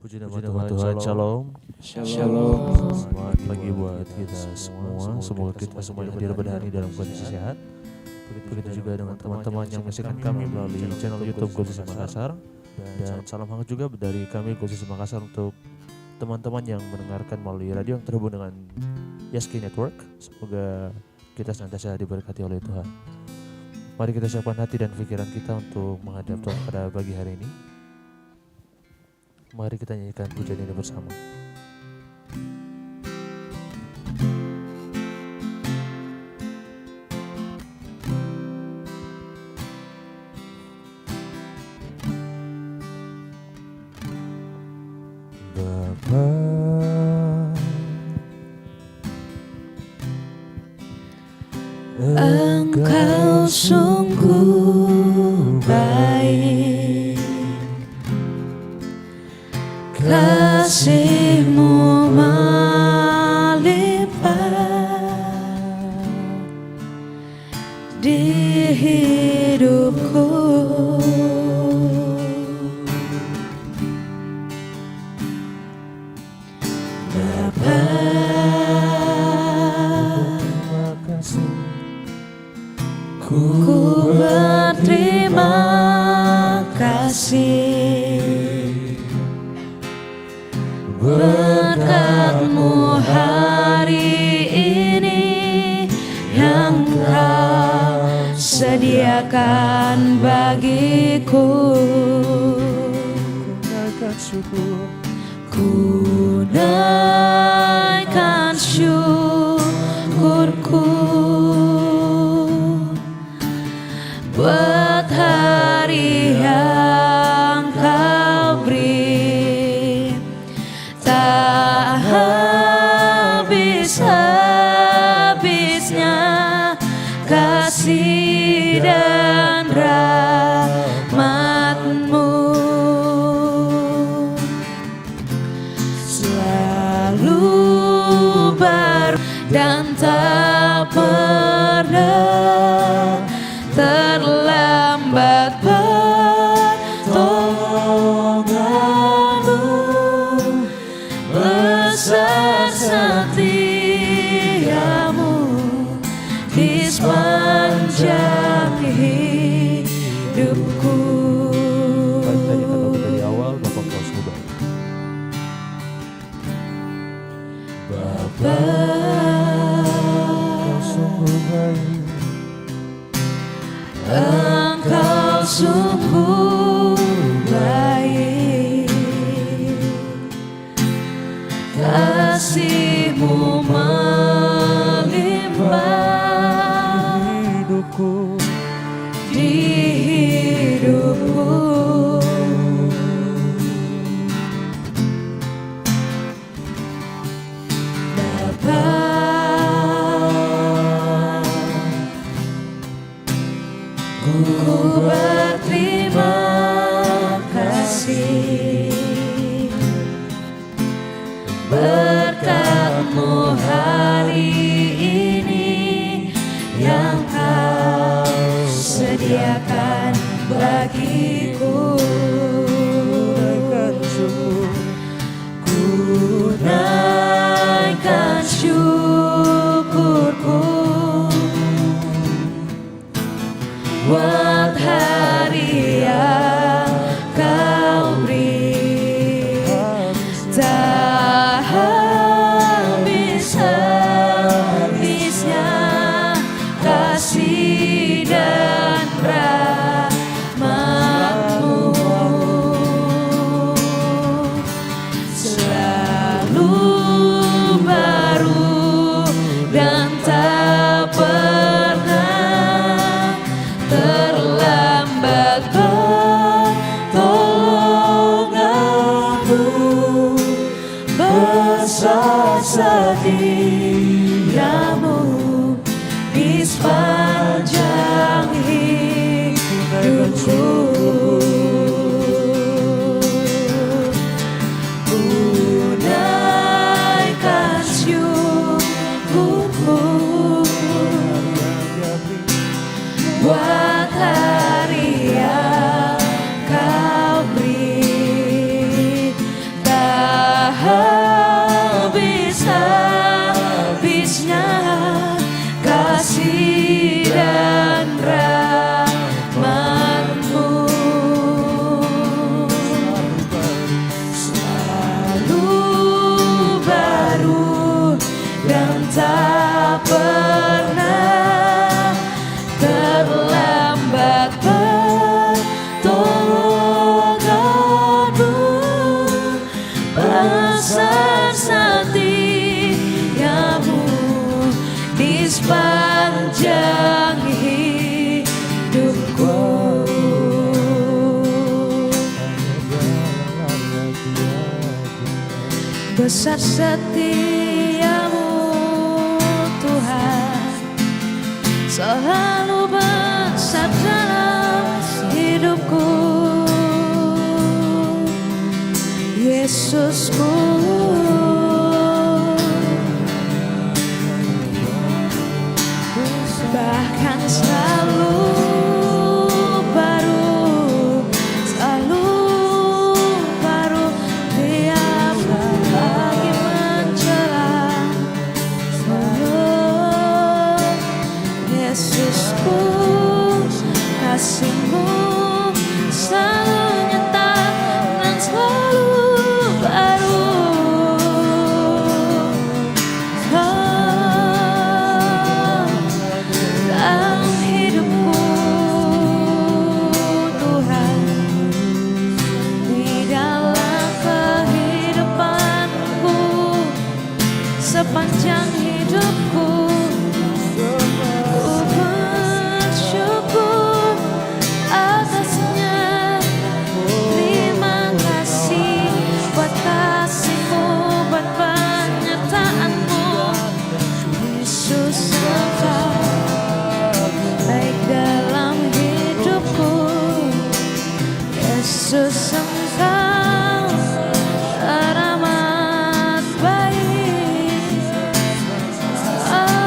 Puji nama Tuhan, Shalom. Shalom. Selamat pagi buat kita semua. Semoga kita semua hadir pada hari dalam kondisi sehat. Begitu juga dengan teman-teman yang menyaksikan kami melalui channel YouTube Gosisi Makassar. Dan salam hangat juga dari kami Gosisi Makassar untuk teman-teman yang mendengarkan melalui radio yang terhubung dengan Yaski Network. Semoga kita senantiasa diberkati oleh Tuhan. Mari kita siapkan hati dan pikiran kita untuk menghadap Tuhan pada pagi hari ini. Mari kita nyanyikan pujian ini bersama. Bapa, Engkau sungguh baik, kasih-Mu melimpah di hidupku. Bapa, terima kasih. ku berterima kasih berkat-Mu hari ini yang Kau sediakan bagiku. Naikkan syukur, Ku naikkan syukurku buat hari yang Kau beri, tak habis-habisnya kasih dan rahmat-Mu. Selalu baru dan tak pernah terlambat pertolongan-Mu. Besar setia-Mu di sepanjang hidupku. mari kita nyanyikan lagu dari awal. Bapa Kau sungguh baik. Bapa, Kau sungguh baik. Engkau sungguh baik, kasih-Mu melimpah Hidupku, di hidupku. Bapa, ku berterima kasih berkat-Mu hari ini yang Kau sediakan bagiku. naikkan syukur, Ku naikkan syukurku buat hari yang Kau beri, tak habis-habisnya kasih dan rahmat-Mu. Selalu baru dan tak pernah terlambat pertolongan-Mu. Besar setia-Mu di sepanjang hidupku. Ku naikkan syukurku buat hari yang Kau beri, tak baru dan tak pernah terlambat pertolonganmu. Besar setiamu di sepanjang hidupku. Besar setiamu Tuhan, selalu besar dalam hidupku. Yesusku, bahkan selalu baru, selalu baru tiap pagi menjelang. Oh, Yesusku, kasih-Mu selalu nyata dan selalu baru. Oh, dalam hidupku Tuhan, di dalam kehidupanku, sepanjang hidupku, ku bersyukur atasnya. Terima kasih buat kasih-Mu, buat penyertaan-Mu. Yesus, Engkau baik dalam hidupku. Yesus, Engkau teramat baik. Oh,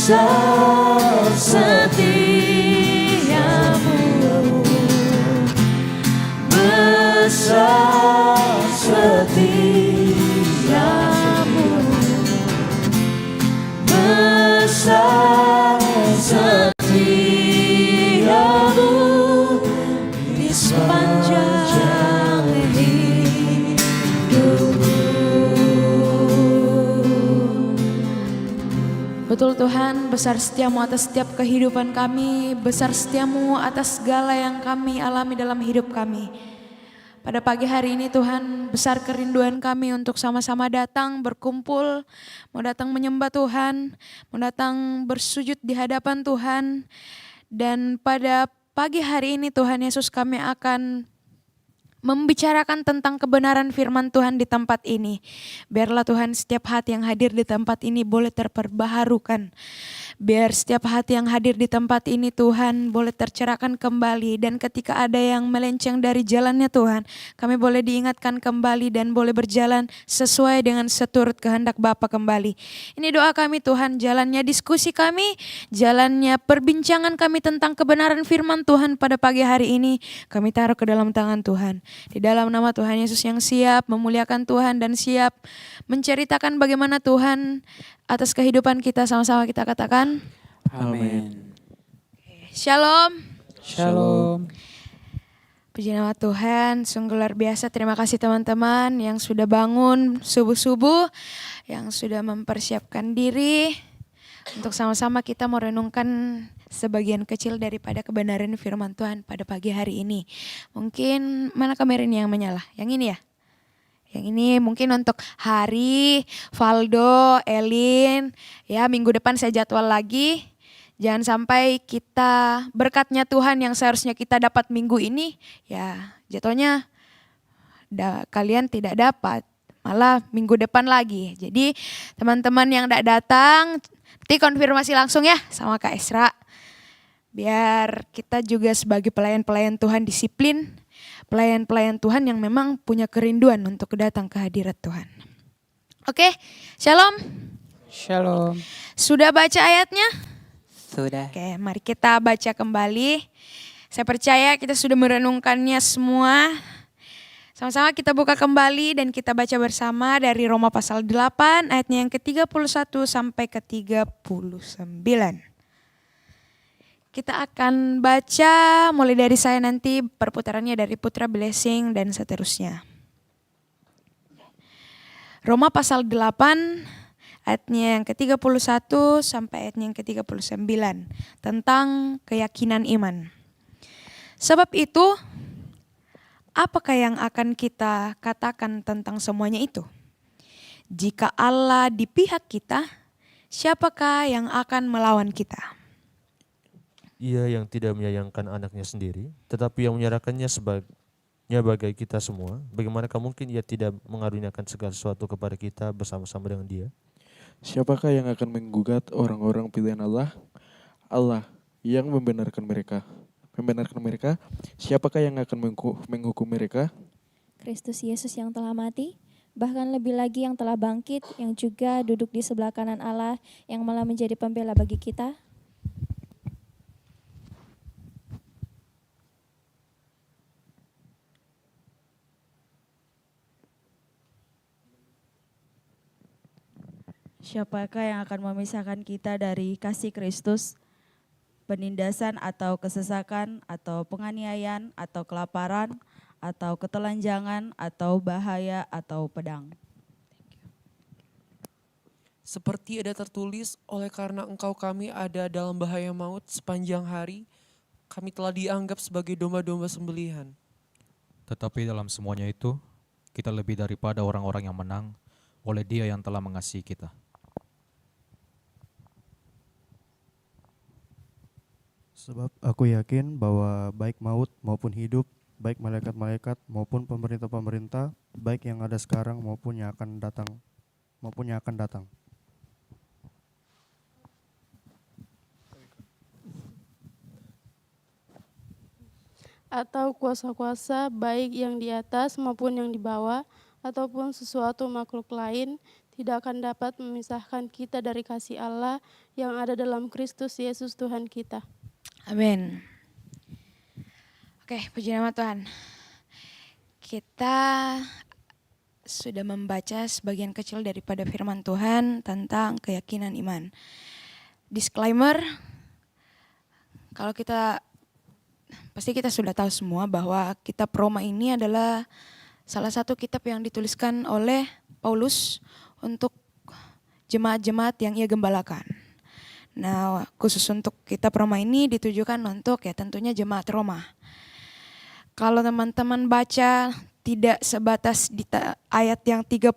besar setiamu, besar setiamu, besar setiamu di sepanjang hidupku. Betul Tuhan, besar setiamu atas setiap kehidupan kami, besar setiamu atas segala yang kami alami dalam hidup kami. Pada pagi hari ini Tuhan, besar kerinduan kami untuk sama-sama datang berkumpul, mau datang menyembah Tuhan, mau datang bersujud di hadapan Tuhan. Dan pada pagi hari ini Tuhan Yesus, kami akan membicarakan tentang kebenaran firman Tuhan di tempat ini. Biarlah Tuhan setiap hati yang hadir di tempat ini boleh terperbaharukan. Biar setiap hati yang hadir di tempat ini Tuhan boleh tercerahkan kembali. Dan ketika ada yang melenceng dari jalannya Tuhan, kami boleh diingatkan kembali dan boleh berjalan sesuai dengan seturut kehendak Bapa kembali. Ini doa kami Tuhan, jalannya diskusi kami, jalannya perbincangan kami tentang kebenaran firman Tuhan pada pagi hari ini, kami taruh ke dalam tangan Tuhan. Di dalam nama Tuhan Yesus yang siap memuliakan Tuhan dan siap menceritakan bagaimana Tuhan atas kehidupan kita, sama-sama kita katakan Amin. Shalom. Shalom. Puji nama Tuhan, sungguh luar biasa. Terima kasih teman-teman yang sudah bangun subuh-subuh, yang sudah mempersiapkan diri untuk sama-sama kita merenungkan sebagian kecil daripada kebenaran firman Tuhan pada pagi hari ini. Mungkin mana kamera ini yang menyala? Yang ini ya? Yang ini mungkin untuk Hari, Valdo, Elin. Ya, minggu depan saya jadwal lagi. Jangan sampai kita berkatnya Tuhan yang seharusnya kita dapat minggu ini, ya jatuhnya kalian tidak dapat. Malah minggu depan lagi. Jadi teman-teman yang tidak datang, nanti konfirmasi langsung ya sama Kak Esra. Biar kita juga sebagai pelayan-pelayan Tuhan disiplin. Pelayan-pelayan Tuhan yang memang punya kerinduan untuk datang ke hadirat Tuhan. Oke, shalom. Shalom. Sudah baca ayatnya? Sudah. Oke, mari kita baca kembali. Saya percaya kita sudah merenungkannya semua. Sama-sama kita buka kembali dan kita baca bersama dari Roma pasal 8 ayatnya yang ke-31 sampai ke-39. Kita akan baca mulai dari saya, nanti perputarannya dari Putra Blessing dan seterusnya. Roma pasal 8 ayatnya yang ke-31 sampai ayatnya yang ke-39 tentang keyakinan iman. Sebab itu, apakah yang akan kita katakan tentang semuanya itu? Jika Allah di pihak kita, siapakah yang akan melawan kita? Ia yang tidak menyayangkan anaknya sendiri, tetapi yang menyerahkannya bagai kita semua, bagaimanakah mungkin ia tidak mengaruniakan segala sesuatu kepada kita bersama-sama dengan dia? Siapakah yang akan menggugat orang-orang pilihan Allah? Allah yang membenarkan mereka. Siapakah yang akan menghukum mereka? Kristus Yesus yang telah mati, bahkan lebih lagi yang telah bangkit, yang juga duduk di sebelah kanan Allah, yang malah menjadi pembela bagi kita. Siapakah yang akan memisahkan kita dari kasih Kristus? Penindasan atau kesesakan atau penganiayaan atau kelaparan atau ketelanjangan atau bahaya atau pedang. Seperti ada tertulis, oleh karena engkau kami ada dalam bahaya maut sepanjang hari, kami telah dianggap sebagai domba-domba sembelihan. Tetapi dalam semuanya itu, kita lebih daripada orang-orang yang menang oleh Dia yang telah mengasihi kita. Sebab aku yakin bahwa baik maut maupun hidup, baik malaikat-malaikat maupun pemerintah-pemerintah, baik yang ada sekarang maupun yang akan datang, atau kuasa-kuasa baik yang di atas maupun yang di bawah, ataupun sesuatu makhluk lain, tidak akan dapat memisahkan kita dari kasih Allah yang ada dalam Kristus Yesus Tuhan kita. Amin. Oke, puji nama Tuhan. Kita sudah membaca sebagian kecil daripada firman Tuhan tentang keyakinan iman. Disclaimer, kalau pasti kita sudah tahu semua bahwa kitab Roma ini adalah salah satu kitab yang dituliskan oleh Paulus untuk jemaat-jemaat yang ia gembalakan. Nah, khusus untuk kitab Roma ini ditujukan untuk ya tentunya jemaat Roma. Kalau teman-teman baca tidak sebatas di ayat yang 31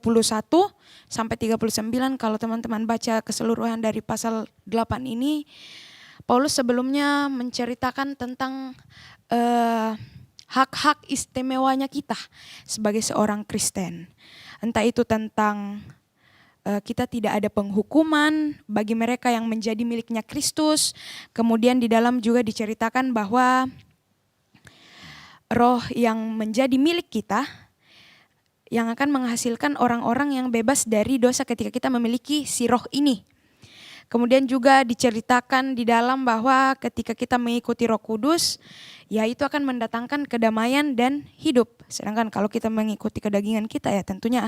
sampai 39, kalau teman-teman baca keseluruhan dari pasal 8 ini, Paulus sebelumnya menceritakan tentang hak-hak istimewanya kita sebagai seorang Kristen. Entah itu tentang kita tidak ada penghukuman bagi mereka yang menjadi miliknya Kristus. Kemudian di dalam juga diceritakan bahwa roh yang menjadi milik kita yang akan menghasilkan orang-orang yang bebas dari dosa ketika kita memiliki si roh ini. Kemudian juga diceritakan di dalam bahwa ketika kita mengikuti Roh Kudus, ya itu akan mendatangkan kedamaian dan hidup. Sedangkan kalau kita mengikuti kedagingan kita ya tentunya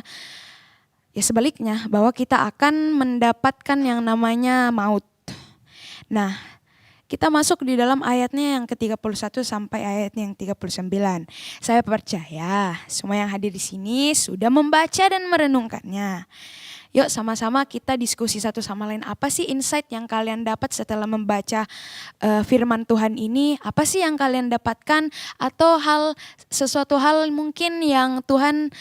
ya sebaliknya, bahwa kita akan mendapatkan yang namanya maut. Nah, kita masuk di dalam ayatnya yang ke-31 sampai ayatnya yang 39. Saya percaya semua yang hadir di sini sudah membaca dan merenungkannya. Yuk sama-sama kita diskusi satu sama lain. Apa sih insight yang kalian dapat setelah membaca firman Tuhan ini? Apa sih yang kalian dapatkan? Atau sesuatu hal mungkin yang Tuhan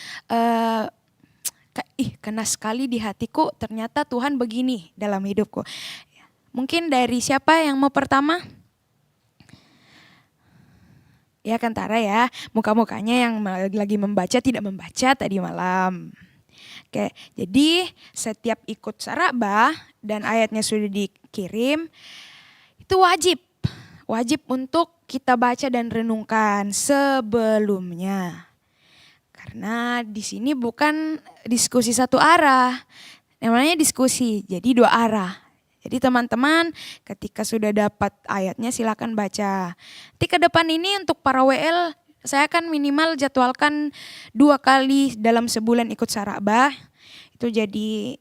kena sekali di hatiku, ternyata Tuhan begini dalam hidupku. Mungkin dari siapa yang mau pertama? Ya Kantara ya, muka-mukanya yang lagi membaca tidak membaca tadi malam. Oke, jadi setiap ikut sarabah dan ayatnya sudah dikirim, itu wajib untuk kita baca dan renungkan sebelumnya. Karena di sini bukan diskusi satu arah, namanya diskusi, jadi dua arah. Jadi teman-teman ketika sudah dapat ayatnya silakan baca. Nanti ke depan ini untuk para WL saya akan minimal jadwalkan 2 kali dalam sebulan ikut sarabah. Itu jadi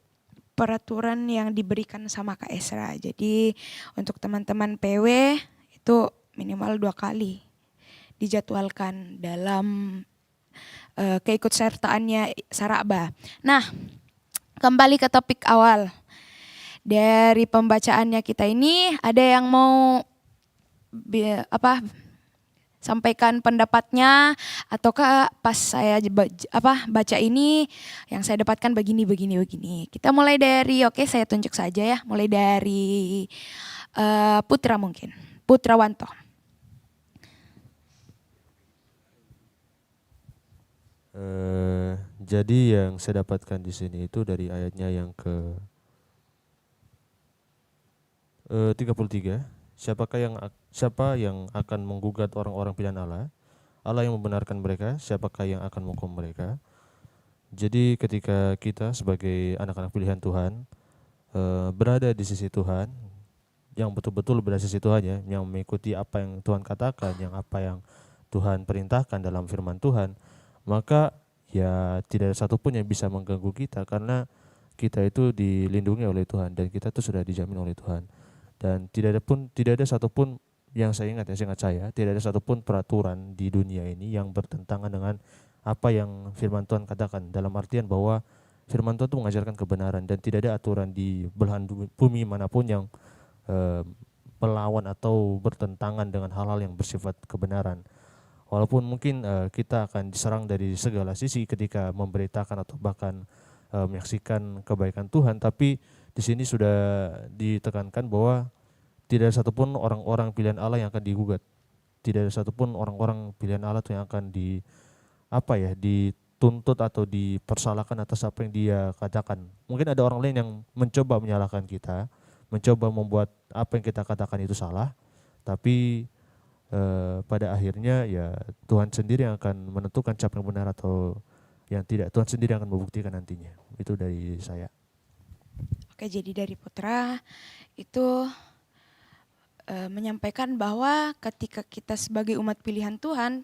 peraturan yang diberikan sama Kak Esra. Jadi untuk teman-teman PW itu minimal 2 kali dijadwalkan dalam keikutsertaannya sarabah. Nah, kembali ke topik awal. Dari pembacaannya kita ini ada yang mau sampaikan pendapatnya ataukah pas saya baca ini yang saya dapatkan begini. Kita mulai dari saya tunjuk saja ya, mulai dari Putra mungkin. Putra Wanto. Jadi yang saya dapatkan di sini itu dari ayatnya yang ke 33. Siapa yang akan menggugat orang-orang pilihan Allah? Allah yang membenarkan mereka, siapakah yang akan menghukum mereka? Jadi ketika kita sebagai anak-anak pilihan Tuhan berada di sisi Tuhan, yang betul-betul berada di sisi Tuhan ya, yang mengikuti apa yang Tuhan katakan, yang apa yang Tuhan perintahkan dalam firman Tuhan, maka ya tidak ada satupun yang bisa mengganggu kita karena kita itu dilindungi oleh Tuhan dan kita itu sudah dijamin oleh Tuhan. Dan tidak ada satupun yang seingat saya, tidak ada satupun peraturan di dunia ini yang bertentangan dengan apa yang firman Tuhan katakan. Dalam artian bahwa firman Tuhan itu mengajarkan kebenaran dan tidak ada aturan di belahan bumi manapun yang melawan atau bertentangan dengan hal-hal yang bersifat kebenaran. Walaupun mungkin kita akan diserang dari segala sisi ketika memberitakan atau bahkan menyaksikan kebaikan Tuhan, tapi di sini sudah ditekankan bahwa tidak ada satupun orang-orang pilihan Allah yang akan digugat. Tidak ada satupun orang-orang pilihan Allah yang akan dituntut atau dipersalahkan atas apa yang dia katakan. Mungkin ada orang lain yang mencoba menyalahkan kita, mencoba membuat apa yang kita katakan itu salah, tapi pada akhirnya ya Tuhan sendiri yang akan menentukan siapa yang benar atau yang tidak, Tuhan sendiri akan membuktikan nantinya. Itu dari saya. Oke, jadi dari Putra itu menyampaikan bahwa ketika kita sebagai umat pilihan Tuhan,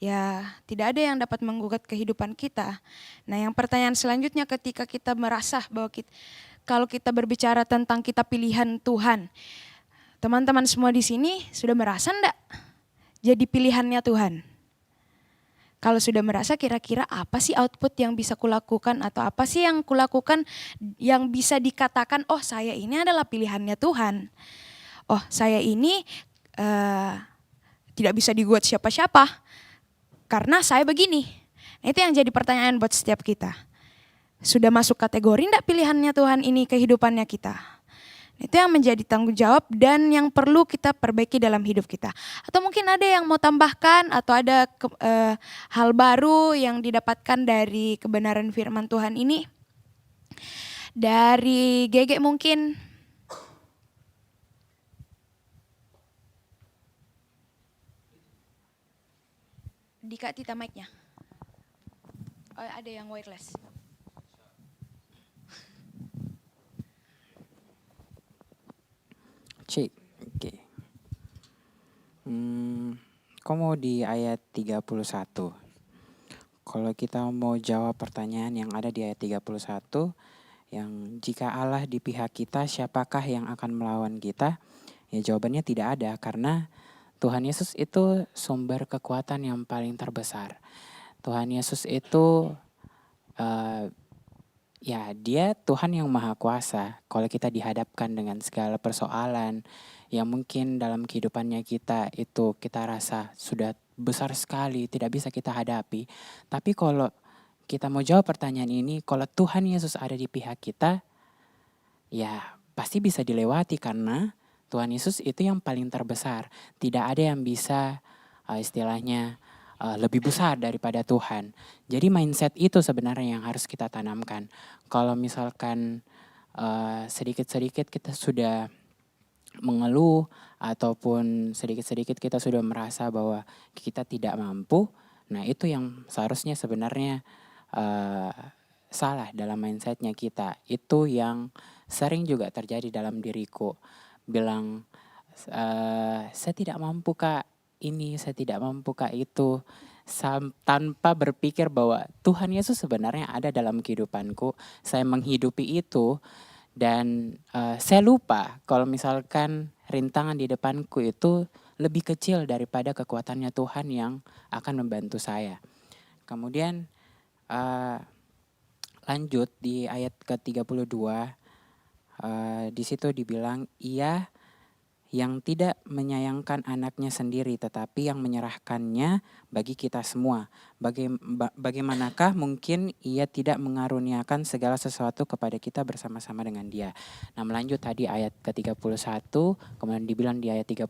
ya tidak ada yang dapat menggugat kehidupan kita. Nah, yang pertanyaan selanjutnya ketika kita merasa bahwa kalau kita berbicara tentang kita pilihan Tuhan, teman-teman semua di sini sudah merasa enggak jadi pilihannya Tuhan? Kalau sudah merasa, kira-kira apa sih output yang bisa kulakukan atau apa sih yang kulakukan yang bisa dikatakan, oh saya ini adalah pilihannya Tuhan. Oh saya ini tidak bisa digugat siapa-siapa karena saya begini. Nah, itu yang jadi pertanyaan buat setiap kita. Sudah masuk kategori enggak pilihannya Tuhan ini kehidupannya kita? Itu yang menjadi tanggung jawab dan yang perlu kita perbaiki dalam hidup kita. Atau mungkin ada yang mau tambahkan atau ada hal baru yang didapatkan dari kebenaran firman Tuhan ini? Dari GG mungkin. Dika Tita mic-nya. Oh, ada yang wireless. Cik, oke. Komo di ayat 31. Kalau kita mau jawab pertanyaan yang ada di ayat 31, yang jika Allah di pihak kita, siapakah yang akan melawan kita? Ya jawabannya tidak ada, karena Tuhan Yesus itu sumber kekuatan yang paling terbesar. Tuhan Yesus itu ya dia Tuhan yang maha kuasa. Kalau kita dihadapkan dengan segala persoalan yang mungkin dalam kehidupannya kita itu kita rasa sudah besar sekali, tidak bisa kita hadapi. Tapi kalau kita mau jawab pertanyaan ini, kalau Tuhan Yesus ada di pihak kita, ya pasti bisa dilewati karena Tuhan Yesus itu yang paling terbesar. Tidak ada yang bisa istilahnya lebih besar daripada Tuhan. Jadi mindset itu sebenarnya yang harus kita tanamkan. Kalau misalkan sedikit-sedikit kita sudah mengeluh ataupun sedikit-sedikit kita sudah merasa bahwa kita tidak mampu, nah itu yang seharusnya sebenarnya salah dalam mindsetnya kita. Itu yang sering juga terjadi dalam diriku. Bilang saya tidak mampu kak ini, saya tidak mampu kak itu, tanpa berpikir bahwa Tuhan Yesus sebenarnya ada dalam kehidupanku, saya menghidupi itu, dan saya lupa kalau misalkan rintangan di depanku itu lebih kecil daripada kekuatannya Tuhan yang akan membantu saya. Kemudian lanjut di ayat ke-32, di situ dibilang, ia yang tidak menyayangkan anaknya sendiri tetapi yang menyerahkannya bagi kita semua. Bagaimanakah mungkin ia tidak mengaruniakan segala sesuatu kepada kita bersama-sama dengan dia. Nah melanjut tadi ayat ke-31, kemudian dibilang di ayat 32,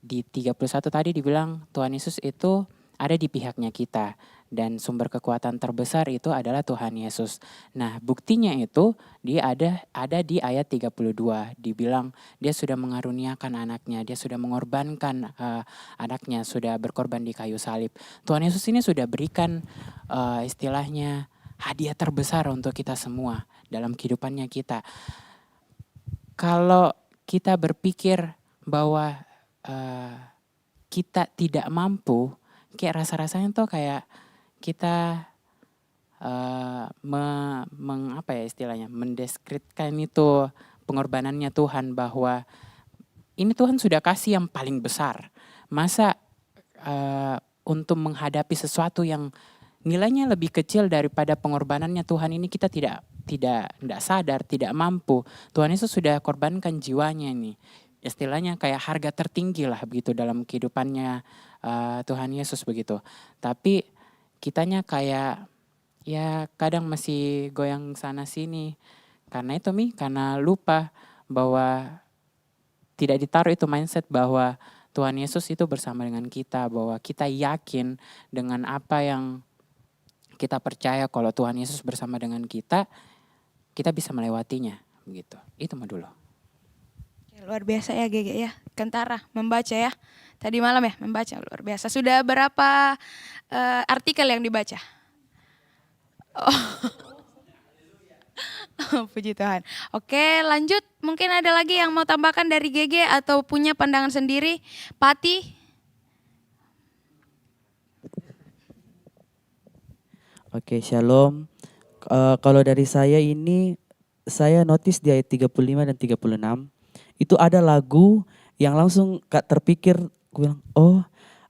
di 31 tadi dibilang Tuhan Yesus itu ada di pihaknya kita. Dan sumber kekuatan terbesar itu adalah Tuhan Yesus. Nah buktinya itu dia ada di ayat 32. Dibilang dia sudah mengaruniakan anaknya, dia sudah mengorbankan anaknya, sudah berkorban di kayu salib. Tuhan Yesus ini sudah berikan istilahnya hadiah terbesar untuk kita semua dalam kehidupannya kita. Kalau kita berpikir bahwa kita tidak mampu, kayak rasa-rasanya tuh kayak kita mendeskripsikan itu pengorbanannya Tuhan, bahwa ini Tuhan sudah kasih yang paling besar. Masa untuk menghadapi sesuatu yang nilainya lebih kecil daripada pengorbanannya Tuhan ini kita tidak sadar, tidak mampu. Tuhan Yesus sudah korbankan jiwanya ini. Istilahnya kayak harga tertinggi lah begitu dalam kehidupannya Tuhan Yesus begitu. Tapi kitanya kayak ya kadang masih goyang sana sini. Karena itu karena lupa bahwa tidak ditaruh itu mindset bahwa Tuhan Yesus itu bersama dengan kita. Bahwa kita yakin dengan apa yang kita percaya kalau Tuhan Yesus bersama dengan kita bisa melewatinya. Begitu. Itu mah dulu. Luar biasa ya GG ya, kentara membaca ya. Tadi malam ya membaca, luar biasa. Sudah berapa artikel yang dibaca? Oh, puji Tuhan. Oke, lanjut. Mungkin ada lagi yang mau tambahkan dari GG atau punya pandangan sendiri? Pati? Oke, shalom. Kalau dari saya ini, saya notice di ayat 35 dan 36, itu ada lagu yang langsung terpikir, gue bilang, oh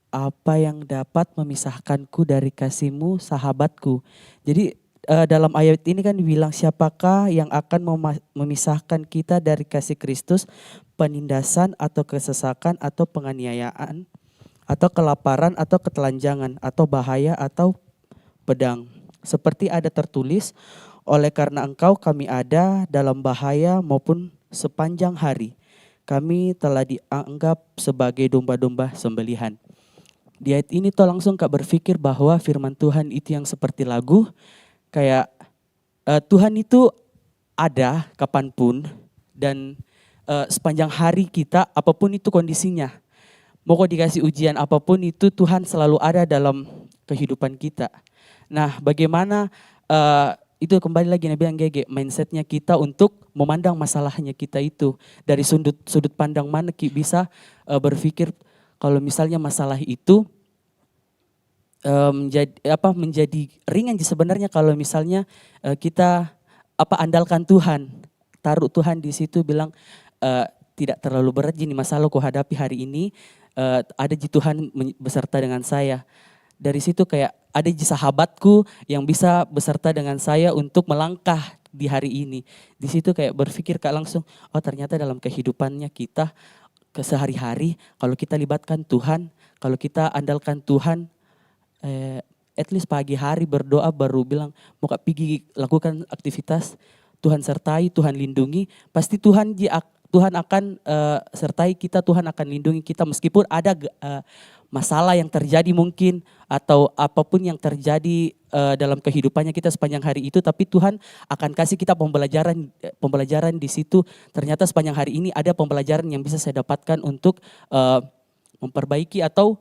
apa yang dapat memisahkanku dari kasihmu sahabatku. Jadi dalam ayat ini kan dibilang siapakah yang akan memisahkan kita dari kasih Kristus, penindasan atau kesesakan atau penganiayaan atau kelaparan atau ketelanjangan atau bahaya atau pedang. Seperti ada tertulis, oleh karena engkau kami ada dalam bahaya maupun sepanjang hari. Kami telah dianggap sebagai domba-domba sembelihan. Di ayat ini tuh langsung Kak berpikir bahwa firman Tuhan itu yang seperti lagu, kayak Tuhan itu ada kapanpun dan sepanjang hari kita apapun itu kondisinya. Mau kok dikasih ujian apapun itu Tuhan selalu ada dalam kehidupan kita. Nah bagaimana itu kembali lagi Nabi bilang GG, mindsetnya kita untuk memandang masalahnya kita itu. Dari sudut pandang mana kita bisa berpikir kalau misalnya masalah itu menjadi ringan sebenarnya kalau misalnya kita andalkan Tuhan, taruh Tuhan di situ bilang tidak terlalu berat ini masalah ku hadapi hari ini, ada Tuhan beserta dengan saya. Dari situ kayak ada sahabatku yang bisa beserta dengan saya untuk melangkah di hari ini. Di situ kayak berpikir Kak langsung, oh ternyata dalam kehidupannya kita sehari-hari kalau kita libatkan Tuhan, kalau kita andalkan Tuhan, at least pagi hari berdoa baru bilang mau Kak pergi lakukan aktivitas, Tuhan sertai, Tuhan lindungi, pasti Tuhan akan sertai kita, Tuhan akan lindungi kita meskipun ada masalah yang terjadi mungkin atau apapun yang terjadi dalam kehidupannya kita sepanjang hari itu, tapi Tuhan akan kasih kita pembelajaran di situ. Ternyata sepanjang hari ini ada pembelajaran yang bisa saya dapatkan untuk memperbaiki atau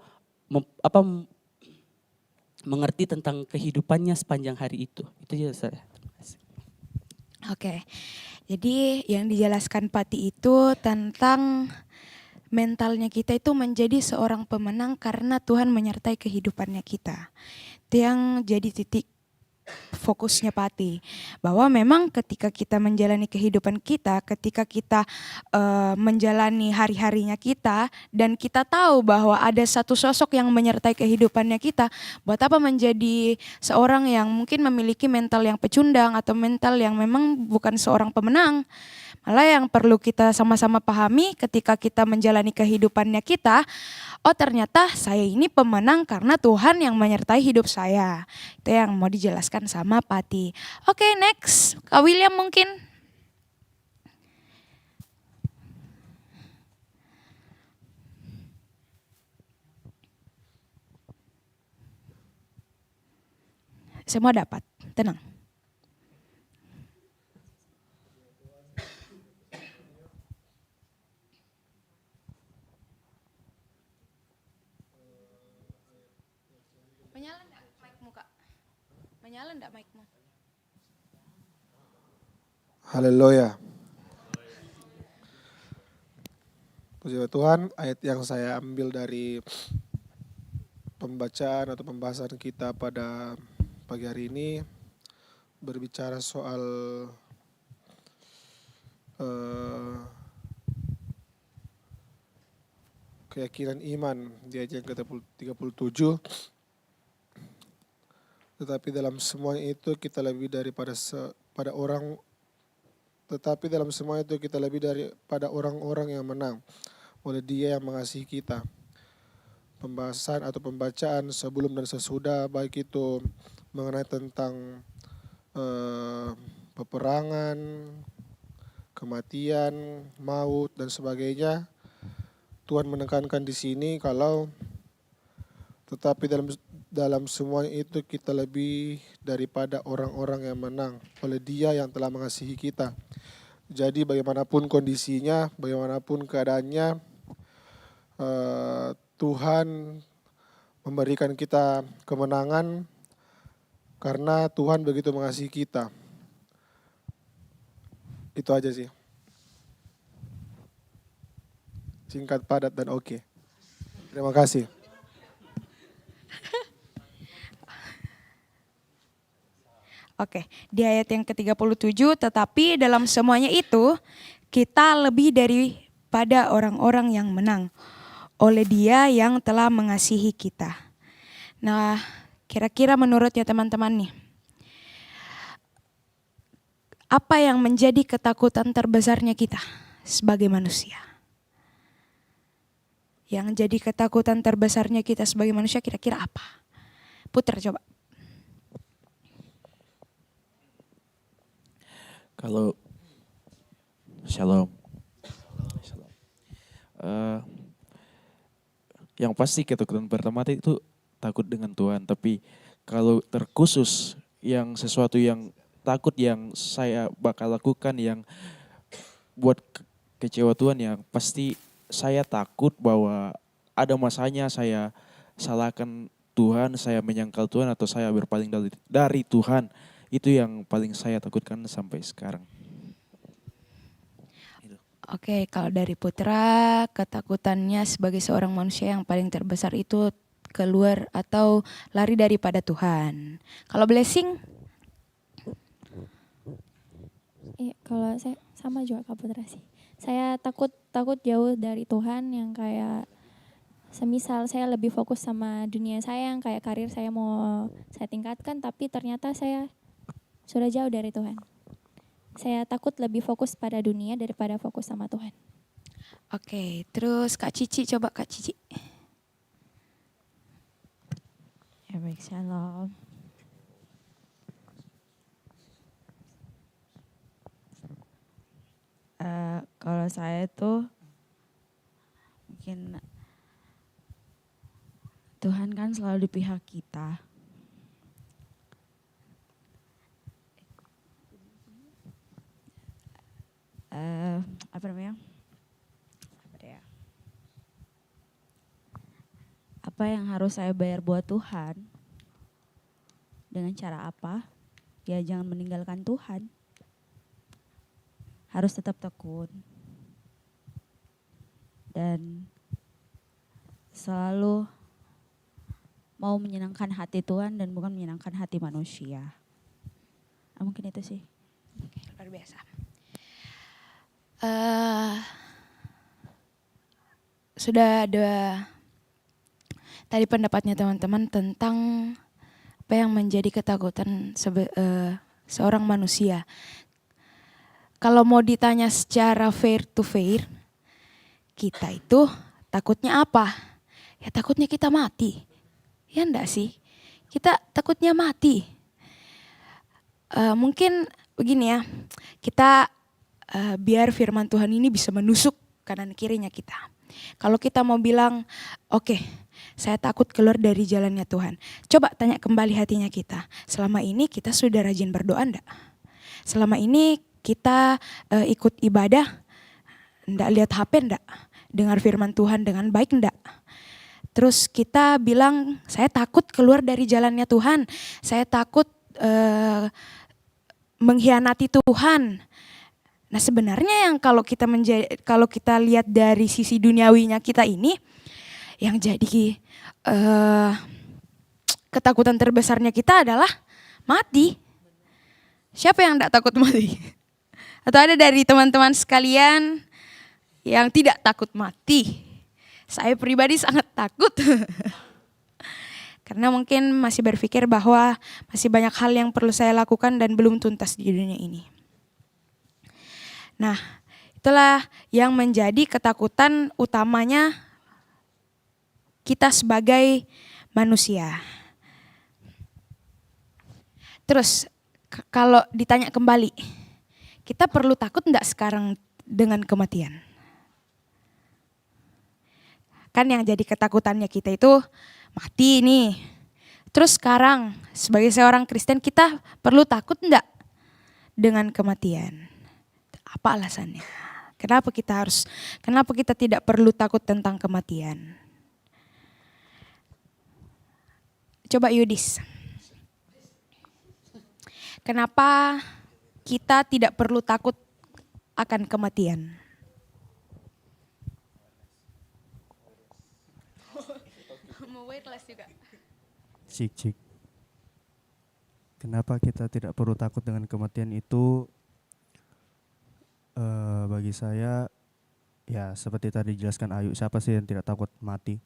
mengerti tentang kehidupannya sepanjang hari itu. Itu aja saya. Oke, jadi yang dijelaskan Pati itu tentang mentalnya kita itu menjadi seorang pemenang karena Tuhan menyertai kehidupannya kita. Itu yang jadi titik fokusnya Pati. Bahwa memang ketika kita menjalani kehidupan kita, ketika kita menjalani hari-harinya kita, dan kita tahu bahwa ada satu sosok yang menyertai kehidupannya kita, buat apa menjadi seorang yang mungkin memiliki mental yang pecundang atau mental yang memang bukan seorang pemenang. Malah yang perlu kita sama-sama pahami ketika kita menjalani kehidupannya kita, oh ternyata saya ini pemenang karena Tuhan yang menyertai hidup saya. Itu yang mau dijelaskan sama Pati. Oke, next. Kak William mungkin. Semua dapat, tenang. Menyala enggak mic-mu, Kak? Menyala enggak mic-mu? Haleluya. Puji Tuhan, ayat yang saya ambil dari pembacaan atau pembahasan kita pada pagi hari ini berbicara soal keyakinan iman di ayat yang ke-37. Tetapi dalam semuanya itu kita lebih daripada orang-orang yang menang oleh Dia yang mengasihi kita. Pembahasan atau pembacaan sebelum dan sesudah, baik itu mengenai tentang peperangan, kematian, maut dan sebagainya. Tuhan menekankan di sini kalau tetapi dalam semuanya itu kita lebih daripada orang-orang yang menang oleh Dia yang telah mengasihi kita. Jadi bagaimanapun kondisinya, bagaimanapun keadaannya, Tuhan memberikan kita kemenangan karena Tuhan begitu mengasihi kita. Itu aja sih. Singkat, padat, dan oke. Terima kasih. Oke, di ayat yang ke-37, tetapi dalam semuanya itu kita lebih daripada orang-orang yang menang oleh Dia yang telah mengasihi kita. Nah, kira-kira menurutnya teman-teman nih, apa yang menjadi ketakutan terbesarnya kita sebagai manusia? Yang jadi ketakutan terbesarnya kita sebagai manusia kira-kira apa? Puter coba. Kalau Shalom. Yang pasti ketakutan pertama itu takut dengan Tuhan. Tapi kalau terkhusus yang sesuatu yang takut yang saya bakal lakukan yang buat kecewa Tuhan, yang pasti saya takut bahwa ada masanya saya salahkan Tuhan, saya menyangkal Tuhan atau saya berpaling dari Tuhan. Itu yang paling saya takutkan sampai sekarang. Oke, kalau dari Putra, ketakutannya sebagai seorang manusia yang paling terbesar itu keluar atau lari daripada Tuhan. Kalau Blessing? Iya, kalau saya sama juga Kak Putra sih. Saya takut jauh dari Tuhan, yang kayak semisal saya lebih fokus sama dunia saya, yang kayak karir saya mau saya tingkatkan, tapi ternyata saya sudah jauh dari Tuhan. Saya takut lebih fokus pada dunia daripada fokus sama Tuhan. Oke, terus Kak Cici, coba Kak Cici. Ya baik, Shalom. Kalau saya tuh mungkin Tuhan kan selalu di pihak kita. Apa yang harus saya bayar buat Tuhan? Dengan cara apa? Ya jangan meninggalkan Tuhan. Harus tetap tekun. Dan selalu mau menyenangkan hati Tuhan dan bukan menyenangkan hati manusia. Mungkin itu sih. Oke, luar biasa. Sudah ada tadi pendapatnya teman-teman tentang apa yang menjadi ketakutan seorang manusia. Kalau mau ditanya secara fair to fair, kita itu takutnya apa? Ya takutnya kita mati. Ya enggak sih? Kita takutnya mati. Mungkin begini ya, kita biar firman Tuhan ini bisa menusuk kanan kirinya kita. Kalau kita mau bilang, oke, saya takut keluar dari jalannya Tuhan. Coba tanya kembali hatinya kita. Selama ini kita sudah rajin berdoa enggak? Selama ini kita ikut ibadah, enggak lihat HP enggak? Dengar firman Tuhan dengan baik enggak? Terus kita bilang, saya takut keluar dari jalannya Tuhan. Saya takut mengkhianati Tuhan. Nah sebenarnya yang kalau kita lihat dari sisi duniawinya kita ini, yang jadi ketakutan terbesarnya kita adalah mati. Siapa yang enggak takut mati? Atau ada dari teman-teman sekalian yang tidak takut mati? Saya pribadi sangat takut. Karena mungkin masih berpikir bahwa masih banyak hal yang perlu saya lakukan dan belum tuntas di dunia ini. Nah, itulah yang menjadi ketakutan utamanya kita sebagai manusia. Terus kalau ditanya kembali, kita perlu takut enggak sekarang dengan kematian? Kan yang jadi ketakutannya kita itu mati nih. Terus sekarang sebagai seorang Kristen kita perlu takut enggak dengan kematian? Apa alasannya? Kenapa kita tidak perlu takut tentang kematian? Coba Yudis. Kenapa kita tidak perlu takut akan kematian? Cik. Kenapa kita tidak perlu takut dengan kematian itu? Bagi saya, ya seperti tadi dijelaskan Ayu, siapa sih yang tidak takut mati?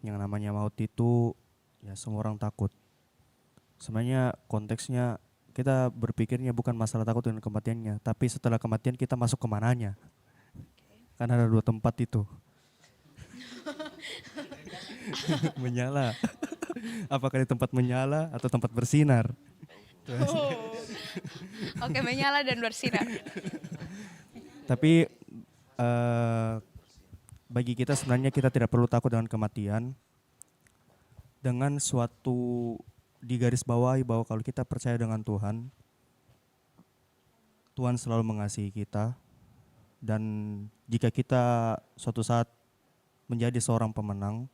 Yang namanya maut itu, ya semua orang takut. Sebenarnya konteksnya kita berpikirnya bukan masalah takut dengan kematiannya, tapi setelah kematian kita masuk kemananya. Kan ada 2 tempat itu. Menyala. Apakah di tempat menyala atau tempat bersinar? Oke, menyala dan bersinar. Tapi bagi kita sebenarnya kita tidak perlu takut dengan kematian. Dengan suatu digarisbawahi bahwa kalau kita percaya dengan Tuhan, Tuhan selalu mengasihi kita. Dan jika kita suatu saat menjadi seorang pemenang,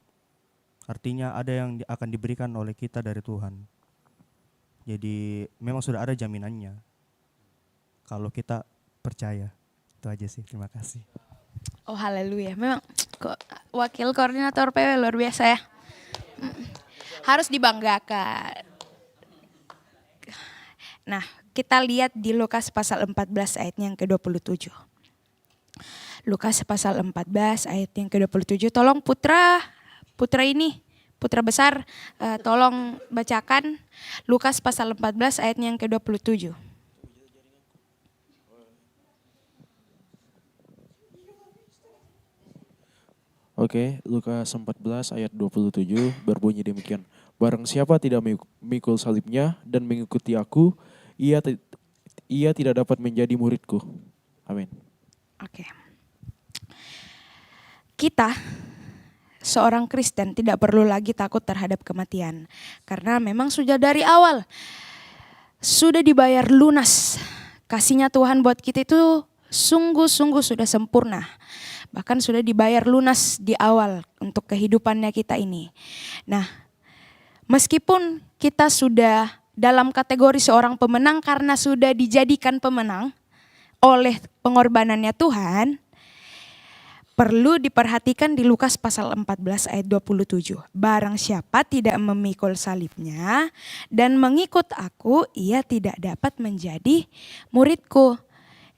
artinya ada yang akan diberikan oleh kita dari Tuhan. Jadi memang sudah ada jaminannya kalau kita percaya. Itu aja sih, terima kasih. Oh haleluya, memang wakil koordinator PW luar biasa ya. Harus dibanggakan. Nah, kita lihat di Lukas pasal 14 ayatnya yang ke-27. Lukas pasal 14 ayat yang ke-27. Tolong putra besar, tolong bacakan Lukas pasal 14 ayatnya yang ke-27. Oke, Lukas 14 ayat 27 berbunyi demikian. Barang siapa tidak memikul salibnya dan mengikuti aku, ia tidak dapat menjadi muridku. Amin. Oke. Kita seorang Kristen tidak perlu lagi takut terhadap kematian. Karena memang sudah dari awal sudah dibayar lunas. Kasihnya Tuhan buat kita itu sungguh-sungguh sudah sempurna. Bahkan sudah dibayar lunas di awal untuk kehidupannya kita ini. Nah, meskipun kita sudah dalam kategori seorang pemenang karena sudah dijadikan pemenang oleh pengorbanannya Tuhan, perlu diperhatikan di Lukas pasal 14 ayat 27. Barang siapa tidak memikul salibnya dan mengikut aku, ia tidak dapat menjadi muridku.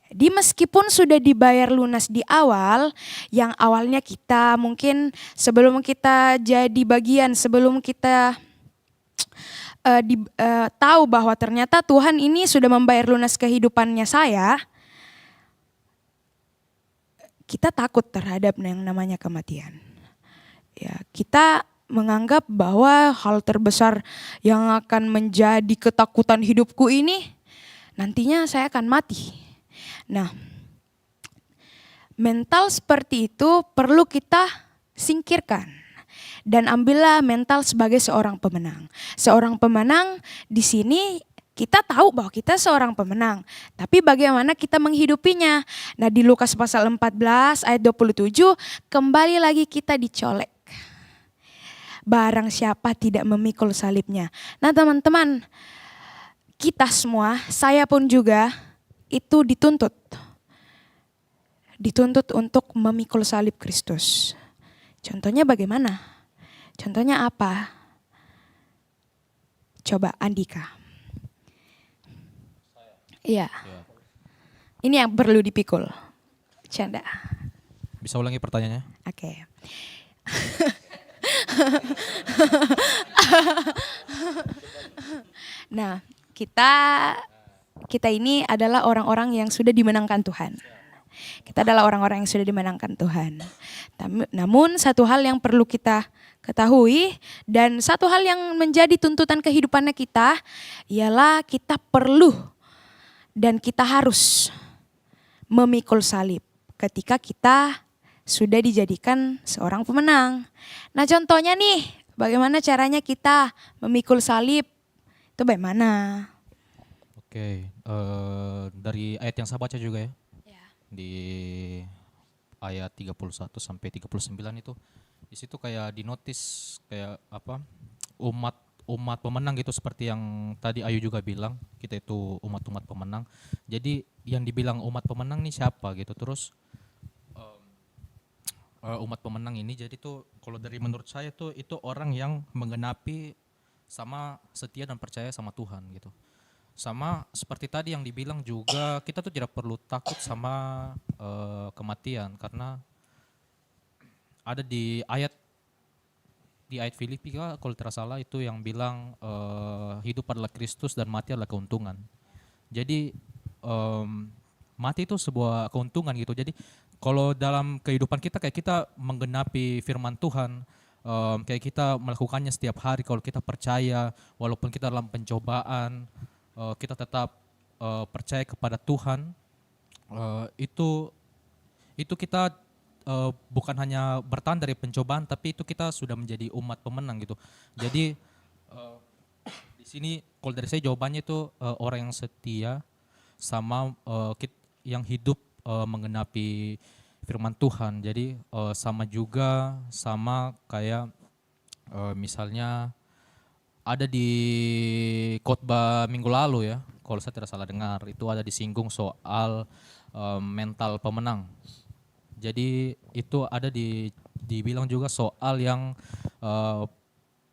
Di meskipun sudah dibayar lunas di awal, yang awalnya kita mungkin sebelum kita jadi bagian, sebelum kita tahu bahwa ternyata Tuhan ini sudah membayar lunas kehidupannya saya, kita takut terhadap yang namanya kematian. Ya, kita menganggap bahwa hal terbesar yang akan menjadi ketakutan hidupku ini nantinya saya akan mati. Nah, mental seperti itu perlu kita singkirkan dan ambillah mental sebagai seorang pemenang. Seorang pemenang di sini kita tahu bahwa kita seorang pemenang, tapi bagaimana kita menghidupinya. Nah, di Lukas pasal 14 ayat 27 kembali lagi kita dicolek. Barang siapa tidak memikul salibnya. Nah, teman-teman, kita semua, saya pun juga itu dituntut untuk memikul salib Kristus. Contohnya bagaimana? Contohnya apa? Coba Andika. Iya. Ini yang perlu dipikul. Canda. Bisa ulangi pertanyaannya? Oke. Nah, kita ini adalah orang-orang yang sudah dimenangkan Tuhan. Kita adalah orang-orang yang sudah dimenangkan Tuhan. Namun satu hal yang perlu kita ketahui dan satu hal yang menjadi tuntutan kehidupannya kita ialah kita perlu dan kita harus memikul salib ketika kita sudah dijadikan seorang pemenang. Nah, contohnya nih, bagaimana caranya kita memikul salib? Itu bagaimana? Oke, dari ayat yang saya baca juga ya. Di ayat 31 sampai 39 itu, di situ kayak dinotis kayak apa? umat pemenang gitu, seperti yang tadi Ayu juga bilang, kita itu umat pemenang. Jadi yang dibilang umat pemenang nih siapa gitu. Terus umat pemenang ini jadi tuh kalau dari menurut saya tuh itu orang yang menggenapi sama setia dan percaya sama Tuhan gitu. Sama seperti tadi yang dibilang juga, kita tuh tidak perlu takut sama kematian, karena ada di ayat Filipi kalau tidak salah itu yang bilang hidup adalah Kristus dan mati adalah keuntungan. Jadi mati itu sebuah keuntungan gitu. Jadi kalau dalam kehidupan kita kayak kita menggenapi firman Tuhan, kayak kita melakukannya setiap hari, kalau kita percaya walaupun kita dalam pencobaan, kita tetap percaya kepada Tuhan, itu kita bukan hanya bertahan dari pencobaan, tapi itu kita sudah menjadi umat pemenang gitu. Jadi di sini kalau dari saya jawabannya itu orang yang setia sama yang hidup menggenapi firman Tuhan. Jadi sama juga sama kayak misalnya ada di khotbah minggu lalu ya, kalau saya tidak salah dengar, itu ada disinggung soal mental pemenang. Jadi itu ada dibilang juga soal yang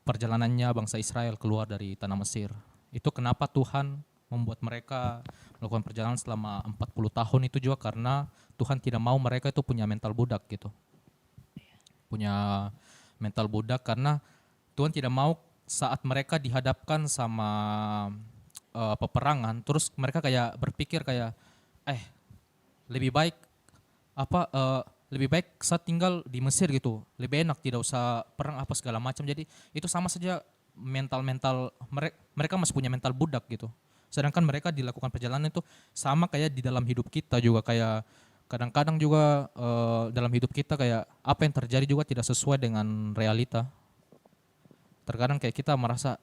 perjalanannya bangsa Israel keluar dari tanah Mesir. Itu kenapa Tuhan membuat mereka melakukan perjalanan selama 40 tahun itu juga karena Tuhan tidak mau mereka itu punya mental budak gitu. Punya mental budak karena Tuhan tidak mau saat mereka dihadapkan sama peperangan, terus mereka kayak berpikir kayak lebih baik saya tinggal di Mesir gitu, lebih enak, tidak usah perang apa segala macam. Jadi itu sama saja mental mereka masih punya mental budak gitu. Sedangkan mereka dilakukan perjalanan itu sama kayak di dalam hidup kita juga, kayak kadang-kadang juga dalam hidup kita kayak apa yang terjadi juga tidak sesuai dengan realita. Terkadang kayak kita merasa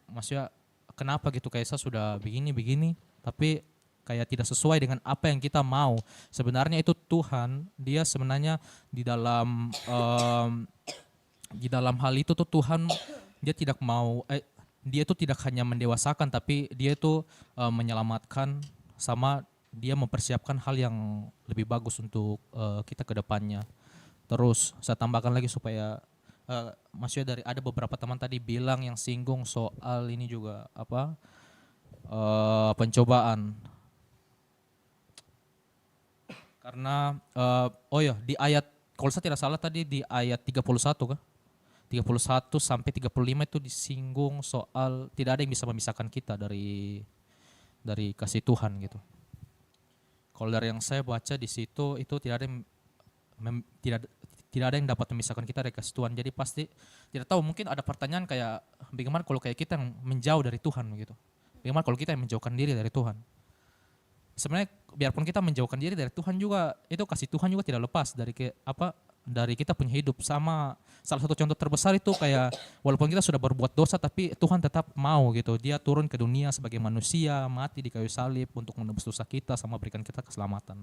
maksudnya kenapa gitu, kayak saya sudah begini, tapi kayak tidak sesuai dengan apa yang kita mau. Sebenarnya itu Tuhan, dia sebenarnya di dalam hal itu tuh Tuhan dia tidak mau dia itu tidak hanya mendewasakan, tapi dia itu menyelamatkan, sama dia mempersiapkan hal yang lebih bagus untuk kita ke depannya. Terus saya tambahkan lagi supaya maksudnya dari ada beberapa teman tadi bilang yang singgung soal ini juga pencobaan. Karena di ayat, kalau saya tidak salah tadi di ayat 31 kah? 31 sampai 35 itu disinggung soal tidak ada yang bisa memisahkan kita dari kasih Tuhan gitu. Kalau dari yang saya baca di situ itu tidak ada yang dapat memisahkan kita dari kasih Tuhan. Jadi pasti tidak tahu, mungkin ada pertanyaan kayak bagaimana kalau kayak kita yang menjauh dari Tuhan gitu. Bagaimana kalau kita yang menjauhkan diri dari Tuhan? Sebenarnya biarpun kita menjauhkan diri dari Tuhan juga, itu kasih Tuhan juga tidak lepas dari kita punya hidup. Sama salah satu contoh terbesar itu kayak walaupun kita sudah berbuat dosa, tapi Tuhan tetap mau gitu. Dia turun ke dunia sebagai manusia, mati di kayu salib untuk menebus dosa kita sama berikan kita keselamatan.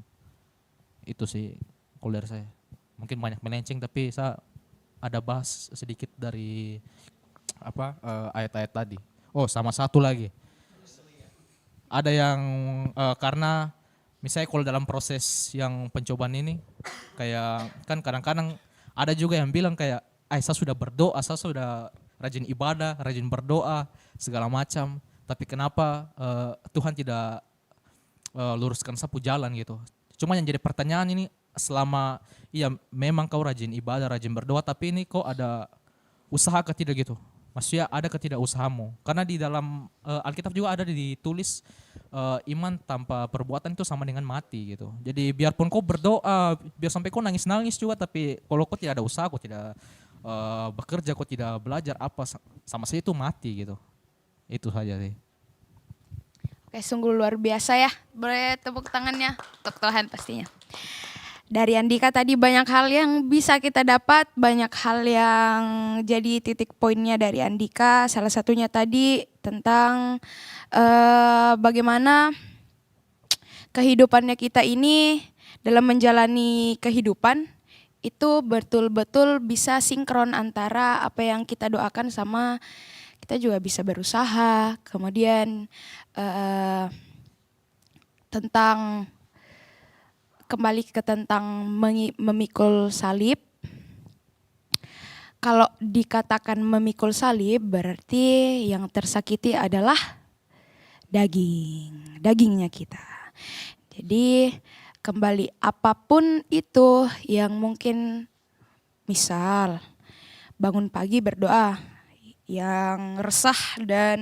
Itu sih kalau dari saya. Mungkin banyak melenceng, tapi saya ada bahas sedikit dari ayat-ayat tadi. Sama satu lagi. Ada yang karena misalnya kalau dalam proses yang pencobaan ini kayak kan kadang-kadang ada juga yang bilang kayak saya sudah berdoa, saya sudah rajin ibadah, rajin berdoa segala macam, tapi kenapa Tuhan tidak luruskan sapu jalan gitu. Cuma yang jadi pertanyaan ini, selama memang kau rajin ibadah, rajin berdoa, tapi ini kok ada usaha ke tidak gitu. Maksudnya ada ketidakusahamu. Karena di dalam Alkitab juga ada ditulis iman tanpa perbuatan itu sama dengan mati gitu. Jadi biarpun kau berdoa, biar sampai kau nangis-nangis juga, tapi kalau kau tidak ada usaha, kau tidak bekerja, kau tidak belajar apa, sama saja itu mati gitu. Itu saja sih. Oke, sungguh luar biasa ya. Boleh tepuk tangannya untuk Tuhan pastinya. Dari Andika tadi banyak hal yang bisa kita dapat, banyak hal yang jadi titik poinnya dari Andika. Salah satunya tadi tentang bagaimana kehidupannya kita ini dalam menjalani kehidupan itu betul-betul bisa sinkron antara apa yang kita doakan sama kita juga bisa berusaha. Kemudian tentang kembali ke tentang memikul salib. Kalau dikatakan memikul salib berarti yang tersakiti adalah dagingnya kita. Jadi kembali apapun itu yang mungkin misal bangun pagi berdoa, yang resah dan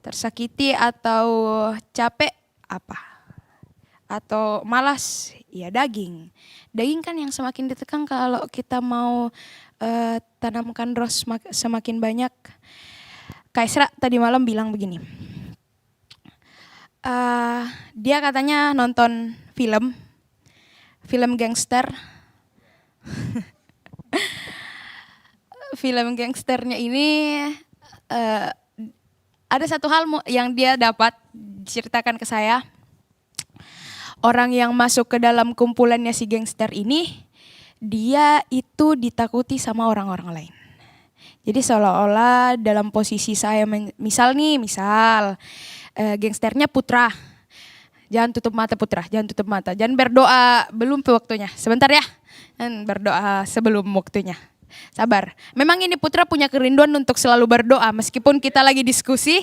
tersakiti atau capek apa? Atau malas, ya daging. Daging kan yang semakin ditekan kalau kita mau tanamkan roh semakin banyak. Kaisra tadi malam bilang begini, dia katanya nonton film gangster. Film gangsternya ini ada satu hal yang dia dapat diceritakan ke saya. Orang yang masuk ke dalam kumpulannya si gangster ini, dia itu ditakuti sama orang-orang lain. Jadi seolah-olah dalam posisi saya, misal gangsternya Putra. Jangan tutup mata Putra, jangan tutup mata. Jangan berdoa belum waktunya, sebentar ya. Dan berdoa sebelum waktunya. Sabar. Memang ini Putra punya kerinduan untuk selalu berdoa meskipun kita lagi diskusi.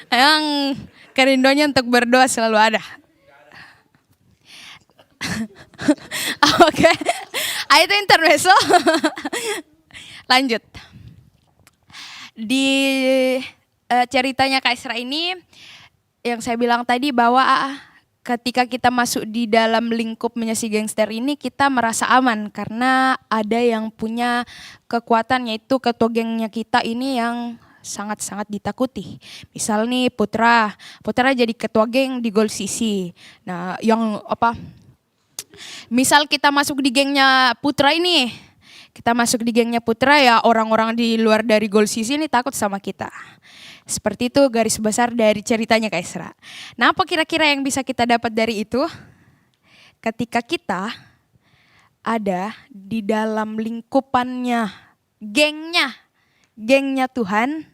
Memang kerinduannya untuk berdoa selalu ada. Oke. Itu intermezzo. Lanjut. Di ceritanya Kaisra ini yang saya bilang tadi bahwa ketika kita masuk di dalam lingkupnya si gangster ini kita merasa aman karena ada yang punya kekuatan, yaitu ketua gengnya kita ini yang sangat-sangat ditakuti. Misal nih Putra jadi ketua geng di Gold CC. Nah, yang misal kita masuk di gengnya Putra ini, ya orang-orang di luar dari Gold CC ini takut sama kita. Seperti itu garis besar dari ceritanya Kaisra. Nah, apa kira-kira yang bisa kita dapat dari itu? Ketika kita ada di dalam lingkupannya, gengnya Tuhan,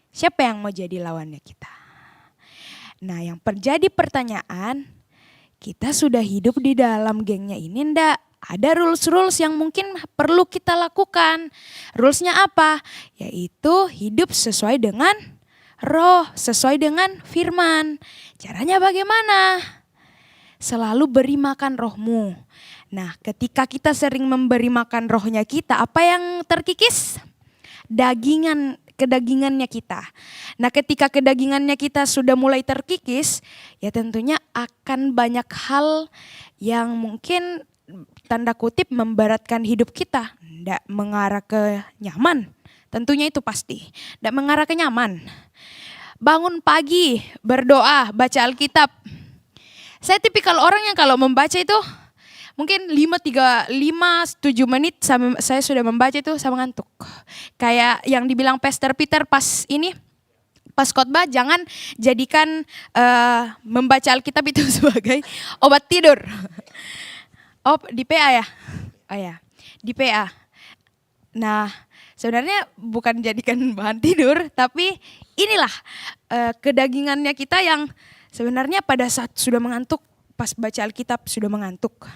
siapa yang mau jadi lawannya kita? Nah, yang terjadi pertanyaan, kita sudah hidup di dalam gengnya ini enggak? Ada rules-rules yang mungkin perlu kita lakukan. Rulesnya apa? Yaitu hidup sesuai dengan roh, sesuai dengan firman. Caranya bagaimana? Selalu beri makan rohmu. Nah, ketika kita sering memberi makan rohnya kita, apa yang terkikis? Kedagingannya kita. Nah, ketika kedagingannya kita sudah mulai terkikis, ya tentunya akan banyak hal yang mungkin tanda kutip memberatkan hidup kita. Tidak mengarah ke nyaman, tentunya itu pasti. Tidak mengarah ke nyaman. Bangun pagi, berdoa, baca Alkitab. Saya tipikal orang yang kalau membaca itu mungkin 5-7 menit saya sudah membaca itu saya mengantuk. Kayak yang dibilang Pastor Peter pas khotbah, jangan jadikan membaca Alkitab itu sebagai obat tidur. Oh, di PA ya? Oh ya, di PA. Nah, sebenarnya bukan jadikan bahan tidur, tapi inilah kedagingannya kita yang sebenarnya pada saat sudah mengantuk, pas baca Alkitab sudah mengantuk.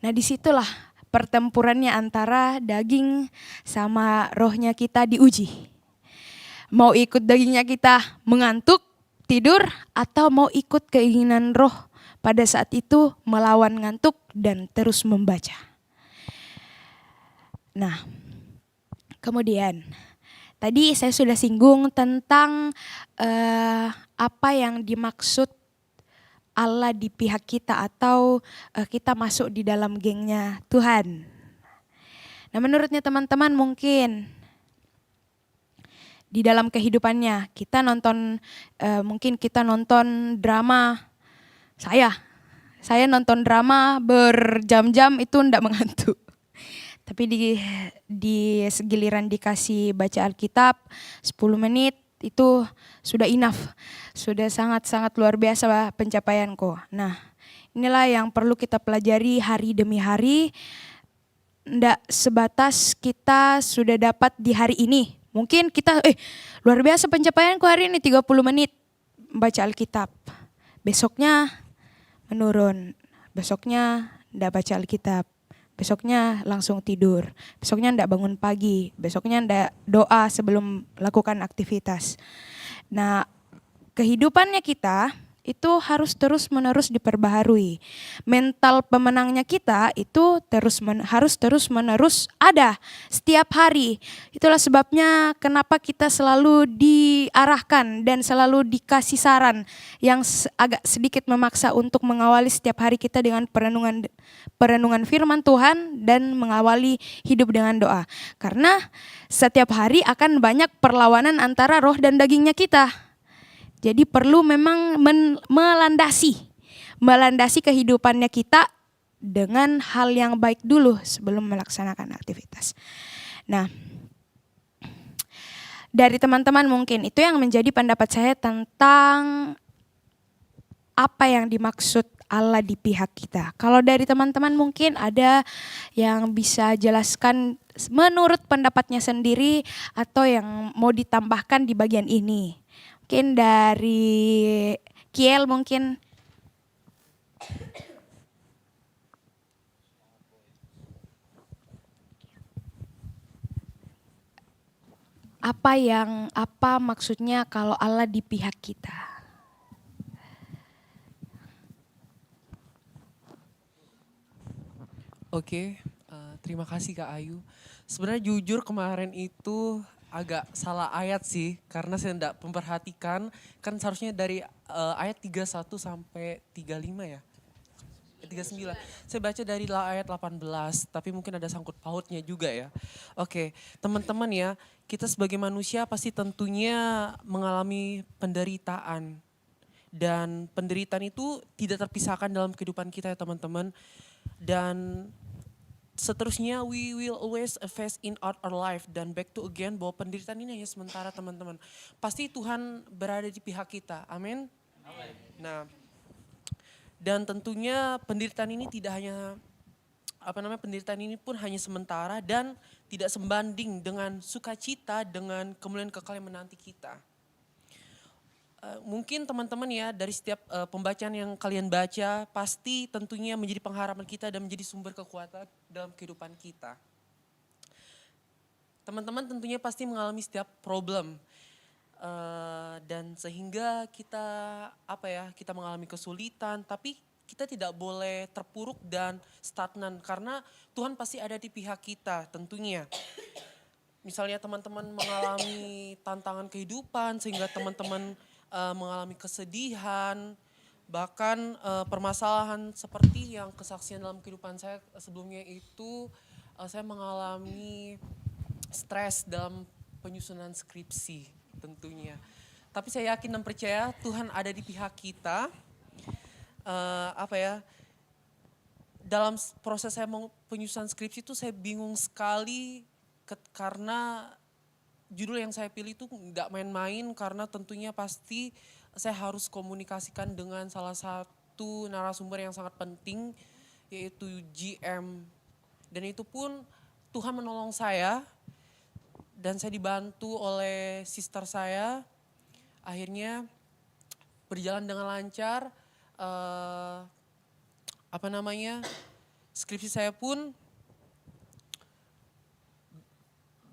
Nah, disitulah pertempurannya antara daging sama rohnya kita diuji. Mau ikut dagingnya kita mengantuk, tidur, atau mau ikut keinginan roh pada saat itu melawan ngantuk dan terus membaca. Nah, kemudian tadi saya sudah singgung tentang apa yang dimaksud Allah di pihak kita atau kita masuk di dalam gengnya Tuhan. Nah, menurutnya teman-teman mungkin di dalam kehidupannya kita nonton drama. Saya nonton drama berjam-jam itu enggak mengantuk. Tapi di segiliran dikasih baca Alkitab 10 menit itu sudah enough. Sudah sangat-sangat luar biasa pencapaianku. Nah, Inilah yang perlu kita pelajari hari demi hari. Nggak sebatas kita sudah dapat di hari ini. Mungkin kita, luar biasa pencapaianku hari ini 30 menit baca Alkitab. Besoknya menurun, besoknya nggak baca Alkitab. Besoknya langsung tidur, besoknya ndak bangun pagi, besoknya ndak doa sebelum melakukan aktivitas. Nah, kehidupannya kita itu harus terus-menerus diperbaharui. Mental pemenangnya kita itu harus terus-menerus ada setiap hari. Itulah sebabnya kenapa kita selalu diarahkan dan selalu dikasih saran yang agak sedikit memaksa untuk mengawali setiap hari kita dengan perenungan firman Tuhan dan mengawali hidup dengan doa. Karena setiap hari akan banyak perlawanan antara roh dan dagingnya kita. Jadi perlu memang melandasi kehidupannya kita dengan hal yang baik dulu sebelum melaksanakan aktivitas. Nah, dari teman-teman mungkin itu yang menjadi pendapat saya tentang apa yang dimaksud Allah di pihak kita. Kalau dari teman-teman mungkin ada yang bisa jelaskan menurut pendapatnya sendiri atau yang mau ditambahkan di bagian ini. Mungkin dari Kiel mungkin. Apa maksudnya kalau Allah di pihak kita? Oke, terima kasih Kak Ayu. Sebenarnya jujur kemarin itu agak salah ayat sih, karena saya tidak memperhatikan, kan seharusnya dari ayat 31 sampai 35 ya. 39. Saya baca dari ayat 18, tapi mungkin ada sangkut pautnya juga ya. Oke, teman-teman ya, kita sebagai manusia pasti tentunya mengalami penderitaan. Dan penderitaan itu tidak terpisahkan dalam kehidupan kita ya teman-teman. Dan seterusnya we will always face in our life, dan back to again bahwa penderitaan ini hanya sementara teman-teman. Pasti Tuhan berada di pihak kita, amin. Nah, dan tentunya penderitaan ini tidak hanya penderitaan ini pun hanya sementara dan tidak sebanding dengan sukacita dengan kemuliaan kekal yang menanti kita. Mungkin teman-teman ya dari setiap pembacaan yang kalian baca pasti tentunya menjadi pengharapan kita dan menjadi sumber kekuatan dalam kehidupan kita. Teman-teman tentunya pasti mengalami setiap problem dan sehingga kita kita mengalami kesulitan, tapi kita tidak boleh terpuruk dan stagnan karena Tuhan pasti ada di pihak kita tentunya. Misalnya teman-teman mengalami tantangan kehidupan sehingga teman-teman mengalami kesedihan, bahkan permasalahan seperti yang kesaksian dalam kehidupan saya sebelumnya itu saya mengalami stres dalam penyusunan skripsi tentunya. Tapi saya yakin dan percaya Tuhan ada di pihak kita. Dalam proses saya penyusunan skripsi itu saya bingung sekali karena judul yang saya pilih itu nggak main-main karena tentunya pasti saya harus komunikasikan dengan salah satu narasumber yang sangat penting yaitu GM. Dan itu pun Tuhan menolong saya dan saya dibantu oleh sister saya. Akhirnya berjalan dengan lancar. Skripsi saya pun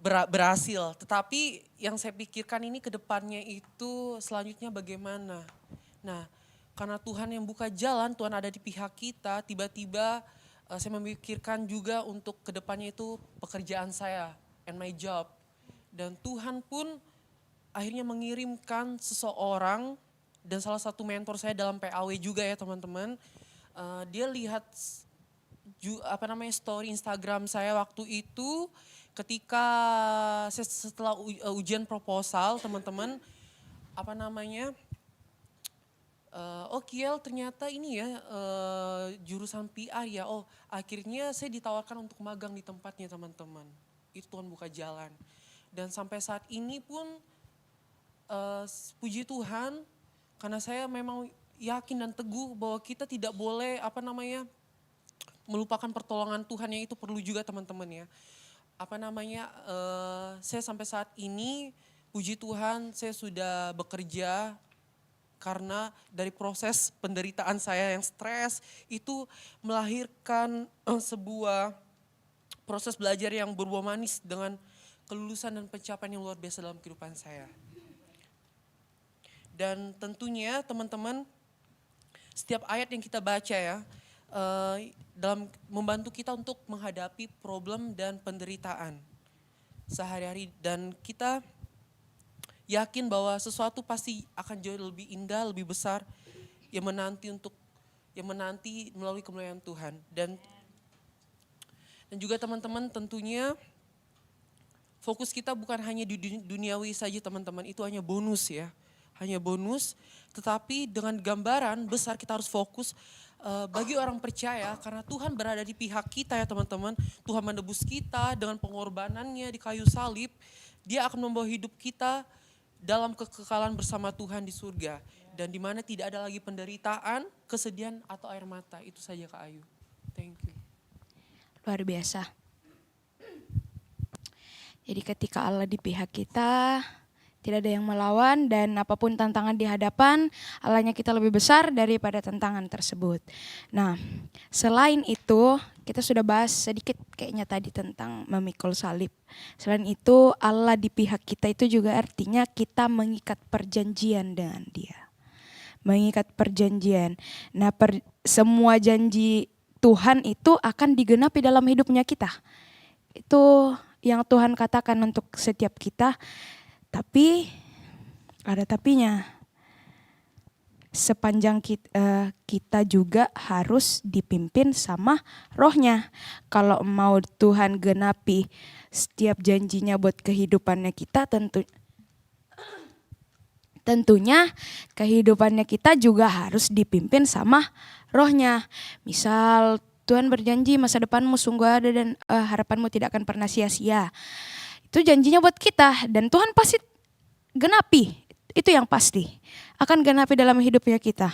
berhasil, tetapi yang saya pikirkan ini ke depannya itu selanjutnya bagaimana. Nah, karena Tuhan yang buka jalan, Tuhan ada di pihak kita, tiba-tiba saya memikirkan juga untuk ke depannya itu pekerjaan saya and my job. Dan Tuhan pun akhirnya mengirimkan seseorang dan salah satu mentor saya dalam PAW juga ya teman-teman. Dia lihat story Instagram saya waktu itu. Ketika setelah ujian proposal teman-teman, Kiel ternyata ini ya jurusan PR ya, akhirnya saya ditawarkan untuk magang di tempatnya teman-teman. Itu Tuhan buka jalan. Dan sampai saat ini pun puji Tuhan, karena saya memang yakin dan teguh bahwa kita tidak boleh melupakan pertolongan Tuhan, yang itu perlu juga teman-teman ya. Saya sampai saat ini puji Tuhan saya sudah bekerja, karena dari proses penderitaan saya yang stres itu melahirkan sebuah proses belajar yang berbuah manis dengan kelulusan dan pencapaian yang luar biasa dalam kehidupan saya. Dan tentunya teman-teman, setiap ayat yang kita baca ya, dalam membantu kita untuk menghadapi problem dan penderitaan sehari-hari, dan kita yakin bahwa sesuatu pasti akan jauh lebih indah, lebih besar yang menanti melalui kemuliaan Tuhan. Dan juga teman-teman, tentunya fokus kita bukan hanya di duniawi saja teman-teman, itu hanya bonus ya. Hanya bonus, tetapi dengan gambaran besar kita harus fokus bagi orang percaya, karena Tuhan berada di pihak kita ya teman-teman. Tuhan menebus kita dengan pengorbanannya di kayu salib. Dia akan membawa hidup kita dalam kekekalan bersama Tuhan di surga. Dan di mana tidak ada lagi penderitaan, kesedihan atau air mata. Itu saja Kak Ayu. Thank you. Luar biasa. Jadi ketika Allah di pihak kita, tidak ada yang melawan, dan apapun tantangan di hadapan, Allahnya kita lebih besar daripada tantangan tersebut. Nah, selain itu, kita sudah bahas sedikit kayaknya tadi tentang memikul salib. Selain itu, Allah di pihak kita itu juga artinya kita mengikat perjanjian dengan Dia. Mengikat perjanjian. Nah, semua janji Tuhan itu akan digenapi dalam hidupnya kita. Itu yang Tuhan katakan untuk setiap kita. Tapi ada tapinya. Sepanjang kita juga harus dipimpin sama Rohnya. Kalau mau Tuhan genapi setiap janjinya buat kehidupannya kita, tentunya kehidupannya kita juga harus dipimpin sama Rohnya. Misal Tuhan berjanji masa depanmu sungguh ada dan harapanmu tidak akan pernah sia-sia. Itu janjinya buat kita, dan Tuhan pasti genapi. Itu yang pasti akan genapi dalam hidupnya kita.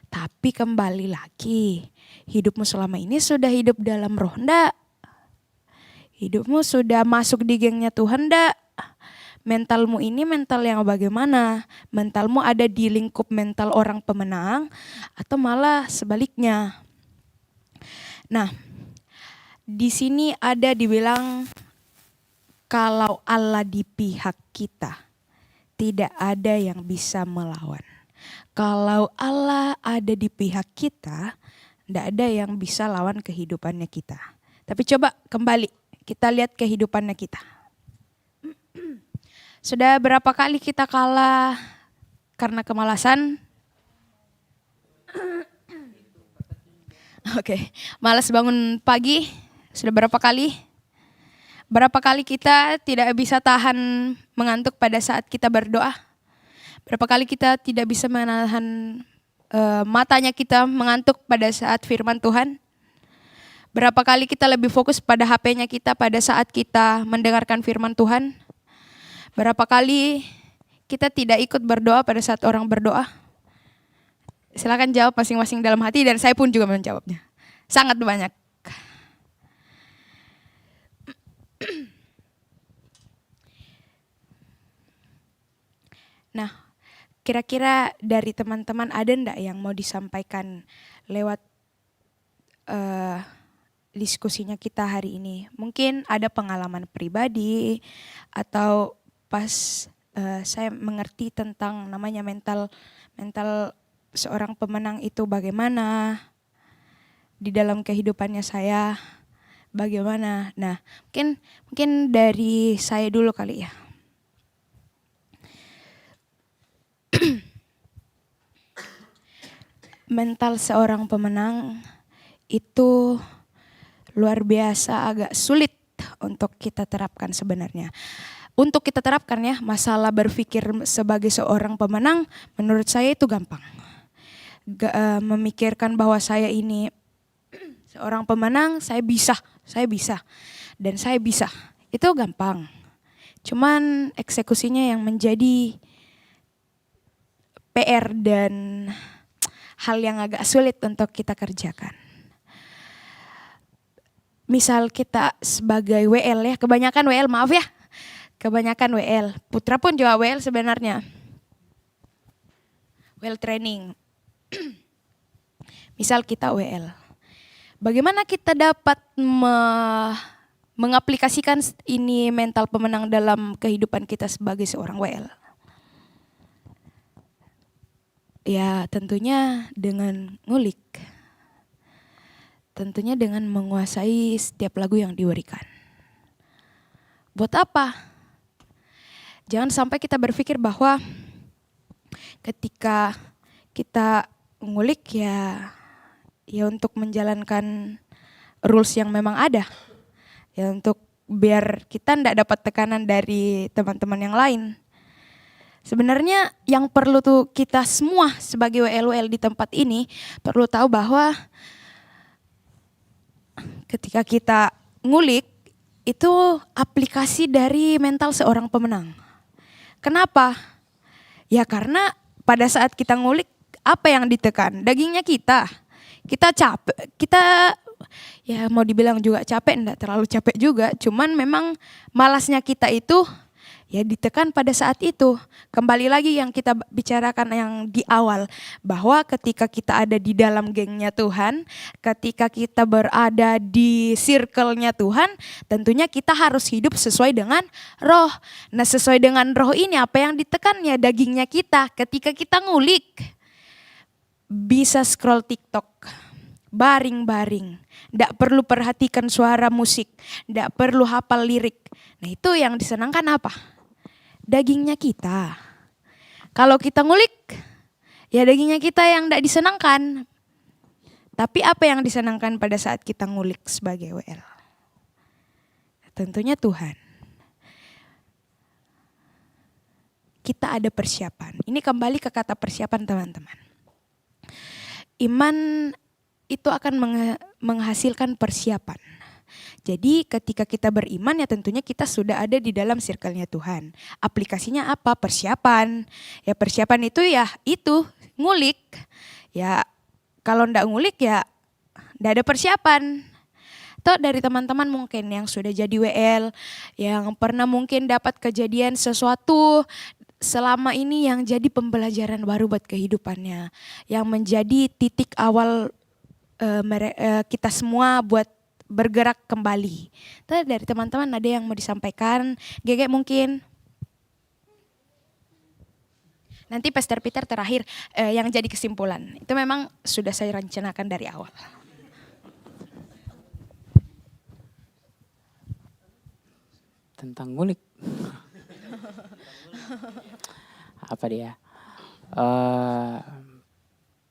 Tapi kembali lagi, hidupmu selama ini sudah hidup dalam Roh ndak? Hidupmu sudah masuk di gengnya Tuhan ndak? Mentalmu ini mental yang bagaimana? Mentalmu ada di lingkup mental orang pemenang atau malah sebaliknya? Nah, di sini ada dibilang kalau Allah di pihak kita, tidak ada yang bisa melawan. Kalau Allah ada di pihak kita, tidak ada yang bisa lawan kehidupannya kita. Tapi coba kembali kita lihat kehidupannya kita. Sudah berapa kali kita kalah karena kemalasan? Oke, malas bangun pagi. Sudah berapa kali? Berapa kali kita tidak bisa tahan mengantuk pada saat kita berdoa? Berapa kali kita tidak bisa menahan matanya kita mengantuk pada saat firman Tuhan? Berapa kali kita lebih fokus pada HP-nya kita pada saat kita mendengarkan firman Tuhan? Berapa kali kita tidak ikut berdoa pada saat orang berdoa? Silakan jawab masing-masing dalam hati, dan saya pun juga menjawabnya. Sangat banyak. Nah, kira-kira dari teman-teman ada enggak yang mau disampaikan lewat diskusinya kita hari ini? Mungkin ada pengalaman pribadi atau pas saya mengerti tentang namanya mental seorang pemenang itu bagaimana di dalam kehidupannya saya, bagaimana. Nah, mungkin dari saya dulu kali ya. Mental seorang pemenang itu luar biasa agak sulit untuk kita terapkan sebenarnya. Untuk kita terapkan ya, masalah berpikir sebagai seorang pemenang menurut saya itu gampang. Memikirkan bahwa saya ini seorang pemenang, saya bisa, dan saya bisa. Itu gampang. Cuman eksekusinya yang menjadi PR dan hal yang agak sulit untuk kita kerjakan. Misal kita sebagai WL ya, kebanyakan WL, maaf ya. Kebanyakan WL, Putra pun juga WL sebenarnya. WL training. Misal kita WL. Bagaimana kita dapat mengaplikasikan ini mental pemenang dalam kehidupan kita sebagai seorang WL? Ya tentunya dengan ngulik. Tentunya dengan menguasai setiap lagu yang diberikan. Buat apa? Jangan sampai kita berpikir bahwa ketika kita ngulik ya untuk menjalankan rules yang memang ada. Ya untuk biar kita tidak dapat tekanan dari teman-teman yang lain. Sebenarnya yang perlu tuh kita semua sebagai WL-WL di tempat ini perlu tahu bahwa ketika kita ngulik itu aplikasi dari mental seorang pemenang. Kenapa? Ya karena pada saat kita ngulik apa yang ditekan? Dagingnya kita. Kita capek, kita ya mau dibilang juga capek, enggak terlalu capek juga. Cuman memang malasnya kita itu ya ditekan pada saat itu. Kembali lagi yang kita bicarakan yang di awal, bahwa ketika kita ada di dalam gengnya Tuhan, ketika kita berada di circle-nya Tuhan, tentunya kita harus hidup sesuai dengan roh. Nah sesuai dengan roh ini apa yang ditekan ya dagingnya kita. Ketika kita ngulik, bisa scroll TikTok, baring-baring, tidak perlu perhatikan suara musik, tidak perlu hafal lirik. Nah itu yang disenangkan apa? Dagingnya kita. Kalau kita ngulik, ya dagingnya kita yang tidak disenangkan. Tapi apa yang disenangkan pada saat kita ngulik sebagai WL? Tentunya Tuhan. Kita ada persiapan. Ini kembali ke kata persiapan teman-teman. Iman itu akan menghasilkan persiapan. Jadi ketika kita beriman ya tentunya kita sudah ada di dalam circle-nya Tuhan. Aplikasinya apa? Persiapan. Ya persiapan itu ya itu ngulik. Ya kalau ndak ngulik ya ndak ada persiapan. Atau dari teman-teman mungkin yang sudah jadi WL, yang pernah mungkin dapat kejadian sesuatu selama ini yang jadi pembelajaran baru buat kehidupannya. Yang menjadi titik awal kita semua buat bergerak kembali. Tadi dari teman-teman ada yang mau disampaikan? Gege mungkin? Nanti Pastor Peter terakhir yang jadi kesimpulan. Itu memang sudah saya rencanakan dari awal. Tentang ngulik. Apa dia?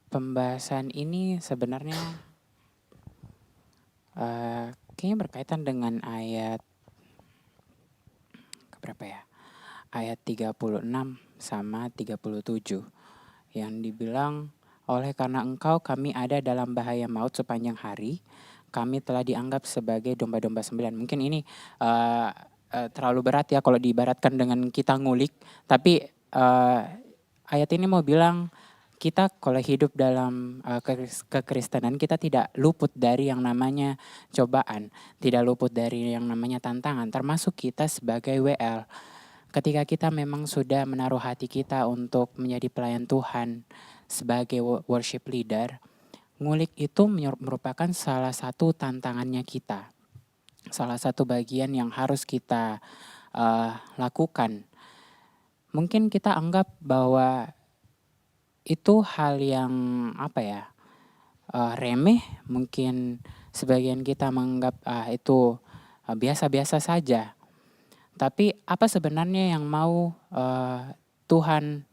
Pembahasan ini sebenarnya kayaknya berkaitan dengan ayat berapa ya? Ayat 36 sama 37 yang dibilang, oleh karena engkau kami ada dalam bahaya maut sepanjang hari, kami telah dianggap sebagai domba-domba sembelihan. Mungkin ini terlalu berat ya kalau diibaratkan dengan kita ngulik, tapi ayat ini mau bilang kita kalau hidup dalam kekristenan kita tidak luput dari yang namanya cobaan, tidak luput dari yang namanya tantangan, termasuk kita sebagai WL. Ketika kita memang sudah menaruh hati kita untuk menjadi pelayan Tuhan sebagai worship leader, ngulik itu merupakan salah satu tantangannya kita. Salah satu bagian yang harus kita lakukan. Mungkin kita anggap bahwa itu hal yang remeh, mungkin sebagian kita menganggap itu biasa-biasa saja. Tapi apa sebenarnya yang mau Tuhan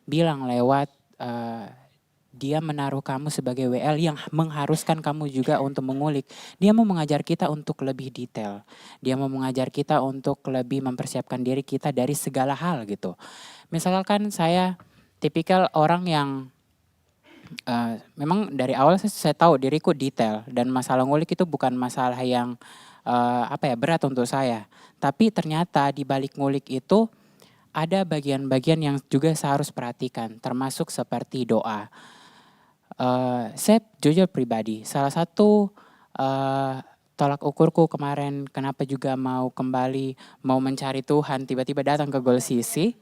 bilang lewat Dia menaruh kamu sebagai WL yang mengharuskan kamu juga untuk mengulik. Dia mau mengajar kita untuk lebih detail. Dia mau mengajar kita untuk lebih mempersiapkan diri kita dari segala hal gitu. Misalkan saya tipikal orang yang memang dari awal saya tahu diriku detail dan masalah ngulik itu bukan masalah yang berat untuk saya. Tapi ternyata di balik ngulik itu ada bagian-bagian yang juga saya harus perhatikan, termasuk seperti doa. Saya jujur pribadi, salah satu tolak ukurku kemarin kenapa juga mau kembali, mau mencari Tuhan, tiba-tiba datang ke Goal CC,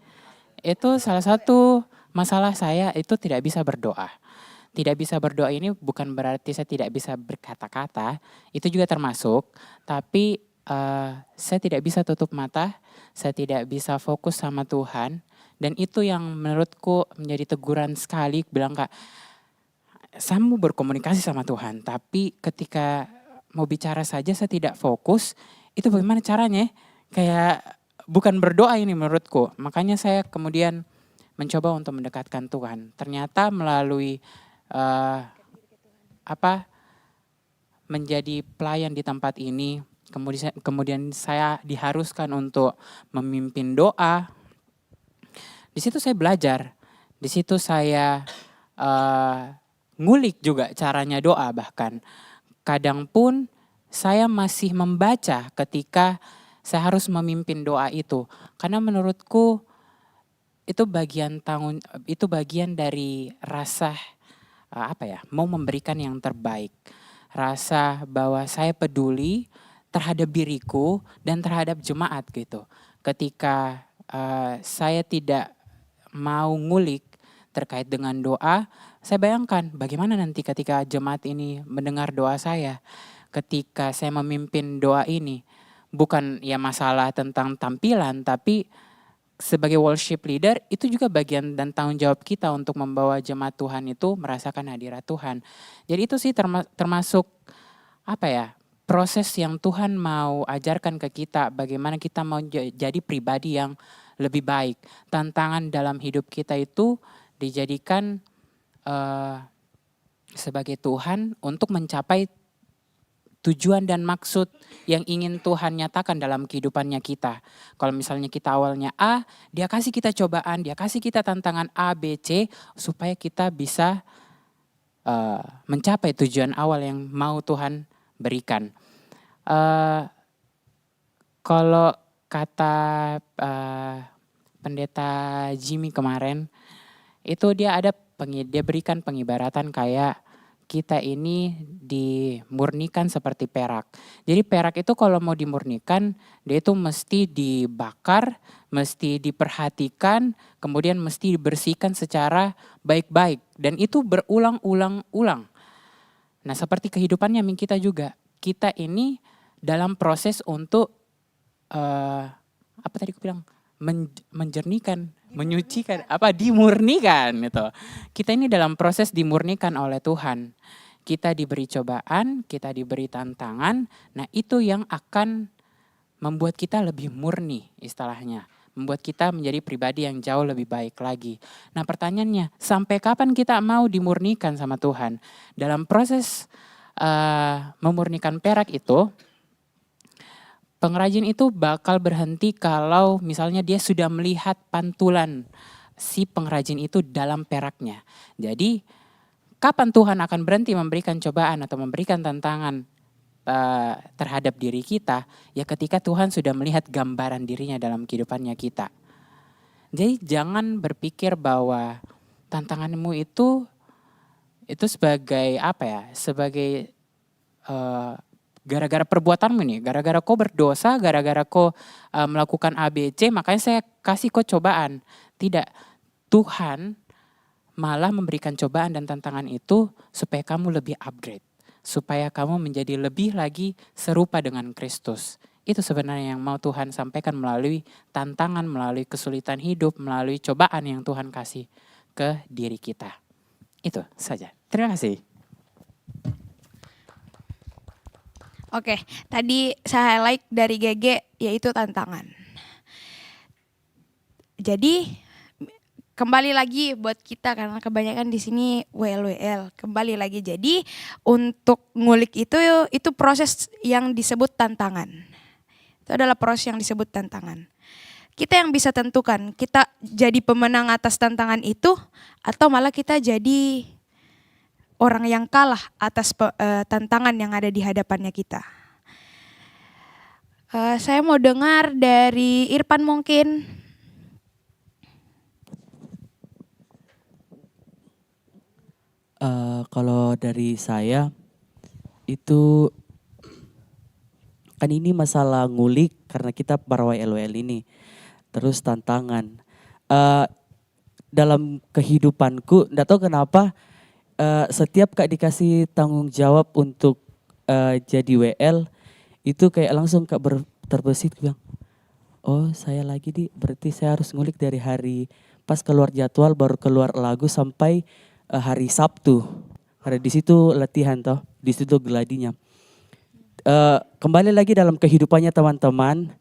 itu salah satu masalah saya itu tidak bisa berdoa. Tidak bisa berdoa ini bukan berarti saya tidak bisa berkata-kata, itu juga termasuk, tapi saya tidak bisa tutup mata, saya tidak bisa fokus sama Tuhan, dan itu yang menurutku menjadi teguran sekali, bilang Kak, saya mau berkomunikasi sama Tuhan, tapi ketika mau bicara saja saya tidak fokus, itu bagaimana caranya? Kayak bukan berdoa ini menurutku. Makanya saya kemudian mencoba untuk mendekatkan Tuhan. Ternyata melalui menjadi pelayan di tempat ini, kemudian saya diharuskan untuk memimpin doa. Di situ saya belajar, di situ saya ngulik juga caranya doa bahkan. Kadang pun saya masih membaca ketika saya harus memimpin doa itu. Karena menurutku itu bagian dari rasa mau memberikan yang terbaik. Rasa bahwa saya peduli terhadap diriku dan terhadap jemaat gitu. Ketika saya tidak mau ngulik terkait dengan doa, saya bayangkan bagaimana nanti ketika jemaat ini mendengar doa saya. Ketika saya memimpin doa ini, bukan ya masalah tentang tampilan, tapi sebagai worship leader itu juga bagian dan tanggung jawab kita untuk membawa jemaat Tuhan itu merasakan hadirat Tuhan. Jadi itu sih termasuk proses yang Tuhan mau ajarkan ke kita, bagaimana kita mau jadi pribadi yang lebih baik. Tantangan dalam hidup kita itu dijadikan sebagai Tuhan untuk mencapai tujuan dan maksud yang ingin Tuhan nyatakan dalam kehidupannya kita. Kalau misalnya kita awalnya A, dia kasih kita cobaan, dia kasih kita tantangan A, B, C, supaya kita bisa mencapai tujuan awal yang mau Tuhan berikan. Kalau kata pendeta Jimmy kemarin, itu dia berikan pengibaratan kayak kita ini dimurnikan seperti perak. Jadi perak itu kalau mau dimurnikan, dia itu mesti dibakar, mesti diperhatikan, kemudian mesti dibersihkan secara baik-baik. Dan itu berulang-ulang-ulang. Nah seperti kehidupannya kita juga. Kita ini dalam proses untuk, menjernihkan, menyucikan, dimurnikan gitu. Kita ini dalam proses dimurnikan oleh Tuhan. Kita diberi cobaan, kita diberi tantangan. Nah itu yang akan membuat kita lebih murni istilahnya. Membuat kita menjadi pribadi yang jauh lebih baik lagi. Nah pertanyaannya, sampai kapan kita mau dimurnikan sama Tuhan? Dalam proses memurnikan perak itu, pengrajin itu bakal berhenti kalau misalnya dia sudah melihat pantulan si pengrajin itu dalam peraknya. Jadi kapan Tuhan akan berhenti memberikan cobaan atau memberikan tantangan terhadap diri kita? Ya ketika Tuhan sudah melihat gambaran dirinya dalam kehidupannya kita. Jadi jangan berpikir bahwa tantanganmu itu sebagai sebagai gara-gara perbuatanmu nih, gara-gara kau berdosa, gara-gara kau melakukan ABC, makanya saya kasih kau cobaan. Tidak, Tuhan malah memberikan cobaan dan tantangan itu supaya kamu lebih upgrade. Supaya kamu menjadi lebih lagi serupa dengan Kristus. Itu sebenarnya yang mau Tuhan sampaikan melalui tantangan, melalui kesulitan hidup, melalui cobaan yang Tuhan kasih ke diri kita. Itu saja. Terima kasih. Oke, tadi saya highlight dari GG yaitu tantangan. Jadi kembali lagi buat kita karena kebanyakan di sini WL. Kembali lagi, jadi untuk ngulik itu proses yang disebut tantangan. Itu adalah proses yang disebut tantangan. Kita yang bisa tentukan kita jadi pemenang atas tantangan itu atau malah kita jadi orang yang kalah atas tantangan yang ada di hadapannya kita. Saya mau dengar dari Irfan mungkin. Kalau dari saya itu kan ini masalah ngulik karena kita para WL ini. Terus tantangan. Dalam kehidupanku, enggak tahu kenapa setiap Kak dikasih tanggung jawab untuk jadi WL, itu kayak langsung Kak terbesit bilang, oh saya lagi berarti saya harus ngulik dari hari pas keluar jadwal baru keluar lagu sampai hari Sabtu. Karena di situ latihan toh, di situ geladinya. Kembali lagi dalam kehidupannya teman-teman,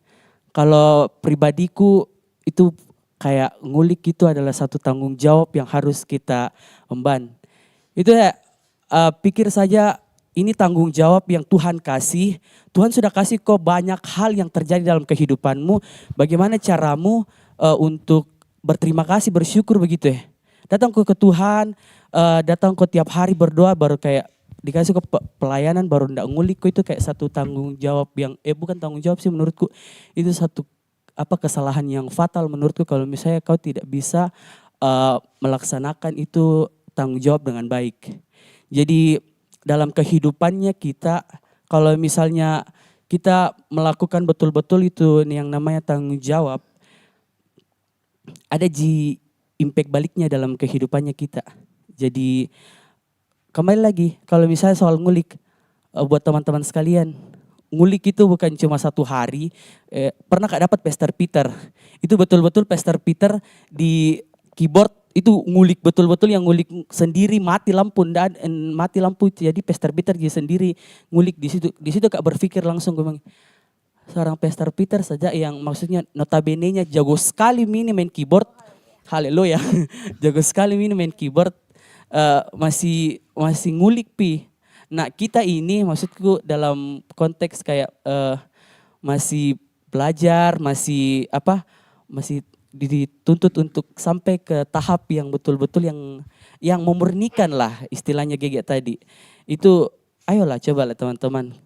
kalau pribadiku itu kayak ngulik itu adalah satu tanggung jawab yang harus kita emban. Itu ya pikir saja ini tanggung jawab yang Tuhan kasih. Tuhan sudah kasih kok banyak hal yang terjadi dalam kehidupanmu. Bagaimana caramu untuk berterima kasih, bersyukur begitu ya. Datang ke Tuhan, datang ke tiap hari berdoa baru kayak dikasih ke pelayanan baru ndak ngulik kok, itu kayak satu tanggung jawab yang bukan tanggung jawab sih menurutku. Itu satu kesalahan yang fatal menurutku kalau misalnya kau tidak bisa melaksanakan itu tanggung jawab dengan baik. Jadi dalam kehidupannya kita, kalau misalnya kita melakukan betul-betul itu yang namanya tanggung jawab, ada impact baliknya dalam kehidupannya kita. Jadi kembali lagi, kalau misalnya soal ngulik, buat teman-teman sekalian, ngulik itu bukan cuma satu hari. Pernah Kak dapat Pastor Peter, itu betul-betul Pastor Peter di keyboard itu ngulik betul-betul, yang ngulik sendiri, mati lampu jadi Pastor Peter dia sendiri ngulik di situ Kak berpikir langsung, gue bilang seorang Pastor Peter saja yang maksudnya notabene-nya jago sekali main keyboard, haleluya, jago sekali main keyboard, masih ngulik pi. Nah kita ini maksudku dalam konteks kayak masih belajar, masih dituntut untuk sampai ke tahap yang betul-betul yang memurnikan lah istilahnya Gege tadi. Itu ayolah cobalah teman-teman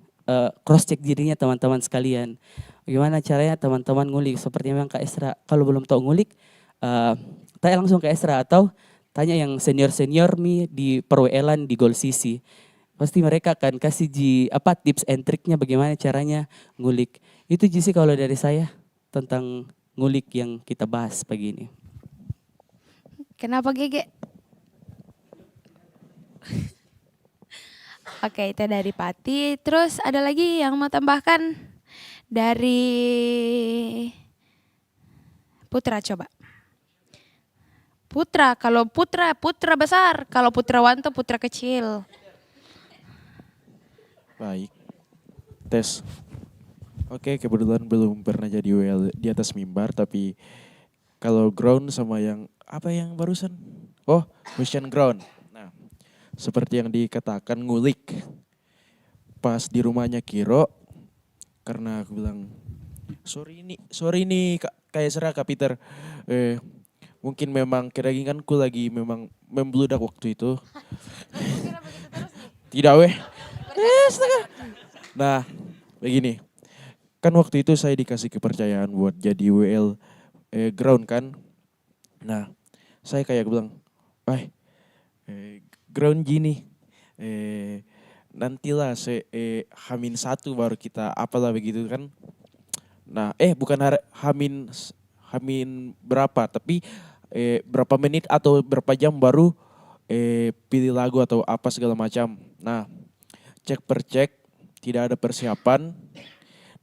cross check dirinya teman-teman sekalian. Bagaimana caranya teman-teman ngulik seperti memang Kak Esra. Kalau belum tahu ngulik, tanya langsung ke Esra atau tanya yang senior-senior di perwelan di Gold CC. Pasti mereka akan kasih tips and triknya bagaimana caranya ngulik. Itu sih kalau dari saya tentang ngulik yang kita bahas pagi ini. Kenapa Gege? Oke, itu dari Pati. Terus ada lagi yang mau tambahkan dari Putra, coba. Putra, kalau Putra besar, kalau Putrawanto Putra kecil. Baik, tes. Oke, kebetulan belum pernah jadi WL di atas mimbar, tapi kalau ground sama yang barusan? Oh, mission ground. Nah, seperti yang dikatakan ngulik. Pas di rumahnya Kiro, karena aku bilang, sorry ini kayak serah Kak Peter. Mungkin memang keraginganku lagi memang membludak waktu itu. Tidak weh. Nah, begini. Kan waktu itu saya dikasih kepercayaan buat jadi WL ground kan. Nah, saya kayak bilang, ground gini, nantilah Hamin 1 baru kita apalah begitu kan. Nah, bukan Hamin berapa, tapi berapa menit atau berapa jam baru pilih lagu atau apa segala macam. Nah, cek per cek, tidak ada persiapan.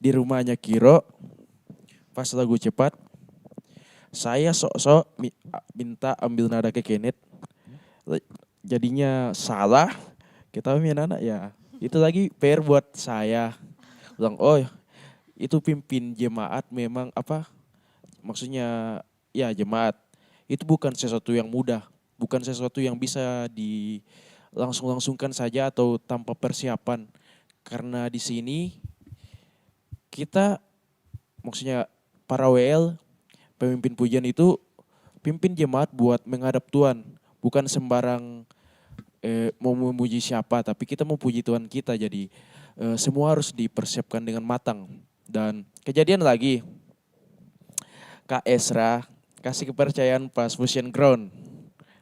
Di rumahnya Kiro, pas lagu cepat, saya sok-sok minta ambil nada ke Kenneth. Jadinya salah, kita anak ya. Itu lagi PR buat saya. Bilang, itu pimpin jemaat memang maksudnya ya jemaat. Itu bukan sesuatu yang mudah, bukan sesuatu yang bisa langsung-langsungkan saja atau tanpa persiapan. Karena di sini kita, maksudnya para WL, pemimpin pujian itu pimpin jemaat buat menghadap Tuhan. Bukan sembarang mau memuji siapa, tapi kita mau puji Tuhan kita. Jadi semua harus dipersiapkan dengan matang. Dan kejadian lagi, Kak Esra kasih kepercayaan pas Fusion Ground.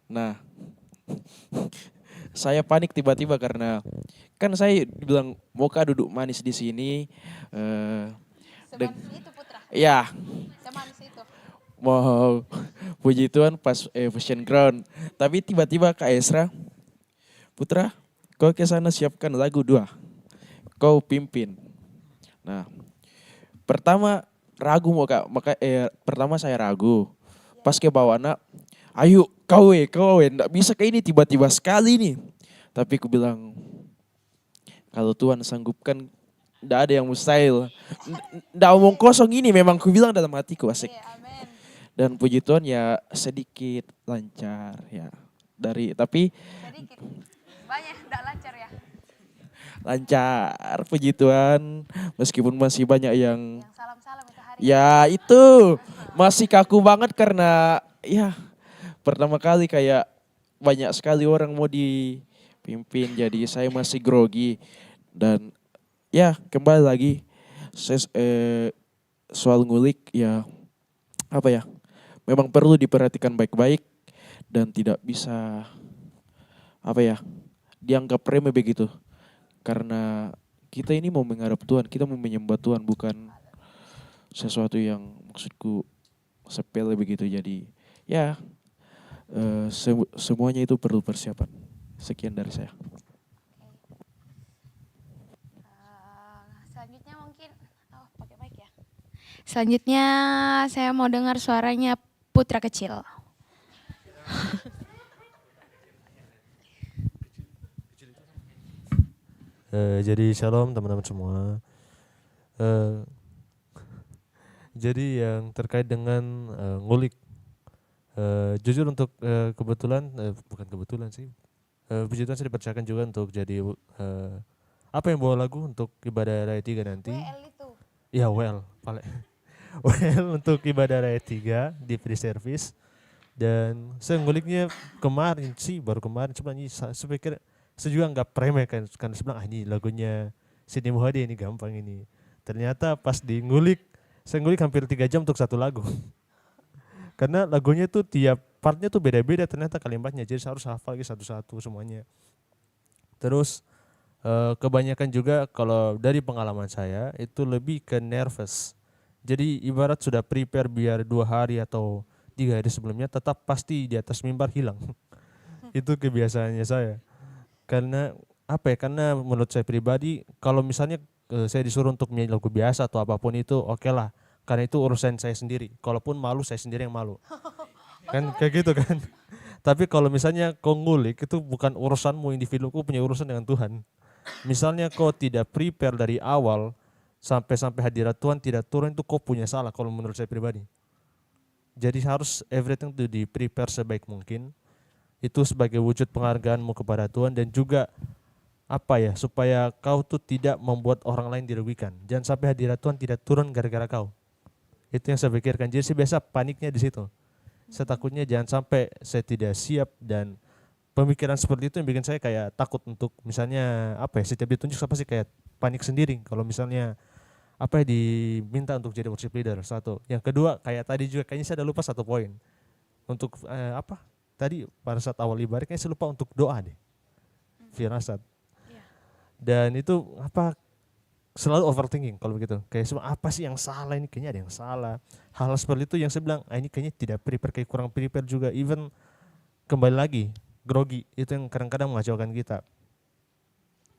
Nah, saya panik tiba-tiba karena kan saya bilang mau Kak duduk manis di sini. Semanis itu Putra. Ya, Semanis itu. mau puji Tuhan pas Fashion Ground. Tapi tiba-tiba Kak Esra, Putra, kau ke sana siapkan lagu 2. Kau pimpin. Nah, pertama ragu mau Kak, pertama saya ragu. Pas ke bawah anak, ayo kau enggak bisa kayak ini tiba-tiba sekali nih. Tapi aku bilang, kalau Tuhan sanggupkan, enggak ada yang mustahil. Enggak omong kosong ini, memang aku bilang dalam hatiku asik. Dan puji Tuhan ya sedikit lancar ya. Tapi Sedikit. Banyak enggak lancar ya. lancar puji Tuhan meskipun masih banyak yang Salam-salam itu hari. ya itu masih kaku banget karena ya pertama kali kayak banyak sekali orang mau dipimpin jadi saya masih grogi dan ya kembali lagi saya, soal ngulik ya apa ya memang perlu diperhatikan baik-baik dan tidak bisa apa ya dianggap remeh begitu. Karena kita ini mau menghadap Tuhan, kita mau menyembah Tuhan bukan sesuatu yang maksudku sepele begitu. Jadi ya semuanya itu perlu persiapan. Sekian dari saya. Selanjutnya mungkin, pakai mic ya. Selanjutnya saya mau dengar suaranya Putra kecil. Jadi shalom teman-teman semua. Jadi yang terkait dengan ngulik, jujur untuk kebetulan, bukan kebetulan sih, puji Tuhan saya dipercayakan juga untuk jadi apa yang bawa lagu untuk ibadah raya 3 nanti. WL itu. Ya well, untuk ibadah raya 3 di free service. Dan saya nguliknya kemarin sih, baru kemarin cuma saya pikir saya juga nggak premeh kan karena saya bilang ini lagunya Sidney Muhadi ini gampang ini. Ternyata pas saya ngulik hampir 3 jam untuk satu lagu. Karena lagunya tuh tiap partnya tuh beda-beda ternyata kalimatnya jadi saya harus hafal lagi satu-satu semuanya. Terus kebanyakan juga kalau dari pengalaman saya itu lebih ke nervous. Jadi ibarat sudah prepare biar 2 hari atau 3 hari sebelumnya tetap pasti di atas mimbar hilang. Itu kebiasaannya saya. Karena apa ya? Karena menurut saya pribadi kalau misalnya saya disuruh untuk menyanyi lagu biasa atau apapun itu oke lah. Karena itu urusan saya sendiri. Kalaupun malu saya sendiri yang malu. Kan kayak gitu kan. Tapi kalau misalnya kau ngulik itu bukan urusanmu individu, kau punya urusan dengan Tuhan. Misalnya kau tidak prepare dari awal sampai hadirat Tuhan tidak turun itu kau punya salah kalau menurut saya pribadi. Jadi harus everything to di prepare sebaik mungkin. Itu sebagai wujud penghargaanmu kepada Tuhan dan juga apa ya supaya kau tuh tidak membuat orang lain dirugikan. Jangan sampai hadirat Tuhan tidak turun gara-gara kau. Itu yang saya pikirkan. Jadi saya biasa paniknya di situ. Saya takutnya jangan sampai saya tidak siap dan pemikiran seperti itu yang bikin saya kayak takut untuk misalnya apa ya setiap ditunjuk saya pasti kayak panik sendiri kalau misalnya apa ya diminta untuk jadi worship leader satu. Yang kedua kayak tadi juga kayaknya saya ada lupa satu poin untuk apa tadi pada saat awal ibadah kayaknya saya lupa untuk doa deh firasat dan itu apa selalu overthinking kalau begitu kayak semua apa sih yang salah ini kayaknya ada yang salah hal seperti itu yang saya bilang ini kayaknya tidak prepare kayak kurang prepare juga even kembali lagi grogi itu yang kadang-kadang mengacaukan kita.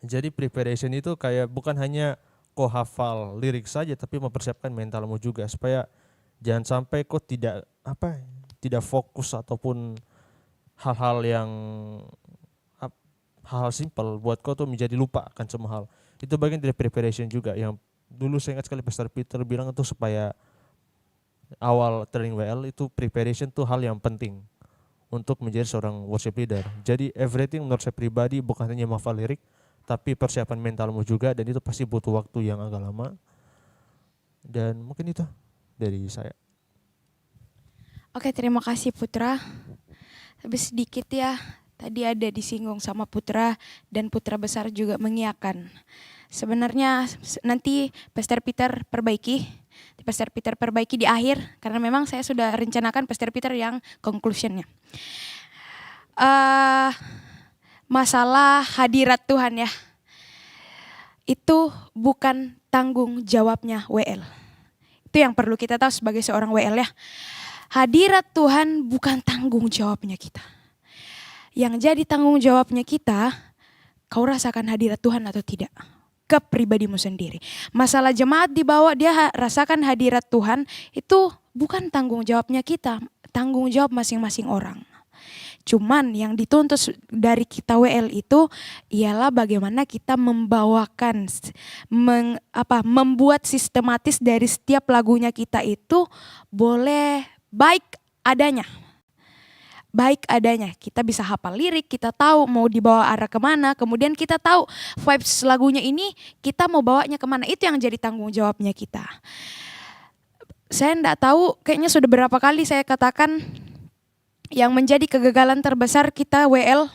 Jadi preparation itu kayak bukan hanya kau hafal lirik saja tapi mempersiapkan mentalmu juga supaya jangan sampai kau tidak fokus ataupun hal-hal yang hal-hal simpel buat kau tuh menjadi lupa akan semua hal. Itu bagian dari preparation juga yang dulu saya ingat sekali Pastor Peter bilang itu supaya awal training WL itu preparation tuh hal yang penting untuk menjadi seorang worship leader. Jadi everything menurut saya pribadi bukan hanya menghafal lirik tapi persiapan mentalmu juga dan itu pasti butuh waktu yang agak lama. Dan mungkin itu dari saya. Oke, terima kasih Putra. Tapi sedikit ya, tadi ada disinggung sama Putra dan Putra besar juga mengiyakan. Sebenarnya nanti Pastor Peter perbaiki di akhir karena memang saya sudah rencanakan Pastor Peter yang conclusionnya. masalah hadirat Tuhan ya. Itu bukan tanggung jawabnya WL. Itu yang perlu kita tahu sebagai seorang WL ya. Hadirat Tuhan bukan tanggung jawabnya kita. Yang jadi tanggung jawabnya kita, kau rasakan hadirat Tuhan atau tidak? Ke pribadimu sendiri. Masalah jemaat di bawah dia rasakan hadirat Tuhan, itu bukan tanggung jawabnya kita, tanggung jawab masing-masing orang. Cuman yang dituntut dari kita WL itu ialah bagaimana kita membawakan, membuat sistematis dari setiap lagunya kita itu boleh baik adanya. Baik adanya, kita bisa hafal lirik, kita tahu mau dibawa arah kemana, kemudian kita tahu vibes lagunya ini kita mau bawanya kemana, itu yang jadi tanggung jawabnya kita. Saya enggak tahu, kayaknya sudah berapa kali saya katakan yang menjadi kegagalan terbesar kita WL,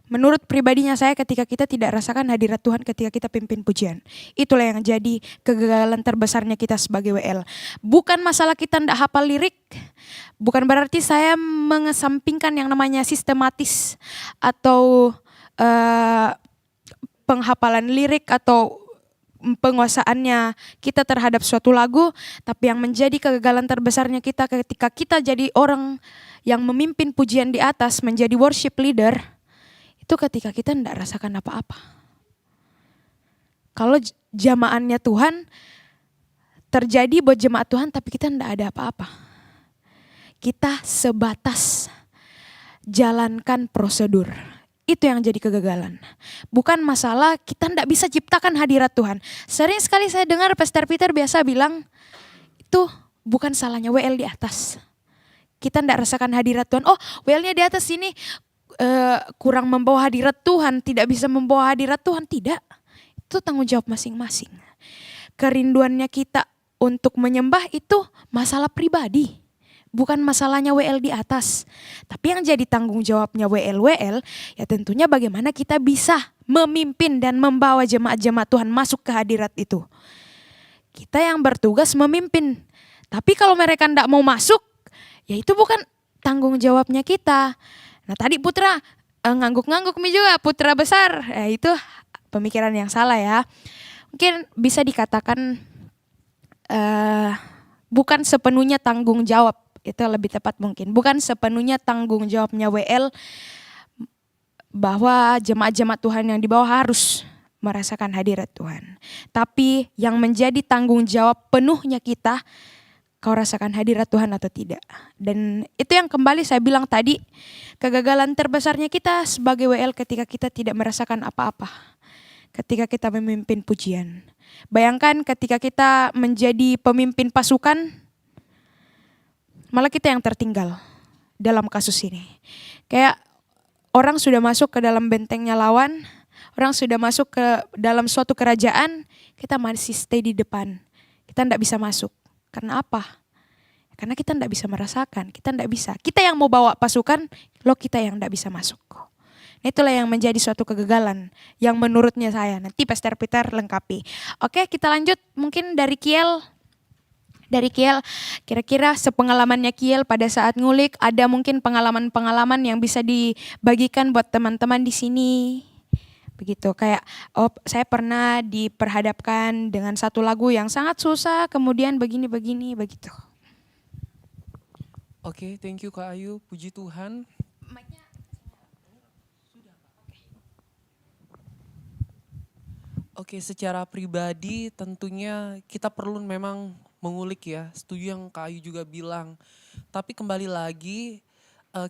menurut pribadinya saya ketika kita tidak rasakan hadirat Tuhan ketika kita pimpin pujian. Itulah yang jadi kegagalan terbesarnya kita sebagai WL. Bukan masalah kita tidak hafal lirik, bukan berarti saya mengesampingkan yang namanya sistematis atau penghafalan lirik atau penguasaannya kita terhadap suatu lagu, tapi yang menjadi kegagalan terbesarnya kita ketika kita jadi orang yang memimpin pujian di atas, menjadi worship leader, itu ketika kita tidak rasakan apa-apa. Kalau jamaannya Tuhan, terjadi buat jemaat Tuhan tapi kita tidak ada apa-apa. Kita sebatas jalankan prosedur. Itu yang jadi kegagalan. Bukan masalah kita tidak bisa ciptakan hadirat Tuhan. Sering sekali saya dengar Pastor Peter biasa bilang, itu bukan salahnya WL di atas. Kita tidak rasakan hadirat Tuhan. Oh, WL-nya di atas ini kurang membawa hadirat Tuhan, tidak bisa membawa hadirat Tuhan. Tidak, itu tanggung jawab masing-masing. Kerinduannya kita untuk menyembah itu masalah pribadi, bukan masalahnya WL di atas. Tapi yang jadi tanggung jawabnya WL ya tentunya bagaimana kita bisa memimpin dan membawa jemaat-jemaat Tuhan masuk ke hadirat itu. Kita yang bertugas memimpin. Tapi kalau mereka tidak mau masuk, ya itu bukan tanggung jawabnya kita. Nah tadi Putra ngangguk-ngangguk mi juga, Putra besar. Itu pemikiran yang salah ya. Mungkin bisa dikatakan bukan sepenuhnya tanggung jawab. Itu lebih tepat mungkin. Bukan sepenuhnya tanggung jawabnya WL bahwa jemaat-jemaat Tuhan yang di bawah harus merasakan hadirat Tuhan. Tapi yang menjadi tanggung jawab penuhnya kita, kau rasakan hadirat Tuhan atau tidak. Dan itu yang kembali saya bilang tadi, kegagalan terbesarnya kita sebagai WL ketika kita tidak merasakan apa-apa. Ketika kita memimpin pujian. Bayangkan ketika kita menjadi pemimpin pasukan, malah kita yang tertinggal dalam kasus ini. Kayak orang sudah masuk ke dalam bentengnya lawan, orang sudah masuk ke dalam suatu kerajaan, kita masih stay di depan. Kita tidak bisa masuk. Karena apa? Karena kita tidak bisa merasakan, kita tidak bisa. Kita yang mau bawa pasukan, kita yang tidak bisa masuk. Nah, itulah yang menjadi suatu kegagalan yang menurutnya saya. Nanti Pastor Peter lengkapi. Oke, kita lanjut mungkin dari Kiel. Dari Kiel, kira-kira sepengalamannya Kiel pada saat ngulik, ada mungkin pengalaman-pengalaman yang bisa dibagikan buat teman-teman di sini. Begitu, kayak saya pernah diperhadapkan dengan satu lagu yang sangat susah, kemudian begini-begini, begitu. Oke, thank you Kak Ayu, puji Tuhan. Oke, secara pribadi tentunya kita perlu memang mengulik ya, setuju yang Kak Ayu juga bilang. Tapi kembali lagi,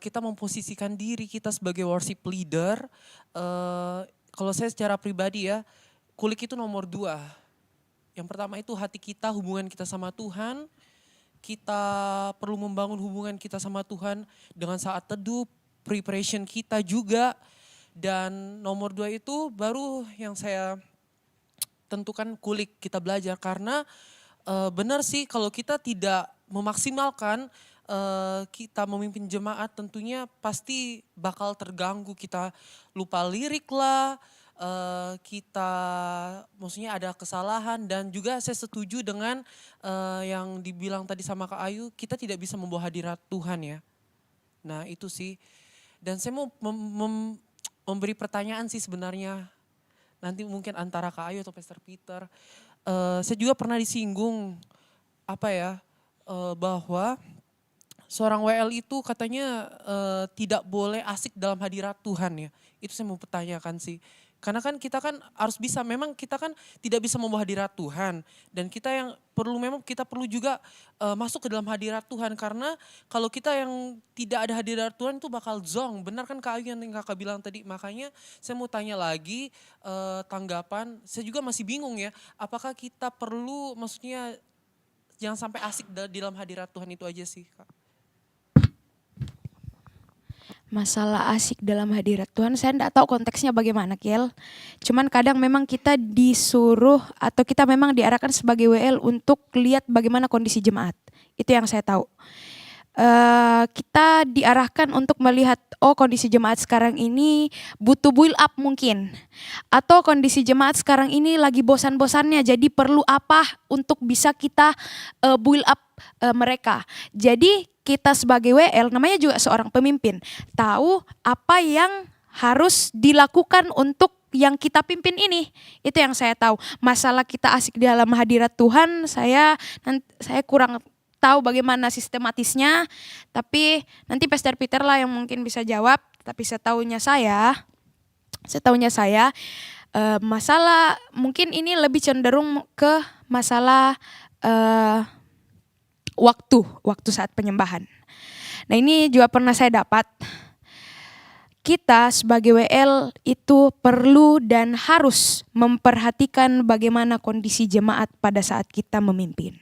kita memposisikan diri kita sebagai worship leader. Kalau saya secara pribadi ya, kulik itu nomor 2. Yang pertama itu hati kita, hubungan kita sama Tuhan. Kita perlu membangun hubungan kita sama Tuhan dengan saat teduh, preparation kita juga. Dan nomor 2 itu baru yang saya tentukan kulik, kita belajar. Karena benar sih kalau kita tidak memaksimalkan kita memimpin jemaat tentunya pasti bakal terganggu, kita lupa lirik lah, kita maksudnya ada kesalahan. Dan juga saya setuju dengan yang dibilang tadi sama Kak Ayu, kita tidak bisa membawa hadirat Tuhan ya. Nah itu sih, dan saya mau memberi pertanyaan sih sebenarnya. Nanti mungkin antara Kak Ayu atau Pastor Peter. Saya juga pernah disinggung bahwa seorang WL itu katanya tidak boleh asik dalam hadirat Tuhan ya. Itu saya mau pertanyakan sih. Karena kan kita kan harus bisa, memang kita kan tidak bisa membawa hadirat Tuhan. Dan kita perlu juga masuk ke dalam hadirat Tuhan. Karena kalau kita yang tidak ada hadirat Tuhan itu bakal zong. Benar kan Kak Ayu yang kakak bilang tadi. Makanya saya mau tanya lagi tanggapan, saya juga masih bingung ya. Apakah kita perlu, maksudnya jangan sampai asik di dalam hadirat Tuhan itu aja sih Kak. Masalah asik dalam hadirat Tuhan, saya enggak tahu konteksnya bagaimana Kiel. Cuman kadang memang kita disuruh atau kita memang diarahkan sebagai WL untuk lihat bagaimana kondisi jemaat. Itu yang saya tahu. Kita diarahkan untuk melihat, kondisi jemaat sekarang ini butuh build up mungkin. Atau kondisi jemaat sekarang ini lagi bosan-bosannya, jadi perlu apa untuk bisa kita build up mereka. Jadi kita sebagai WL, namanya juga seorang pemimpin, tahu apa yang harus dilakukan untuk yang kita pimpin ini. Itu yang saya tahu. Masalah kita asik di dalam hadirat Tuhan, saya kurang tahu bagaimana sistematisnya, tapi nanti Pastor Peter lah yang mungkin bisa jawab. Tapi setahunya saya masalah mungkin ini lebih cenderung ke masalah waktu saat penyembahan. Nah ini juga pernah saya dapat. Kita sebagai WL itu perlu dan harus memperhatikan bagaimana kondisi jemaat pada saat kita memimpin.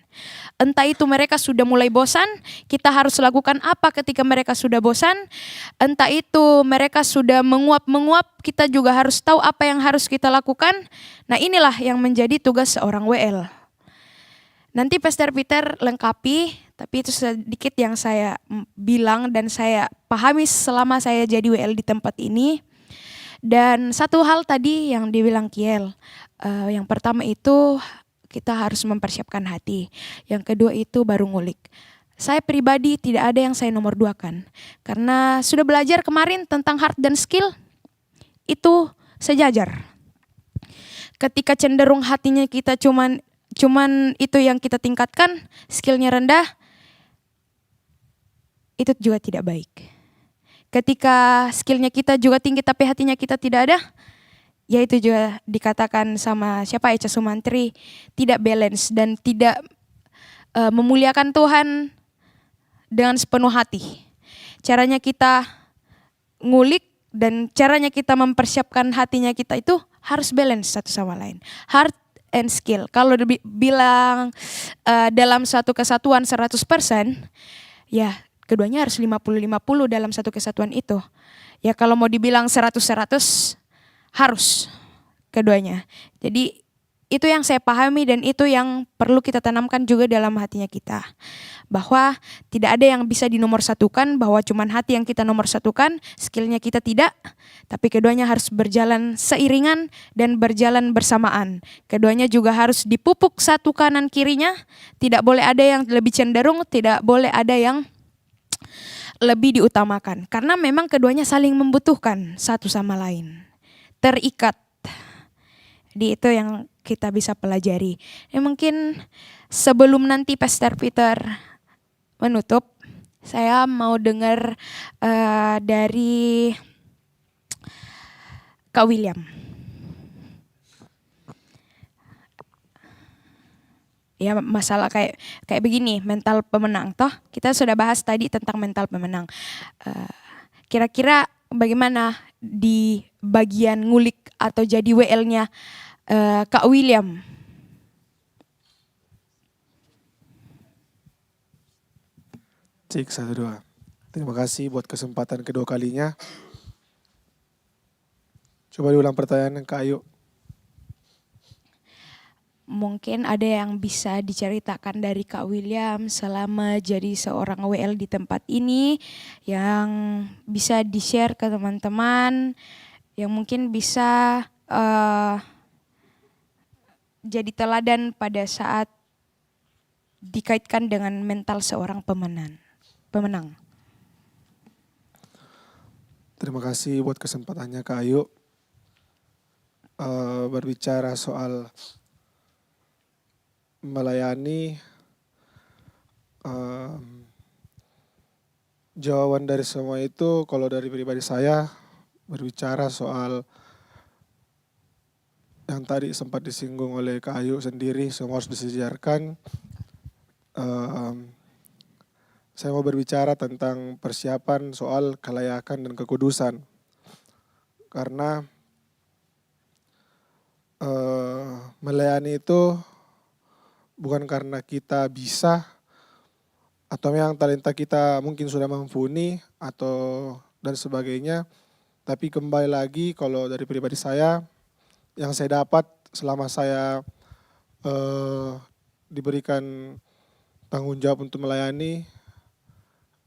Entah itu mereka sudah mulai bosan, kita harus lakukan apa ketika mereka sudah bosan. Entah itu mereka sudah menguap, kita juga harus tahu apa yang harus kita lakukan. Nah inilah yang menjadi tugas seorang WL. Nanti Pastor Peter lengkapi, tapi itu sedikit yang saya bilang dan saya pahami selama saya jadi WL di tempat ini. Dan satu hal tadi yang dibilang Kiel, yang pertama itu kita harus mempersiapkan hati. Yang kedua itu baru ngulik. Saya pribadi tidak ada yang saya nomor duakan. Karena sudah belajar kemarin tentang heart dan skill, itu sejajar. Ketika cenderung hatinya kita cuman itu yang kita tingkatkan, skillnya rendah, itu juga tidak baik. Ketika skillnya kita juga tinggi tapi hatinya kita tidak ada, ya itu juga dikatakan sama Echa Sumantri, tidak balance dan tidak memuliakan Tuhan dengan sepenuh hati. Caranya kita ngulik dan caranya kita mempersiapkan hatinya kita itu harus balance satu sama lain. Heart and skill. Kalau dibilang dalam satu kesatuan 100%, ya keduanya harus 50-50 dalam satu kesatuan itu. Ya kalau mau dibilang 100-100, harus keduanya. Jadi itu yang saya pahami dan itu yang perlu kita tanamkan juga dalam hatinya kita. Bahwa tidak ada yang bisa dinomorsatukan, bahwa cuman hati yang kita nomorsatukan, skillnya kita tidak. Tapi keduanya harus berjalan seiringan dan berjalan bersamaan. Keduanya juga harus dipupuk satu kanan kirinya. Tidak boleh ada yang lebih cenderung, tidak boleh ada yang lebih diutamakan. Karena memang keduanya saling membutuhkan satu sama lain. Terikat. Jadi itu yang kita bisa pelajari. Ya mungkin sebelum nanti Pastor Peter menutup, saya mau dengar dari Kak William. Ya masalah kayak begini, mental pemenang. Toh kita sudah bahas tadi tentang mental pemenang. Kira-kira bagaimana di bagian ngulik atau jadi WL-nya Kak William? Cik, 1, 2. Terima kasih buat kesempatan kedua kalinya. Coba diulang pertanyaan Kak Ayu. Mungkin ada yang bisa diceritakan dari Kak William selama jadi seorang WL di tempat ini yang bisa di-share ke teman-teman, yang mungkin bisa jadi teladan pada saat dikaitkan dengan mental seorang pemenang. Terima kasih buat kesempatannya Kak Ayu. Berbicara soal melayani, jawaban dari semua itu kalau dari pribadi saya berbicara soal yang tadi sempat disinggung oleh Kak Ayu sendiri, semua harus disejarkan. Saya mau berbicara tentang persiapan soal kelayakan dan kekudusan. Karena melayani itu bukan karena kita bisa atau memang talenta kita mungkin sudah mumpuni atau dan sebagainya. Tapi kembali lagi kalau dari pribadi saya, yang saya dapat selama saya diberikan tanggung jawab untuk melayani,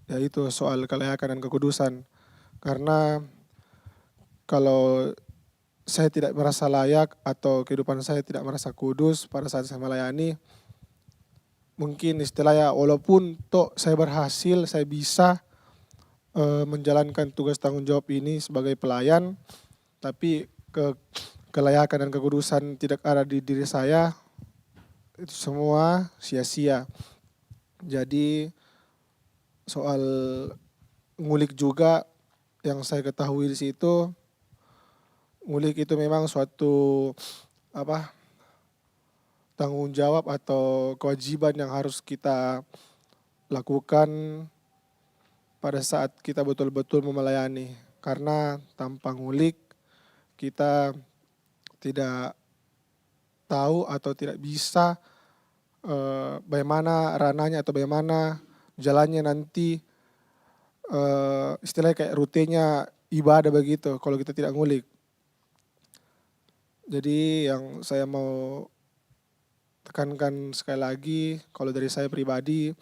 yaitu soal kelayakan dan kekudusan. Karena kalau saya tidak merasa layak atau kehidupan saya tidak merasa kudus pada saat saya melayani, mungkin istilahnya walaupun toh saya berhasil, saya bisa menjalankan tugas tanggung jawab ini sebagai pelayan, tapi kelayakan dan kekudusan tidak ada di diri saya, itu semua sia-sia. Jadi soal ngulik juga yang saya ketahui di situ, ngulik itu memang suatu tanggung jawab atau kewajiban yang harus kita lakukan pada saat kita betul-betul melayani. Karena tanpa ngulik kita tidak tahu atau tidak bisa bagaimana ranahnya atau bagaimana jalannya nanti, istilahnya kayak rutenya ibadah begitu kalau kita tidak ngulik. Jadi yang saya mau tekankan sekali lagi, kalau dari saya pribadi,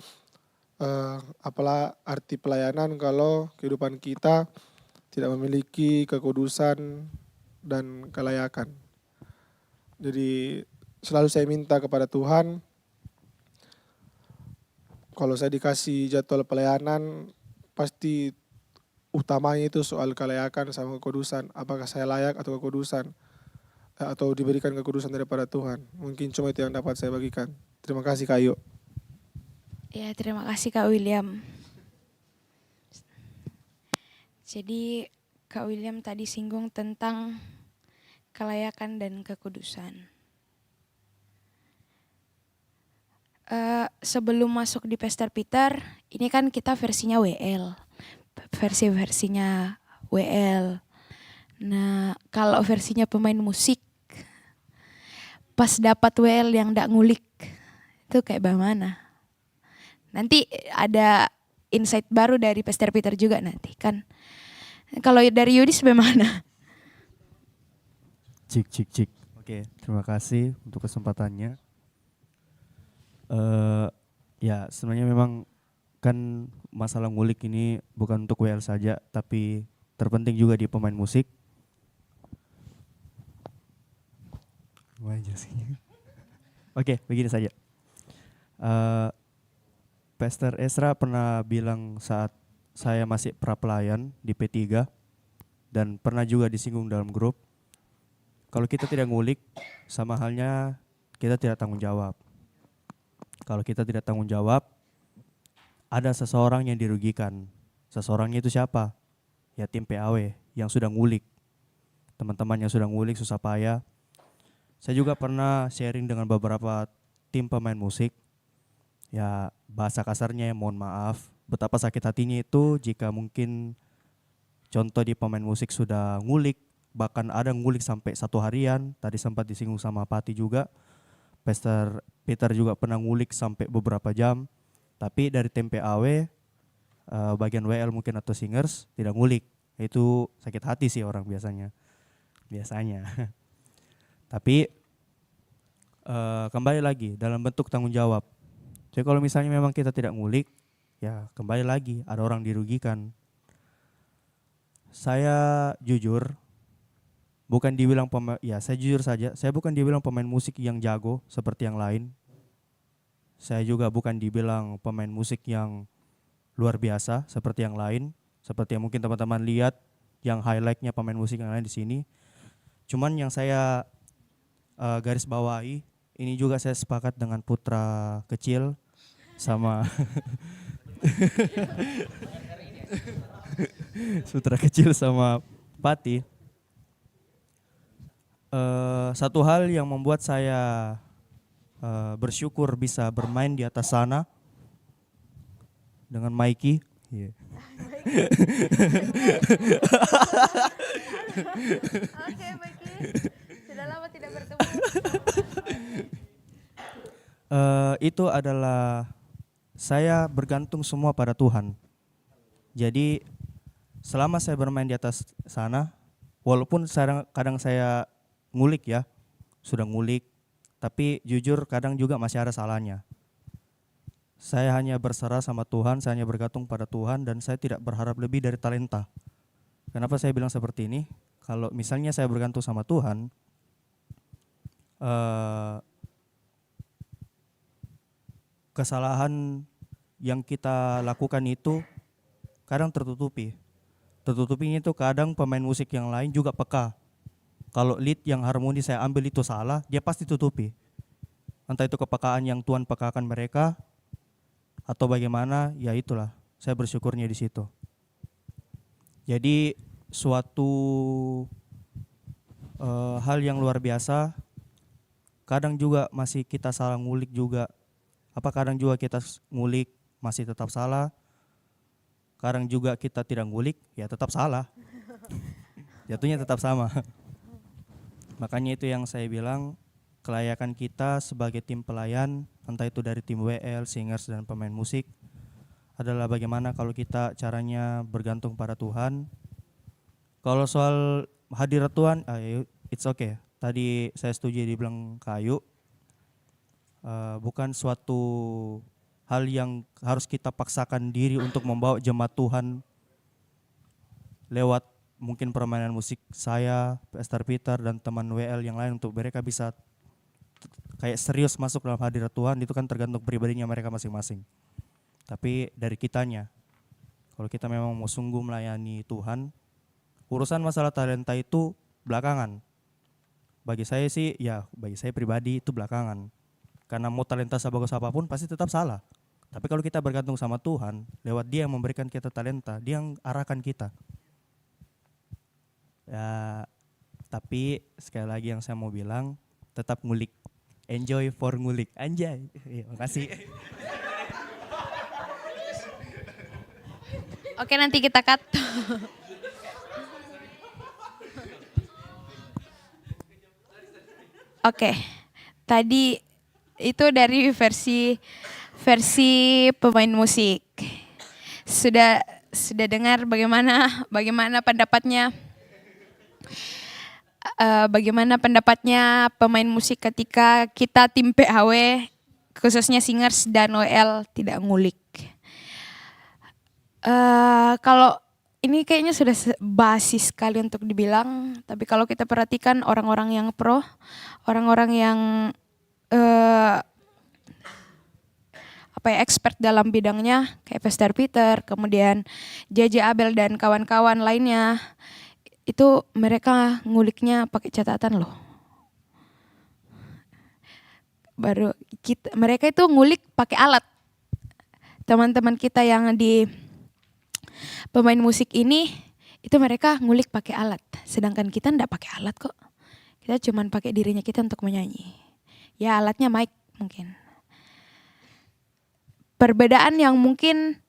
apalah arti pelayanan kalau kehidupan kita tidak memiliki kekudusan dan kelayakan. Jadi selalu saya minta kepada Tuhan, kalau saya dikasih jadwal pelayanan, pasti utamanya itu soal kelayakan sama kekudusan. Apakah saya layak atau kekudusan, atau diberikan kekudusan daripada Tuhan. Mungkin cuma itu yang dapat saya bagikan. Terima kasih Kak Ayu. Ya, terima kasih Kak William. Jadi Kak William tadi singgung tentang kelayakan dan kekudusan. Sebelum masuk di Pastor Peter, ini kan kita versinya WL. Versinya WL. Nah, kalau versinya pemain musik, pas dapat WL yang ndak ngulik, itu kayak bagaimana? Nanti ada insight baru dari Pastor Peter juga nanti kan. Kalau dari Yudis bagaimana? Cik. Oke, terima kasih untuk kesempatannya. Ya sebenarnya memang kan masalah ngulik ini bukan untuk WL saja, tapi terpenting juga di pemain musik. Oke, begini saja. Pastor Ezra pernah bilang saat saya masih pra-pelayan di P3 dan pernah juga disinggung dalam grup, kalau kita tidak ngulik sama halnya kita tidak tanggung jawab. Kalau kita tidak tanggung jawab, ada seseorang yang dirugikan. Seseorangnya itu siapa? Ya tim PAW yang sudah ngulik. Teman-teman yang sudah ngulik susah payah. Saya juga pernah sharing dengan beberapa tim pemain musik. Ya bahasa kasarnya mohon maaf. Betapa sakit hatinya itu jika mungkin contoh di pemain musik sudah ngulik. Bahkan ada ngulik sampai 1 harian. Tadi sempat disinggung sama Pati juga. Pastor Peter juga pernah ngulik sampai beberapa jam. Tapi dari tim PAW, bagian WL mungkin atau singers tidak ngulik. Itu sakit hati sih orang biasanya. Tapi kembali lagi dalam bentuk tanggung jawab. Jadi kalau misalnya memang kita tidak ngulik, ya kembali lagi ada orang dirugikan. Saya jujur, saya jujur saja, saya bukan dibilang pemain musik yang jago seperti yang lain. Saya juga bukan dibilang pemain musik yang luar biasa seperti yang lain. Seperti yang mungkin teman-teman lihat, yang highlightnya pemain musik yang lain di sini. Cuman yang saya garis bawahi, ini juga saya sepakat dengan putra kecil sama putra kecil sama Pati. Satu hal yang membuat saya bersyukur bisa bermain di atas sana dengan Mikey. Yeah. Oke, Mikey. Sudah lama tidak bertemu. Itu adalah saya bergantung semua pada Tuhan. Jadi selama saya bermain di atas sana, walaupun kadang saya ngulik ya, sudah ngulik, tapi jujur kadang juga masih ada salahnya. Saya hanya berserah sama Tuhan, saya hanya bergantung pada Tuhan dan saya tidak berharap lebih dari talenta. Kenapa saya bilang seperti ini? Kalau misalnya saya bergantung sama Tuhan, kesalahan yang kita lakukan itu kadang tertutupi. Tertutupinya itu kadang pemain musik yang lain juga peka. Kalau lead yang harmoni saya ambil itu salah, dia pasti tutupi. Entah itu kepekaan yang Tuhan pekakan mereka, atau bagaimana, ya itulah. Saya bersyukurnya di situ. Jadi suatu hal yang luar biasa, kadang juga masih kita salah ngulik juga. Kadang juga kita ngulik masih tetap salah. Kadang juga kita tidak ngulik, ya tetap salah. Jatuhnya tetap sama. Makanya itu yang saya bilang, kelayakan kita sebagai tim pelayan, entah itu dari tim WL, singers, dan pemain musik, adalah bagaimana kalau kita caranya bergantung pada Tuhan. Kalau soal hadirat Tuhan, it's okay. Tadi saya setuju dibilang Kayu, bukan suatu hal yang harus kita paksakan diri untuk membawa jemaat Tuhan lewat mungkin permainan musik saya, Pastor Peter, dan teman WL yang lain untuk mereka bisa kayak serius masuk dalam hadirat Tuhan. Itu kan tergantung pribadinya mereka masing-masing. Tapi dari kitanya, kalau kita memang mau sungguh melayani Tuhan, urusan masalah talenta itu belakangan. Bagi saya sih, ya bagi saya pribadi itu belakangan. Karena mau talenta sebagus apapun pasti tetap salah. Tapi kalau kita bergantung sama Tuhan, lewat Dia yang memberikan kita talenta, Dia yang arahkan kita. Ya, tapi sekali lagi yang saya mau bilang, tetap ngulik. Enjoy for ngulik. Anjay. Makasih. Oke, nanti kita cut. Oke, tadi itu dari versi pemain musik. Sudah dengar bagaimana pendapatnya? Bagaimana pendapatnya pemain musik ketika kita tim PHW, khususnya singers dan WL tidak ngulik. Kalau ini kayaknya sudah basi sekali untuk dibilang, tapi kalau kita perhatikan orang-orang yang pro, orang-orang yang expert dalam bidangnya, kayak Pastor Peter, kemudian JJ Abel dan kawan-kawan lainnya, itu mereka nguliknya pakai catatan loh. Baru mereka itu ngulik pakai alat. Teman-teman kita yang di pemain musik ini, itu mereka ngulik pakai alat. Sedangkan kita enggak pakai alat kok. Kita cuma pakai dirinya kita untuk menyanyi. Ya alatnya mic mungkin. Perbedaan yang mungkin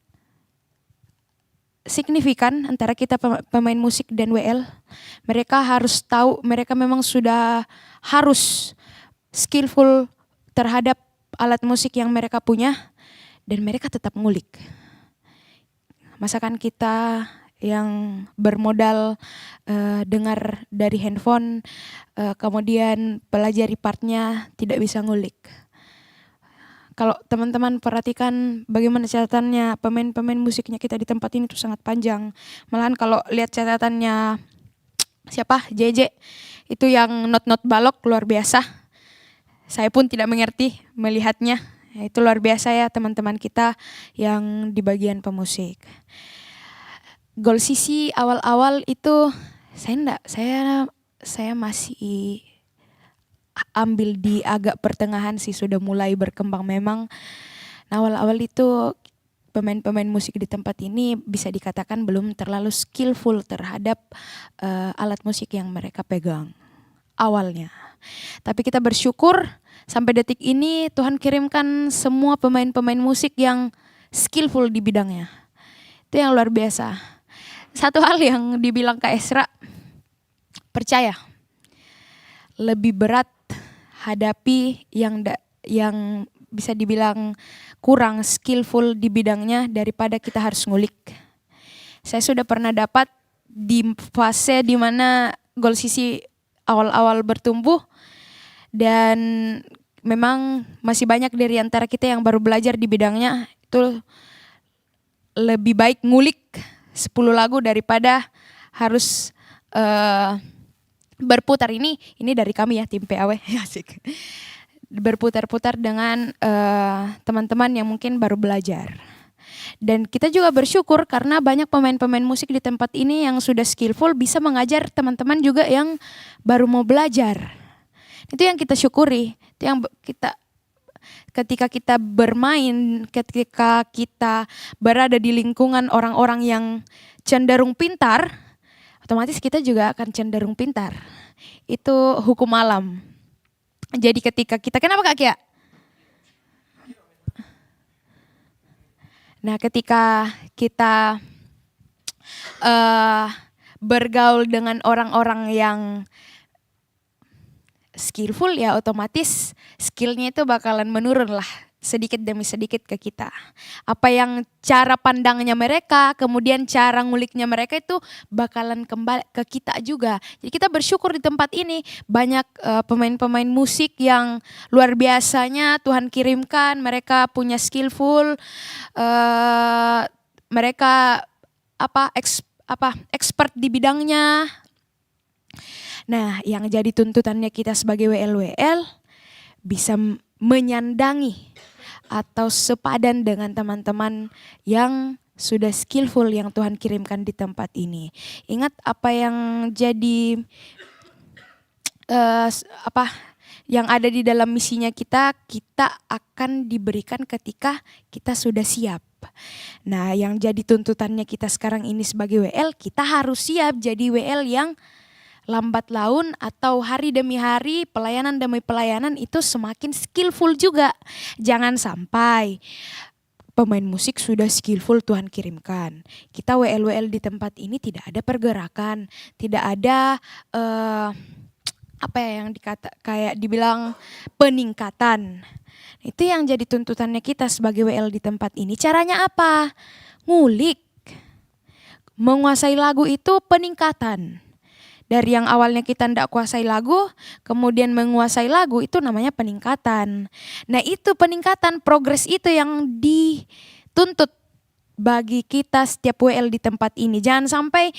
signifikan antara kita pemain musik dan WL, mereka harus tahu, mereka memang sudah harus skillful terhadap alat musik yang mereka punya dan mereka tetap ngulik. Masakan kita yang bermodal dengar dari handphone, kemudian pelajari partnya, tidak bisa ngulik. Kalau teman-teman perhatikan bagaimana catatannya pemain-pemain musiknya kita di tempat ini tuh sangat panjang. Malahan kalau lihat catatannya siapa? JJ, itu yang not balok luar biasa. Saya pun tidak mengerti melihatnya. Ya, itu luar biasa ya teman-teman kita yang di bagian pemusik. Goal Sisi awal-awal itu saya masih ambil di agak pertengahan sih, sudah mulai berkembang memang. Nah, awal-awal itu pemain-pemain musik di tempat ini bisa dikatakan belum terlalu skillful terhadap alat musik yang mereka pegang awalnya. Tapi kita bersyukur sampai detik ini Tuhan kirimkan semua pemain-pemain musik yang skillful di bidangnya. Itu yang luar biasa. Satu hal yang dibilang Kak Esra, percaya lebih berat hadapi yang bisa dibilang kurang skillful di bidangnya daripada kita harus ngulik. Saya sudah pernah dapat di fase di mana Goal Sisi awal-awal bertumbuh dan memang masih banyak dari antara kita yang baru belajar di bidangnya, itu lebih baik ngulik 10 lagu daripada harus berputar. Ini dari kami ya, tim PAW. Asik. Berputar-putar dengan teman-teman yang mungkin baru belajar. Dan kita juga bersyukur karena banyak pemain-pemain musik di tempat ini yang sudah skillful bisa mengajar teman-teman juga yang baru mau belajar. Itu yang kita syukuri. Itu yang ketika kita bermain, ketika kita berada di lingkungan orang-orang yang cenderung pintar, otomatis kita juga akan cenderung pintar. Itu hukum alam. Jadi ketika kita, kenapa Kak Kia? Nah, ketika kita bergaul dengan orang-orang yang skillful, ya otomatis skillnya itu bakalan menurun lah sedikit demi sedikit ke kita. Apa yang cara pandangnya mereka, kemudian cara nguliknya mereka itu bakalan kembali ke kita juga. Jadi kita bersyukur di tempat ini banyak pemain-pemain musik yang luar biasanya Tuhan kirimkan. Mereka punya skillful, mereka expert di bidangnya. Nah, yang jadi tuntutannya kita sebagai WL bisa menyandangi atau sepadan dengan teman-teman yang sudah skillful yang Tuhan kirimkan di tempat ini. Ingat apa yang jadi yang ada di dalam misinya kita akan diberikan ketika kita sudah siap. Nah, yang jadi tuntutannya kita sekarang ini sebagai WL, kita harus siap jadi WL yang lambat laun atau hari demi hari, pelayanan demi pelayanan itu semakin skillful juga. Jangan sampai pemain musik sudah skillful Tuhan kirimkan. Kita WL-WL di tempat ini tidak ada pergerakan, tidak ada yang kayak dibilang peningkatan. Itu yang jadi tuntutannya kita sebagai WL di tempat ini. Caranya apa? Ngulik. Menguasai lagu itu peningkatan. Dari yang awalnya kita tidak kuasai lagu, kemudian menguasai lagu, itu namanya peningkatan. Nah, itu peningkatan, progres itu yang dituntut bagi kita setiap WL di tempat ini. Jangan sampai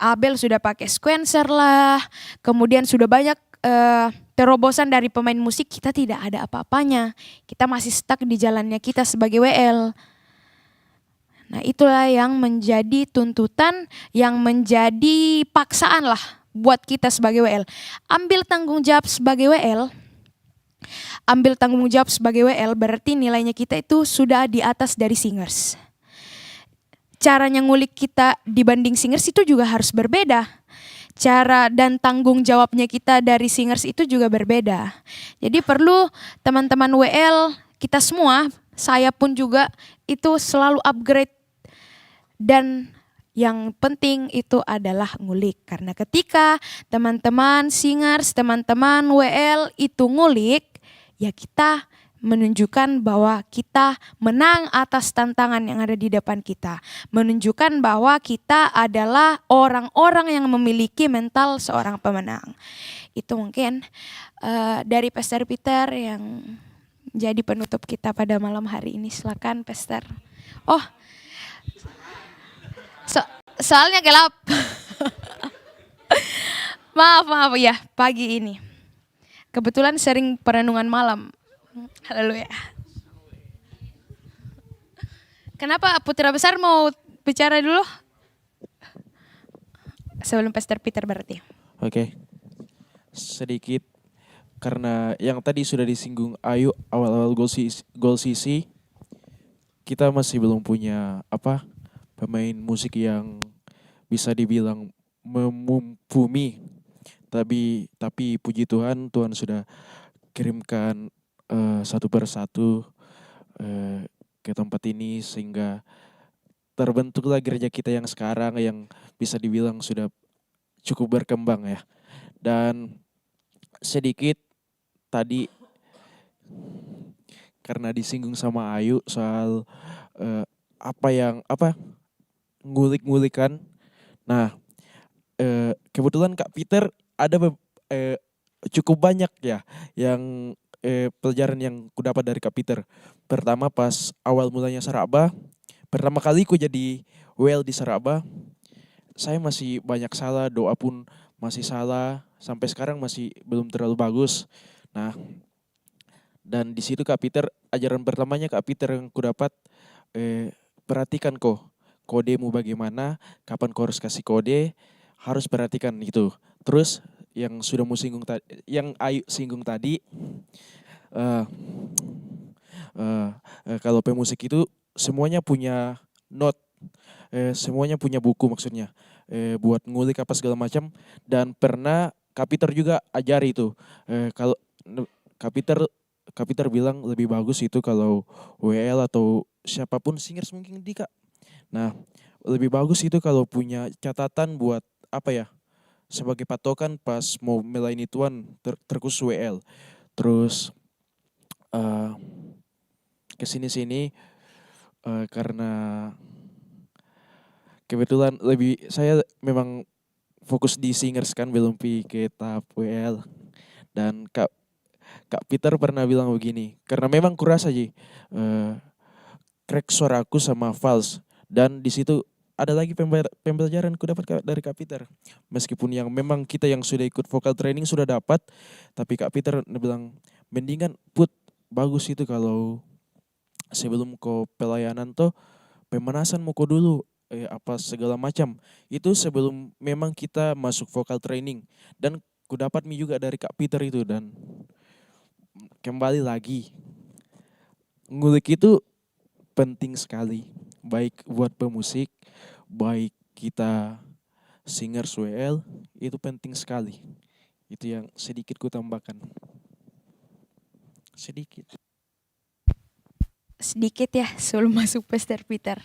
Abel sudah pakai sequencer lah, kemudian sudah banyak terobosan dari pemain musik, kita tidak ada apa-apanya. Kita masih stuck di jalannya kita sebagai WL. Nah, itulah yang menjadi tuntutan, yang menjadi paksaan lah buat kita sebagai WL. Ambil tanggung jawab sebagai WL. Ambil tanggung jawab sebagai WL berarti nilainya kita itu sudah di atas dari singers. Caranya ngulik kita dibanding singers itu juga harus berbeda. Cara dan tanggung jawabnya kita dari singers itu juga berbeda. Jadi perlu teman-teman WL, kita semua, saya pun juga itu selalu upgrade. Dan yang penting itu adalah ngulik. Karena ketika teman-teman singers, teman-teman WL itu ngulik, ya kita menunjukkan bahwa kita menang atas tantangan yang ada di depan kita. Menunjukkan bahwa kita adalah orang-orang yang memiliki mental seorang pemenang. Itu mungkin dari Pastor Peter yang jadi penutup kita pada malam hari ini. Silakan Pastor. Oh, soalnya gelap. Maaf ya, pagi ini. Kebetulan sering perenungan malam. Haleluya. Kenapa Putra Besar mau bicara dulu? sebelum Pastor Peter berarti. Oke. Sedikit karena yang tadi sudah disinggung Ayu awal-awal gol sisi, kita masih belum punya pemain musik yang bisa dibilang memumpuni. Tapi puji Tuhan, Tuhan sudah kirimkan satu persatu ke tempat ini sehingga terbentuklah gereja kita yang sekarang yang bisa dibilang sudah cukup berkembang ya. Dan sedikit tadi karena disinggung sama Ayu soal ngulik-ngulikan. Nah, kebetulan Kak Peter ada cukup banyak ya yang pelajaran yang kudapat dari Kak Peter. Pertama pas awal mulanya Saraba, pertama kali ku jadi WL di Saraba, saya masih banyak salah, doa pun masih salah, sampai sekarang masih belum terlalu bagus. Nah, dan di situ Kak Peter, ajaran pertamanya Kak Peter yang ku dapat, perhatikan kodemu bagaimana, kapan kau harus kasih kode, harus perhatikan itu. Terus yang sudah yang Ayu singgung tadi, kalau pemusik itu semuanya punya note, semuanya punya buku maksudnya, buat ngulik apa segala macam. Dan pernah Kak Peter juga ajari itu, kalau Kak Peter bilang lebih bagus itu kalau WL atau siapapun singers mungkin Kak. Nah, lebih bagus itu kalau punya catatan buat sebagai patokan pas mau melayani Tuhan terkhusus WL. Terus kesini-sini karena kebetulan saya memang fokus di singers kan, belum ke tahap WL. Dan Kak Peter pernah bilang begini, karena memang kurasa crack suaraku sama false, dan di situ ada lagi pembelajaran ku dapat dari Kak Peter. Meskipun yang memang kita yang sudah ikut vocal training sudah dapat, tapi Kak Peter bilang mendingan bagus itu kalau sebelum kau pelayanan pemanasan mau kau dulu, apa segala macam. Itu sebelum memang kita masuk vocal training. Dan ku dapat juga dari Kak Peter itu. Dan kembali lagi, ngulik itu penting sekali. Baik buat pemusik, baik kita singers WL, itu penting sekali. Itu yang sedikit ku tambahkan. Sedikit ya sebelum masuk Pastor Peter.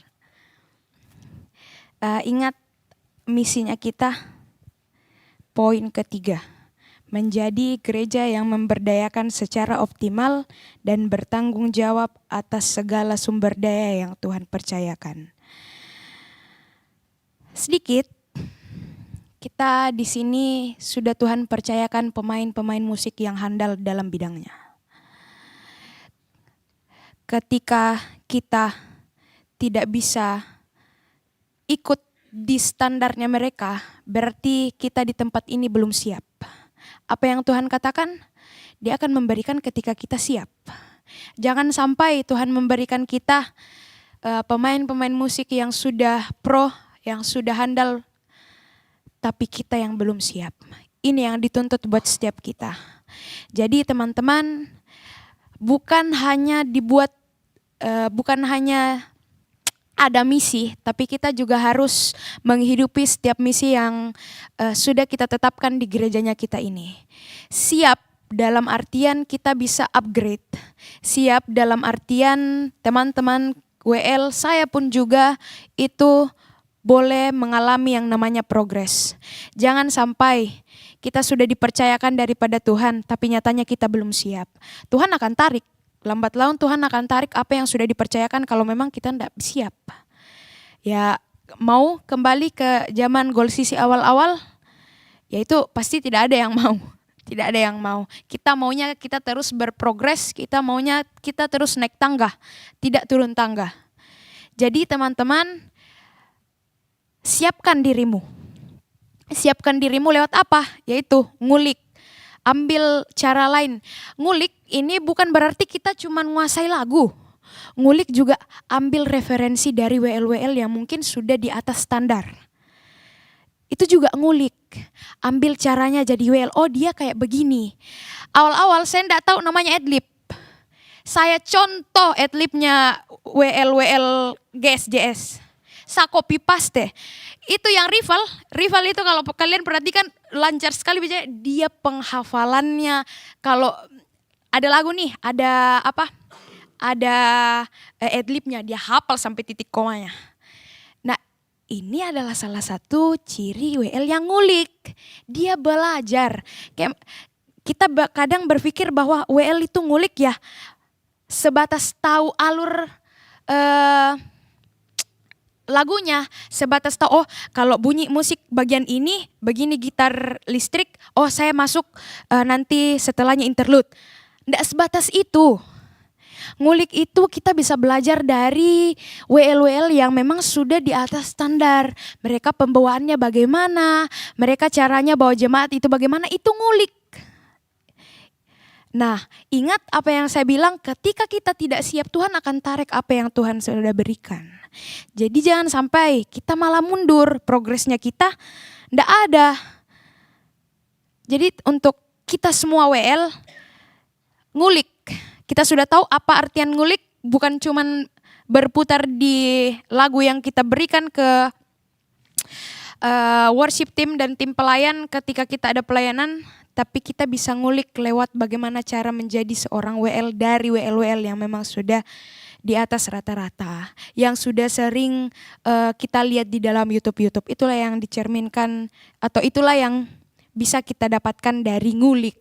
Ingat misinya kita, poin ketiga, menjadi gereja yang memberdayakan secara optimal dan bertanggung jawab atas segala sumber daya yang Tuhan percayakan. Sedikit, kita di sini sudah Tuhan percayakan pemain-pemain musik yang handal dalam bidangnya. Ketika kita tidak bisa ikut di standarnya mereka, berarti kita di tempat ini belum siap. Apa yang Tuhan katakan, Dia akan memberikan ketika kita siap. Jangan sampai Tuhan memberikan kita pemain-pemain musik yang sudah pro, yang sudah handal, tapi kita yang belum siap. Ini yang dituntut buat setiap kita. Jadi teman-teman, bukan hanya ada misi, tapi kita juga harus menghidupi setiap misi yang sudah kita tetapkan di gerejanya kita ini. Siap dalam artian kita bisa upgrade. Siap dalam artian teman-teman WL, saya pun juga itu boleh mengalami yang namanya progres. Jangan sampai kita sudah dipercayakan daripada Tuhan, tapi nyatanya kita belum siap. Tuhan akan tarik. Lambat laun Tuhan akan tarik apa yang sudah dipercayakan kalau memang kita tidak siap. Ya mau kembali ke zaman Gol Sisi awal-awal, ya itu pasti tidak ada yang mau. Tidak ada yang mau. Kita maunya kita terus berprogres, kita maunya kita terus naik tangga, tidak turun tangga. Jadi teman-teman, siapkan dirimu. Siapkan dirimu lewat apa? Yaitu ngulik. Ambil cara lain. Ngulik ini bukan berarti kita cuma menguasai lagu. Ngulik juga ambil referensi dari WL-WL yang mungkin sudah di atas standar. itu juga ngulik. Ambil caranya jadi WL, oh dia kayak begini. Awal-awal saya enggak tahu namanya adlib. Saya contoh adlibnya WL GSJS. Saya copy paste. Itu yang rival itu kalau kalian perhatikan lancar sekali bicara, dia penghafalannya. Kalau ada lagu nih, ada apa? Ada adlibnya, dia hafal sampai titik komanya. Nah, ini adalah salah satu ciri WL yang ngulik. Dia belajar. Kayak kita kadang berpikir bahwa WL itu ngulik ya sebatas tahu alur lagunya, sebatas tahu oh kalau bunyi musik bagian ini begini gitar listrik, oh saya masuk nanti setelahnya interlude. Nggak sebatas itu. Ngulik itu kita bisa belajar dari WL yang memang sudah di atas standar. Mereka pembawaannya bagaimana, mereka caranya bawa jemaat itu bagaimana, itu ngulik. Nah, ingat apa yang saya bilang, ketika kita tidak siap, Tuhan akan tarik apa yang Tuhan sudah berikan. Jadi jangan sampai kita malah mundur, progresnya kita ndak ada. Jadi untuk kita semua WL, ngulik. Kita sudah tahu apa artian ngulik, bukan cuman berputar di lagu yang kita berikan ke worship team dan tim pelayan ketika kita ada pelayanan, tapi kita bisa ngulik lewat bagaimana cara menjadi seorang WL dari WL yang memang sudah di atas rata-rata, yang sudah sering kita lihat di dalam YouTube. Itulah yang dicerminkan atau itulah yang bisa kita dapatkan dari ngulik.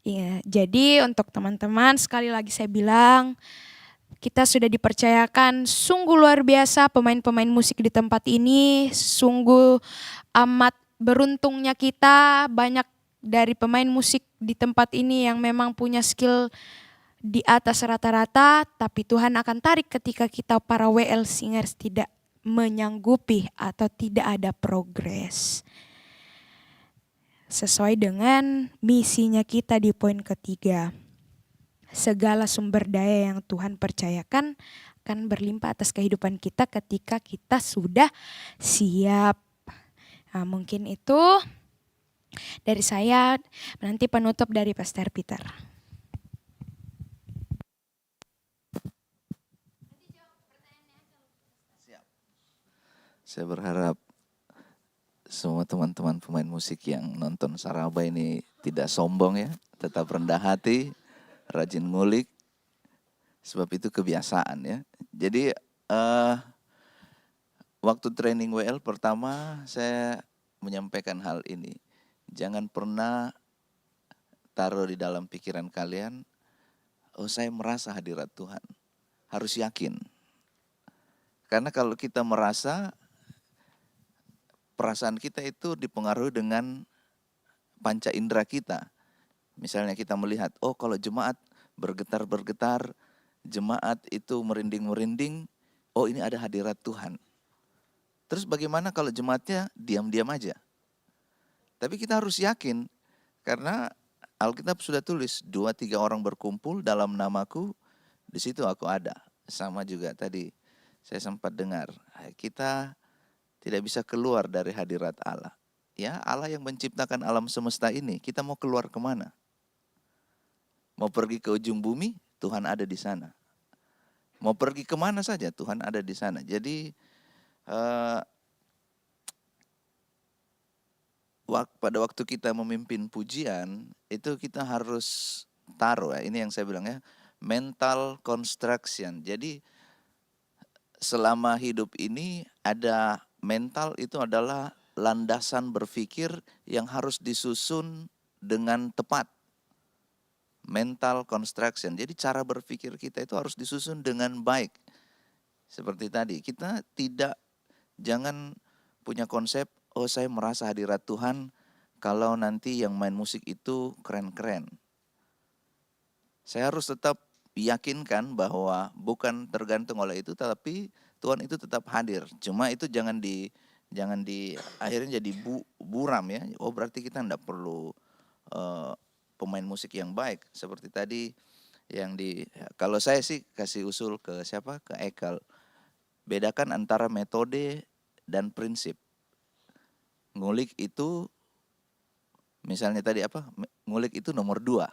Ya, jadi untuk teman-teman sekali lagi saya bilang, kita sudah dipercayakan sungguh luar biasa pemain-pemain musik di tempat ini, sungguh amat beruntungnya kita, banyak dari pemain musik di tempat ini yang memang punya skill di atas rata-rata, tapi Tuhan akan tarik ketika kita para WL singers tidak menyanggupi atau tidak ada progres. Sesuai dengan misinya kita di poin ketiga. Segala sumber daya yang Tuhan percayakan akan berlimpah atas kehidupan kita ketika kita sudah siap. Nah, mungkin itu dari saya, nanti penutup dari Pastor Peter. Saya berharap semua teman-teman pemain musik yang nonton Saraba ini tidak sombong ya, tetap rendah hati, rajin ngulik, sebab itu kebiasaan ya. Jadi waktu training WL pertama saya menyampaikan hal ini. Jangan pernah taruh di dalam pikiran kalian, oh saya merasa hadirat Tuhan. Harus yakin. Karena kalau kita merasa, perasaan kita itu dipengaruhi dengan panca indera kita. Misalnya kita melihat, oh kalau jemaat bergetar-bergetar, jemaat itu merinding-merinding, oh ini ada hadirat Tuhan. Terus bagaimana kalau jemaatnya diam-diam aja? Tapi kita harus yakin, karena Alkitab sudah tulis, 2-3 orang berkumpul dalam namaku, di situ aku ada. Sama juga tadi saya sempat dengar, kita tidak bisa keluar dari hadirat Allah. Ya, Allah yang menciptakan alam semesta ini, kita mau keluar kemana? Mau pergi ke ujung bumi, Tuhan ada di sana. Mau pergi kemana saja, Tuhan ada di sana. Jadi pada waktu kita memimpin pujian, itu kita harus taruh, ya, ini yang saya bilang ya, mental construction. Jadi selama hidup ini ada mental itu adalah landasan berpikir yang harus disusun dengan tepat. Mental construction. Jadi cara berpikir kita itu harus disusun dengan baik. Seperti tadi, kita jangan punya konsep, oh saya merasa hadirat Tuhan kalau nanti yang main musik itu keren-keren. Saya harus tetap yakinkan bahwa bukan tergantung oleh itu, tapi Tuhan itu tetap hadir. Cuma itu jangan di akhirnya jadi buram ya. Oh berarti kita enggak perlu pemain musik yang baik. Seperti tadi yang kalau saya sih kasih usul ke siapa? Ke Ekal. Bedakan antara metode dan prinsip. ngulik itu misalnya tadi apa? Ngulik itu nomor 2.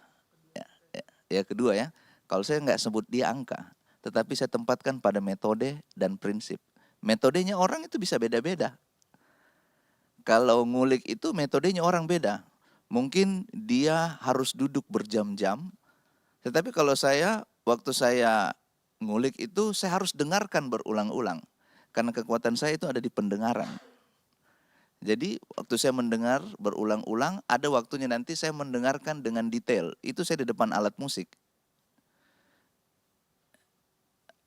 Ya kedua ya. Kalau saya nggak sebut dia angka, tetapi saya tempatkan pada metode dan prinsip. Metodenya orang itu bisa beda-beda. Kalau ngulik itu metodenya orang beda. Mungkin dia harus duduk berjam-jam. Tetapi kalau saya, waktu saya ngulik itu saya harus dengarkan berulang-ulang. Karena kekuatan saya itu ada di pendengaran. Jadi waktu saya mendengar berulang-ulang, ada waktunya nanti saya mendengarkan dengan detail. Itu saya di depan alat musik.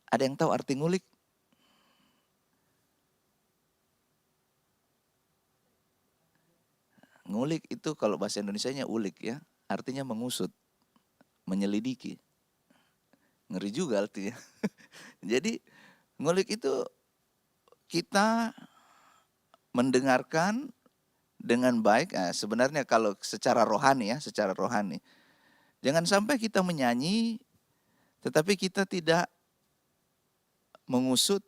Ada yang tahu arti ngulik? Ngulik itu kalau bahasa Indonesianya ulik ya, artinya mengusut, menyelidiki. Ngeri juga artinya. Jadi ngulik itu kita mendengarkan dengan baik. Nah, sebenarnya kalau secara rohani ya, secara rohani. Jangan sampai kita menyanyi, tetapi kita tidak mengusut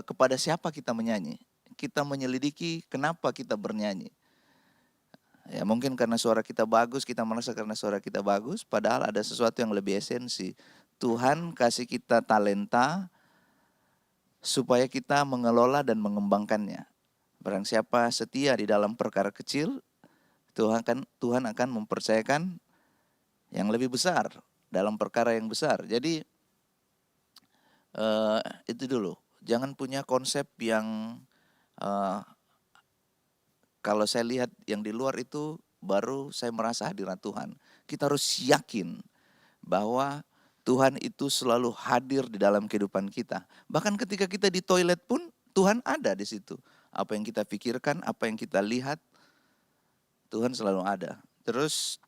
kepada siapa kita menyanyi. Kita menyelidiki kenapa kita bernyanyi. Ya mungkin karena suara kita bagus, kita merasa karena suara kita bagus, padahal ada sesuatu yang lebih esensi. Tuhan kasih kita talenta supaya kita mengelola dan mengembangkannya. Barang siapa setia di dalam perkara kecil, Tuhan akan mempercayakan yang lebih besar dalam perkara yang besar. Jadi itu dulu. Jangan punya konsep yang kalau saya lihat yang di luar itu baru saya merasa hadirat Tuhan. Kita harus yakin bahwa Tuhan itu selalu hadir di dalam kehidupan kita. Bahkan ketika kita di toilet pun Tuhan ada di situ. Apa yang kita pikirkan, apa yang kita lihat, Tuhan selalu ada. Terus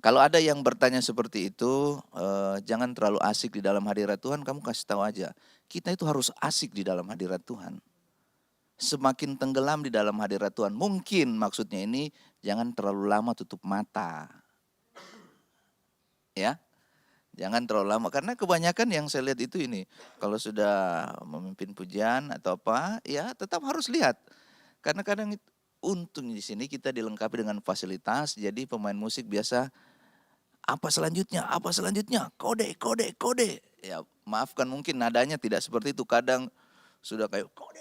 kalau ada yang bertanya seperti itu, jangan terlalu asik di dalam hadirat Tuhan, kamu kasih tahu aja. Kita itu harus asik di dalam hadirat Tuhan. Semakin tenggelam di dalam hadirat Tuhan, mungkin maksudnya ini jangan terlalu lama tutup mata. Ya. Jangan terlalu lama, karena kebanyakan yang saya lihat itu ini, kalau sudah memimpin pujian atau apa, ya tetap harus lihat. Karena kadang untung di sini kita dilengkapi dengan fasilitas, jadi pemain musik biasa, apa selanjutnya, kode. Ya maafkan mungkin nadanya tidak seperti itu, kadang sudah kayak kode.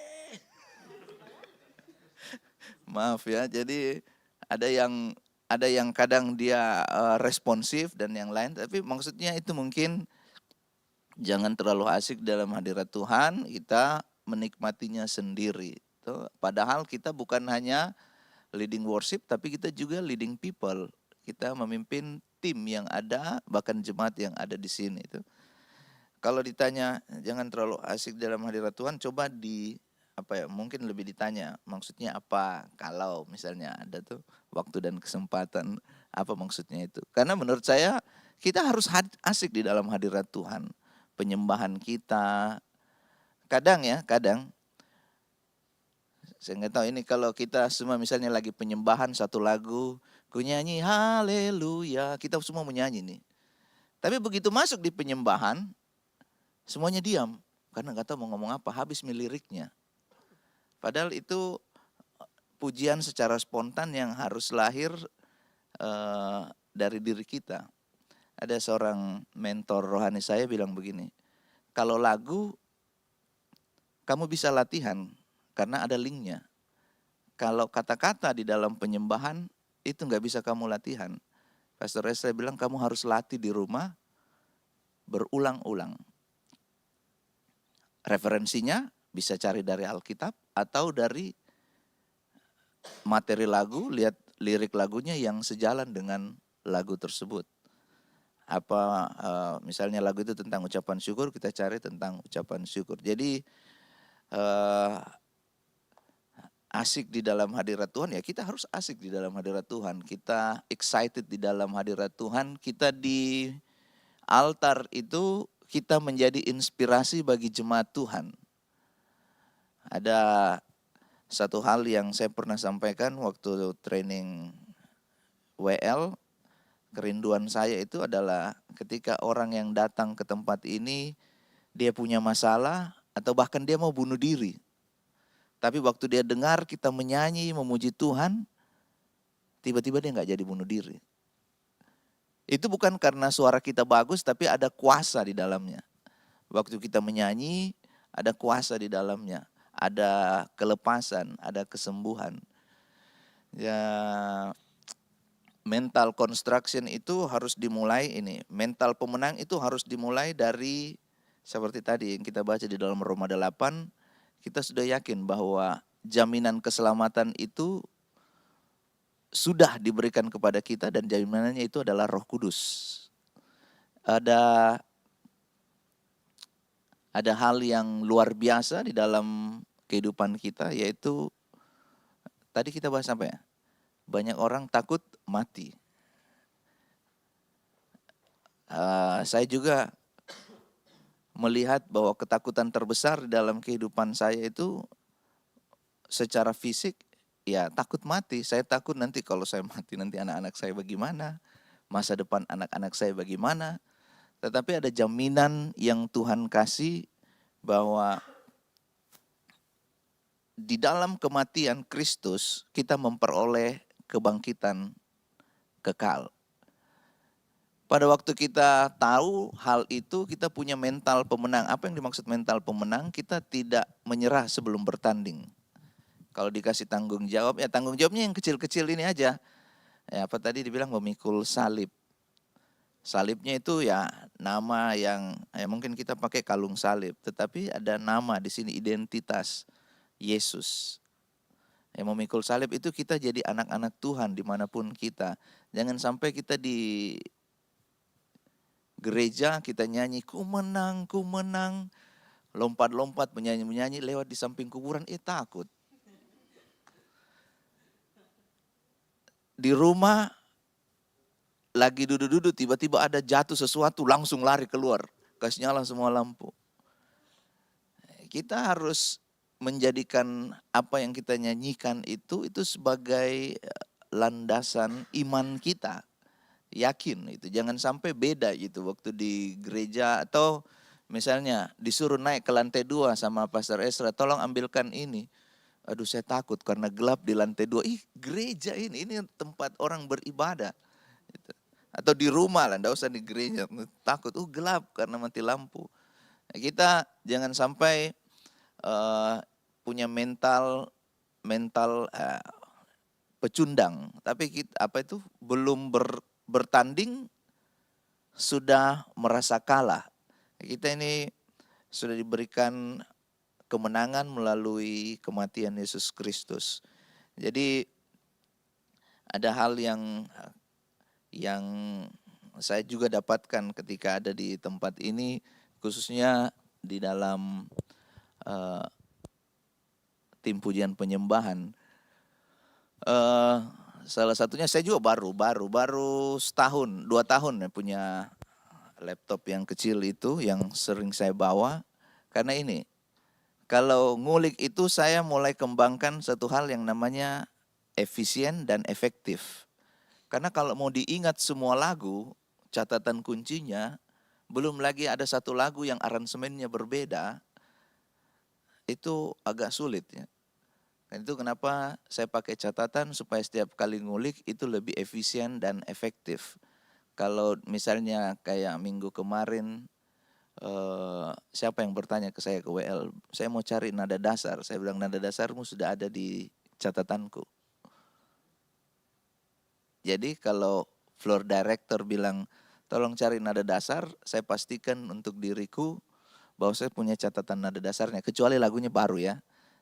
Maaf ya, jadi ada yang kadang dia responsif dan yang lain, tapi maksudnya itu mungkin jangan terlalu asik dalam hadirat Tuhan, kita menikmatinya sendiri. Padahal kita bukan hanya leading worship, tapi kita juga leading people. Kita memimpin tim yang ada, bahkan jemaat yang ada di sini. Kalau ditanya jangan terlalu asik dalam hadirat Tuhan, coba mungkin lebih ditanya maksudnya apa, kalau misalnya ada tuh waktu dan kesempatan, apa maksudnya itu. Karena menurut saya kita harus asik di dalam hadirat Tuhan. Penyembahan kita kadang saya nggak tahu ini, kalau kita semua misalnya lagi penyembahan satu lagu, ku nyanyi haleluya, kita semua menyanyi nih. Tapi begitu masuk di penyembahan semuanya diam karena nggak tahu mau ngomong apa, habis liriknya. Padahal itu pujian secara spontan yang harus lahir dari diri kita. Ada seorang mentor rohani saya bilang begini, kalau lagu kamu bisa latihan karena ada linknya. Kalau kata-kata di dalam penyembahan itu nggak bisa kamu latihan. Pastor Reza bilang kamu harus latih di rumah berulang-ulang. Referensinya bisa cari dari Alkitab atau dari materi lagu, lihat lirik lagunya yang sejalan dengan lagu tersebut. Misalnya lagu itu tentang ucapan syukur, kita cari tentang ucapan syukur. Jadi asik di dalam hadirat Tuhan, ya kita harus asik di dalam hadirat Tuhan. Kita excited di dalam hadirat Tuhan. Kita di altar itu kita menjadi inspirasi bagi jemaat Tuhan. Ada satu hal yang saya pernah sampaikan waktu training WL, kerinduan saya itu adalah ketika orang yang datang ke tempat ini, dia punya masalah atau bahkan dia mau bunuh diri. Tapi waktu dia dengar kita menyanyi, memuji Tuhan, tiba-tiba dia nggak jadi bunuh diri. Itu bukan karena suara kita bagus, tapi ada kuasa di dalamnya. Waktu kita menyanyi, ada kuasa di dalamnya. Ada kelepasan, ada kesembuhan. Ya, mental construction itu harus dimulai ini. Mental pemenang itu harus dimulai dari seperti tadi yang kita baca di dalam Roma 8, kita sudah yakin bahwa jaminan keselamatan itu sudah diberikan kepada kita dan jaminannya itu adalah Roh Kudus. Ada hal yang luar biasa di dalam kehidupan kita, yaitu tadi kita bahas apa ya? Banyak orang takut mati. Saya juga melihat bahwa ketakutan terbesar di dalam kehidupan saya itu secara fisik, ya takut mati. Saya takut nanti kalau saya mati nanti anak-anak saya bagaimana, masa depan anak-anak saya bagaimana. Tetapi ada jaminan yang Tuhan kasih bahwa di dalam kematian Kristus kita memperoleh kebangkitan kekal. Pada waktu kita tahu hal itu, kita punya mental pemenang. Apa yang dimaksud mental pemenang? Kita tidak menyerah sebelum bertanding. Kalau dikasih tanggung jawab, ya tanggung jawabnya yang kecil-kecil ini aja. Ya, apa tadi dibilang memikul salib. Salibnya itu ya nama yang mungkin kita pakai kalung salib, tetapi ada nama di sini, identitas Yesus. Yang memikul salib itu kita jadi anak-anak Tuhan dimanapun kita. Jangan sampai kita di gereja kita nyanyi ku menang, lompat-lompat menyanyi lewat di samping kuburan, takut. Di rumah lagi duduk-duduk tiba-tiba ada jatuh sesuatu, langsung lari keluar, kasih nyala semua lampu. Kita harus menjadikan apa yang kita nyanyikan itu sebagai landasan iman kita. Yakin itu, jangan sampai beda gitu waktu di gereja atau misalnya disuruh naik ke lantai 2 sama Pastor Esra, tolong ambilkan ini. Aduh saya takut karena gelap di lantai 2. Gereja ini tempat orang beribadah. Gitu. Atau di rumah lah, enggak usah di gereja, takut gelap karena mati lampu. Kita jangan sampai punya mental pecundang, tapi kita belum bertanding sudah merasa kalah. Kita ini sudah diberikan kemenangan melalui kematian Yesus Kristus. Jadi ada hal yang saya juga dapatkan ketika ada di tempat ini, khususnya di dalam tim pujian penyembahan. Salah satunya saya juga baru setahun, 2 tahun ya punya laptop yang kecil itu yang sering saya bawa. Karena ini, kalau ngulik itu saya mulai kembangkan satu hal yang namanya efisien dan efektif. Karena kalau mau diingat semua lagu, catatan kuncinya, belum lagi ada satu lagu yang aransemennya berbeda, itu agak sulit ya. Dan itu kenapa saya pakai catatan supaya setiap kali ngulik itu lebih efisien dan efektif. Kalau misalnya kayak minggu kemarin, siapa yang bertanya ke saya ke WL, saya mau cari nada dasar. Saya bilang nada dasarmu sudah ada di catatanku. Jadi kalau floor director bilang tolong cari nada dasar, saya pastikan untuk diriku bahwa saya punya catatan nada dasarnya. Kecuali lagunya baru ya.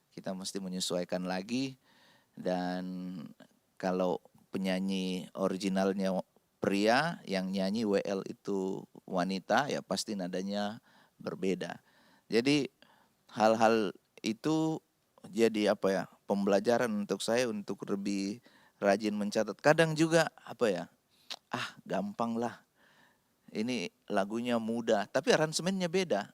Kita mesti menyesuaikan lagi, dan kalau penyanyi originalnya pria, yang nyanyi WL itu wanita, ya pasti nadanya berbeda. Jadi hal-hal itu jadi pembelajaran untuk saya untuk lebih rajin mencatat. Kadang juga gampang lah, ini lagunya mudah, tapi aransemennya beda.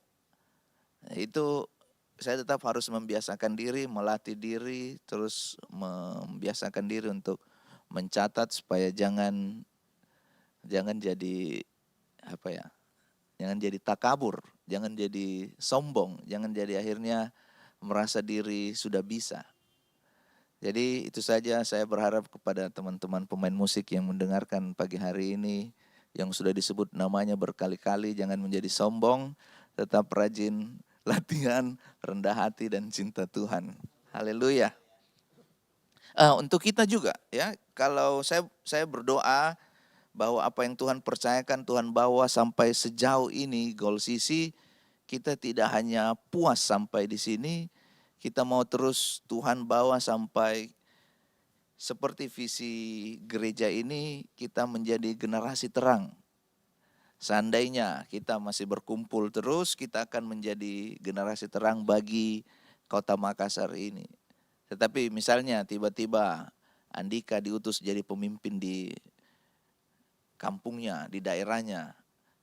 Itu saya tetap harus membiasakan diri, melatih diri, terus membiasakan diri untuk mencatat supaya jangan jadi jangan jadi takabur, jangan jadi sombong, jangan jadi akhirnya merasa diri sudah bisa. Jadi itu saja, saya berharap kepada teman-teman pemain musik yang mendengarkan pagi hari ini, yang sudah disebut namanya berkali-kali, jangan menjadi sombong, tetap rajin latihan, rendah hati dan cinta Tuhan. Haleluya. Untuk kita juga ya, kalau saya berdoa bahwa apa yang Tuhan percayakan, Tuhan bawa sampai sejauh ini Goal CC, kita tidak hanya puas sampai di sini, kita mau terus Tuhan bawa sampai seperti visi gereja ini, kita menjadi generasi terang. Seandainya kita masih berkumpul terus, kita akan menjadi generasi terang bagi kota Makassar ini. Tetapi misalnya tiba-tiba Andika diutus jadi pemimpin di kampungnya, di daerahnya.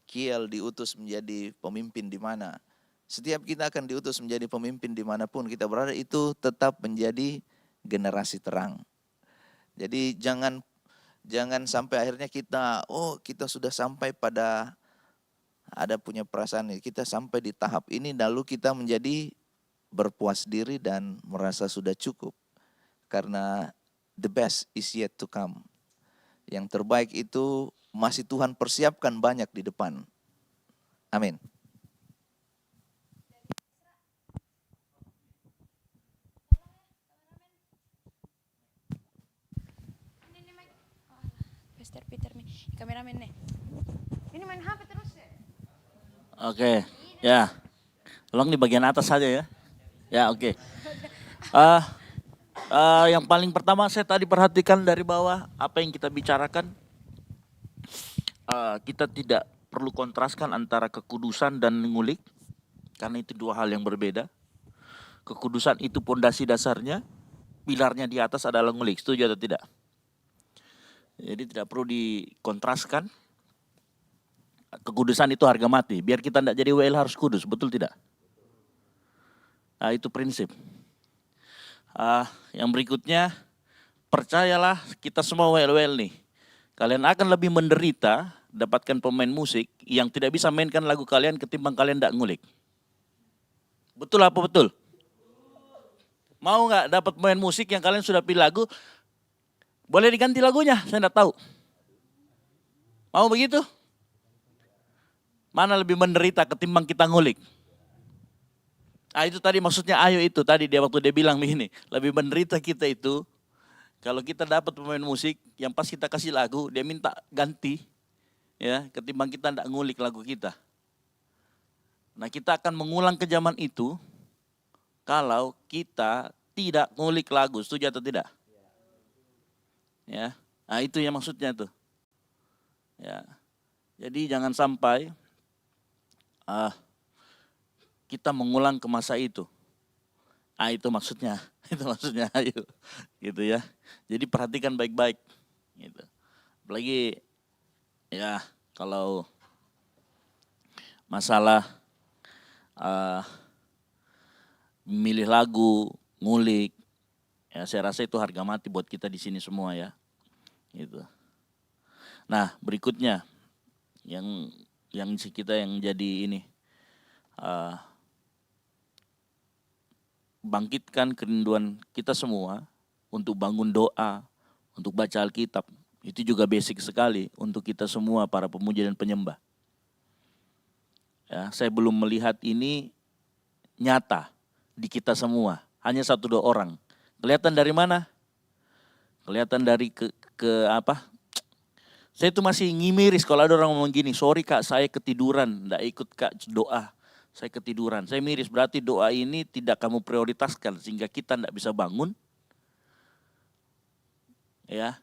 Kiel diutus menjadi pemimpin di mana. Setiap kita akan diutus menjadi pemimpin dimanapun kita berada, itu tetap menjadi generasi terang. Jadi jangan sampai akhirnya kita sudah sampai pada ada punya perasaan kita sampai di tahap ini lalu kita menjadi berpuas diri dan merasa sudah cukup. Karena the best is yet to come. Yang terbaik itu masih Tuhan persiapkan banyak di depan. Amin. Pastor Peter nih, kameramen nih. Ini main HP terus ya? Oke, ya. Tolong di bagian atas saja ya. Ya, oke. Yang paling pertama saya tadi perhatikan dari bawah apa yang kita bicarakan. Kita tidak perlu kontraskan antara kekudusan dan ngulik, karena itu dua hal yang berbeda. Kekudusan itu pondasi dasarnya, pilarnya di atas adalah ngulik. Setuju atau tidak? Jadi tidak perlu dikontraskan. Kekudusan itu harga mati. Biar kita tidak jadi WL harus kudus, betul tidak? Nah, itu prinsip. Yang berikutnya, percayalah kita semua WL nih. Kalian akan lebih menderita dapatkan pemain musik yang tidak bisa mainkan lagu kalian ketimbang kalian tidak ngulik. Betul apa betul? Mau nggak dapat pemain musik yang kalian sudah pilih lagu, boleh diganti lagunya, saya tidak tahu. Mau begitu? Mana lebih menderita ketimbang kita ngulik? Itu tadi maksudnya Ayu itu tadi dia waktu dia bilang begini, lebih menderita kita itu kalau kita dapat pemain musik yang pas kita kasih lagu dia minta ganti, ya ketimbang kita tidak ngulik lagu kita. Nah kita akan mengulang ke zaman itu kalau kita tidak ngulik lagu, setuju atau tidak? Ya, nah itu yang maksudnya tuh. Ya, jadi jangan sampai kita mengulang ke masa itu. Itu maksudnya, ayo, gitu ya. Jadi perhatikan baik-baik, gitu. Apalagi ya kalau masalah memilih lagu, ngulik, ya saya rasa itu harga mati buat kita di sini semua ya, gitu. Nah berikutnya yang kita yang jadi ini. Bangkitkan kerinduan kita semua untuk bangun doa, untuk baca Alkitab. Itu juga basic sekali untuk kita semua para pemuja dan penyembah. Ya, saya belum melihat ini nyata di kita semua. Hanya 1-2 orang. Kelihatan dari mana? Kelihatan dari ke apa? Saya itu masih ngimiris kalau ada orang ngomong gini, sorry kak saya ketiduran, enggak ikut kak doa. Saya ketiduran, saya miris berarti doa ini tidak kamu prioritaskan sehingga kita tidak bisa bangun. Ya,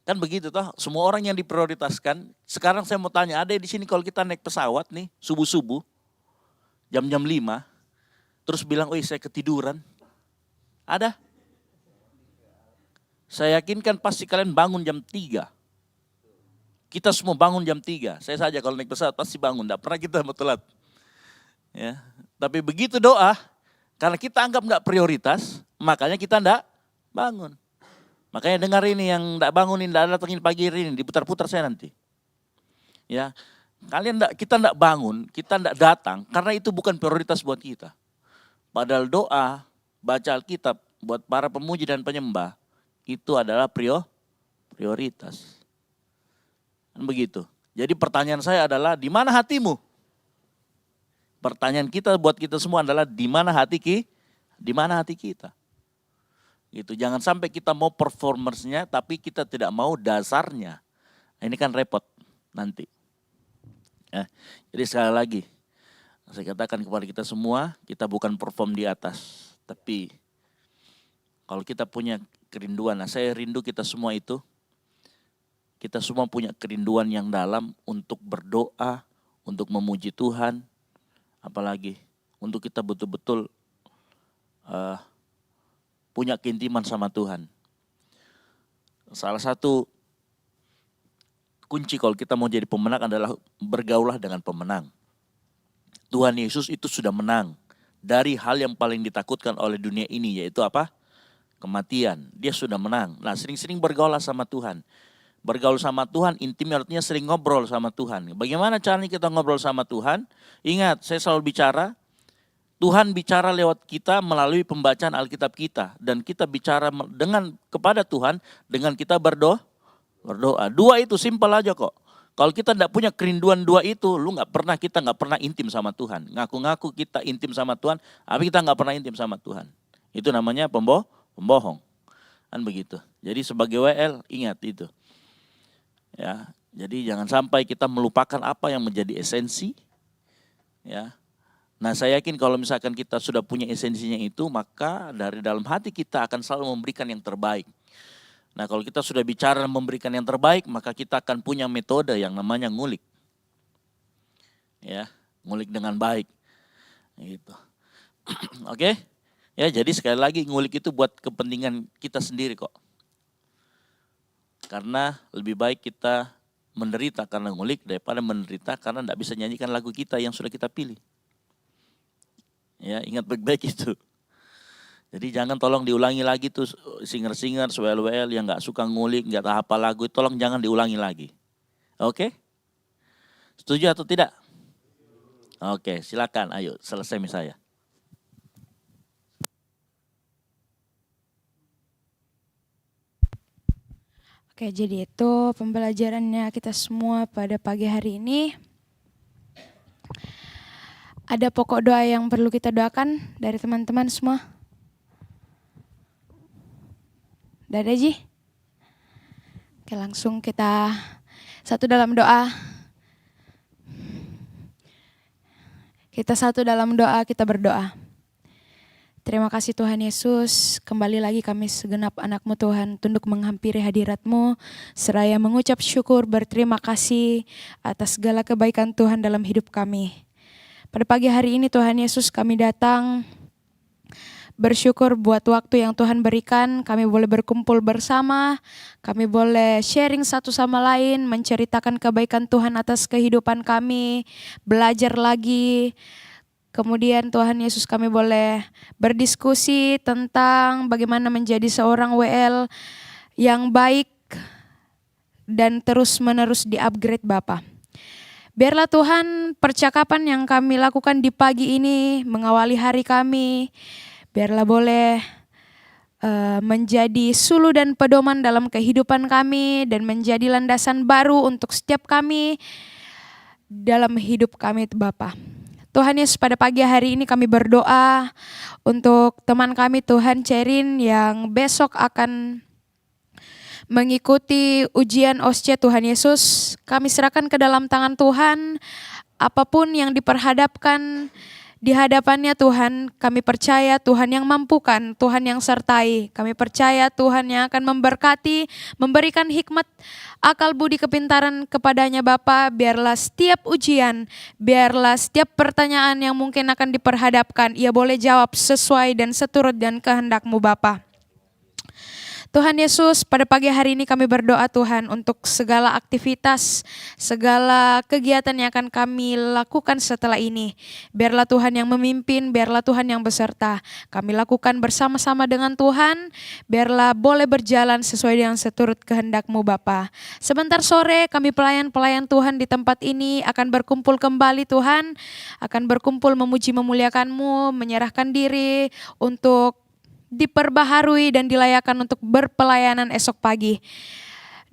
kan begitu toh. Semua orang yang diprioritaskan. Sekarang saya mau tanya, ada di sini kalau kita naik pesawat nih subuh-subuh, jam-jam 5, terus bilang, oh saya ketiduran, ada? Saya yakinkan pasti kalian bangun jam 3. Kita semua bangun jam 3. Saya saja kalau naik pesawat pasti bangun, tidak pernah kita mau telat. Ya, tapi begitu doa, karena kita anggap enggak prioritas, makanya kita enggak bangun. Makanya dengar ini yang enggak bangunin, enggak datangin pagi ini, diputar-putar saya nanti. Ya, kita enggak bangun, kita enggak datang, karena itu bukan prioritas buat kita. Padahal doa, baca Alkitab buat para pemuji dan penyembah itu adalah prioritas. Kan begitu. Jadi pertanyaan saya adalah di mana hatimu? Pertanyaan kita buat kita semua adalah di mana hati kita? Gitu. Jangan sampai kita mau performersnya tapi kita tidak mau dasarnya. Nah, ini kan repot nanti. Jadi sekali lagi saya katakan kepada kita semua, kita bukan perform di atas, tapi kalau kita punya kerinduan, nah saya rindu kita semua itu, kita semua punya kerinduan yang dalam untuk berdoa, untuk memuji Tuhan, apalagi untuk kita betul-betul punya keintiman sama Tuhan. Salah satu kunci kalau kita mau jadi pemenang adalah bergaulah dengan pemenang. Tuhan Yesus itu sudah menang dari hal yang paling ditakutkan oleh dunia ini, yaitu apa? Kematian. Dia sudah menang. Nah, sering-sering bergaulah sama Tuhan. Bergaul sama Tuhan, intim artinya sering ngobrol sama Tuhan. Bagaimana caranya kita ngobrol sama Tuhan? Ingat, saya selalu bicara, Tuhan bicara lewat kita melalui pembacaan Alkitab kita. Dan kita bicara kepada Tuhan dengan kita berdoa. Dua itu simpel aja kok. Kalau kita tidak punya kerinduan dua itu, kita nggak pernah intim sama Tuhan. Ngaku-ngaku kita intim sama Tuhan, tapi kita nggak pernah intim sama Tuhan. Itu namanya pembohong. Kan begitu. Jadi sebagai WL ingat itu. Ya, jadi jangan sampai kita melupakan apa yang menjadi esensi. Ya. Nah, saya yakin kalau misalkan kita sudah punya esensinya itu, maka dari dalam hati kita akan selalu memberikan yang terbaik. Nah, kalau kita sudah bicara memberikan yang terbaik, maka kita akan punya metode yang namanya ngulik. Ya, ngulik dengan baik. Gitu. Oke? Ya, jadi sekali lagi ngulik itu buat kepentingan kita sendiri kok. Karena lebih baik kita menderita karena ngulik daripada menderita karena tidak bisa nyanyikan lagu kita yang sudah kita pilih. Ya, ingat baik-baik itu. Jadi jangan tolong diulangi lagi tuh singer-singer, WL-WL yang nggak suka ngulik, nggak tahu apa lagu, tolong jangan diulangi lagi. Oke? Setuju atau tidak? Oke, silakan. Ayo, selesai saya. Oke, jadi itu pembelajarannya kita semua pada pagi hari ini. Ada pokok doa yang perlu kita doakan dari teman-teman semua? Udah ada, Ji? Oke, langsung kita satu dalam doa. Kita satu dalam doa, kita berdoa. Terima kasih Tuhan Yesus, kembali lagi kami segenap anak-Mu Tuhan tunduk menghampiri hadirat-Mu, seraya mengucap syukur berterima kasih atas segala kebaikan Tuhan dalam hidup kami. Pada pagi hari ini Tuhan Yesus kami datang bersyukur buat waktu yang Tuhan berikan, kami boleh berkumpul bersama, kami boleh sharing satu sama lain, menceritakan kebaikan Tuhan atas kehidupan kami, belajar lagi. Kemudian Tuhan Yesus kami boleh berdiskusi tentang bagaimana menjadi seorang WL yang baik dan terus-menerus di-upgrade Bapa. Biarlah Tuhan percakapan yang kami lakukan di pagi ini mengawali hari kami, biarlah boleh menjadi sulu dan pedoman dalam kehidupan kami dan menjadi landasan baru untuk setiap kami dalam hidup kami Bapa. Tuhan Yesus, pada pagi hari ini kami berdoa untuk teman kami Tuhan Cerin yang besok akan mengikuti ujian OSCE Tuhan Yesus. Kami serahkan ke dalam tangan Tuhan, apapun yang diperhadapkan di hadapannya Tuhan, kami percaya Tuhan yang mampukan, Tuhan yang sertai. Kami percaya Tuhan yang akan memberkati, memberikan hikmat, akal budi kepintaran kepadanya Bapa. Biarlah setiap ujian, biarlah setiap pertanyaan yang mungkin akan diperhadapkan, ia boleh jawab sesuai dan seturut dan kehendak-Mu Bapa. Tuhan Yesus, pada pagi hari ini kami berdoa Tuhan untuk segala aktivitas, segala kegiatan yang akan kami lakukan setelah ini. Biarlah Tuhan yang memimpin, biarlah Tuhan yang beserta. Kami lakukan bersama-sama dengan Tuhan, biarlah boleh berjalan sesuai dengan seturut kehendak-Mu Bapa. Sebentar sore kami pelayan-pelayan Tuhan di tempat ini akan berkumpul kembali Tuhan, akan berkumpul memuji memuliakan-Mu, menyerahkan diri untuk diperbaharui dan dilayakkan untuk berpelayanan esok pagi.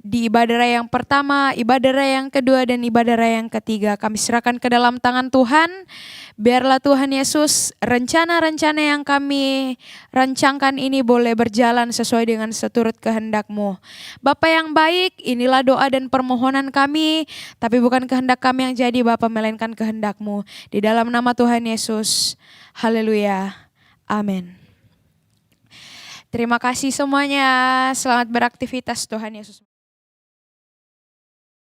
Di ibadah raya yang pertama, ibadah raya yang kedua, dan ibadah raya yang ketiga kami serahkan ke dalam tangan Tuhan. Biarlah Tuhan Yesus rencana-rencana yang kami rancangkan ini boleh berjalan sesuai dengan seturut kehendak-Mu. Bapa yang baik, inilah doa dan permohonan kami, tapi bukan kehendak kami yang jadi Bapa, melainkan kehendak-Mu. Di dalam nama Tuhan Yesus, haleluya, amin. Terima kasih semuanya, selamat beraktivitas, Tuhan Yesus.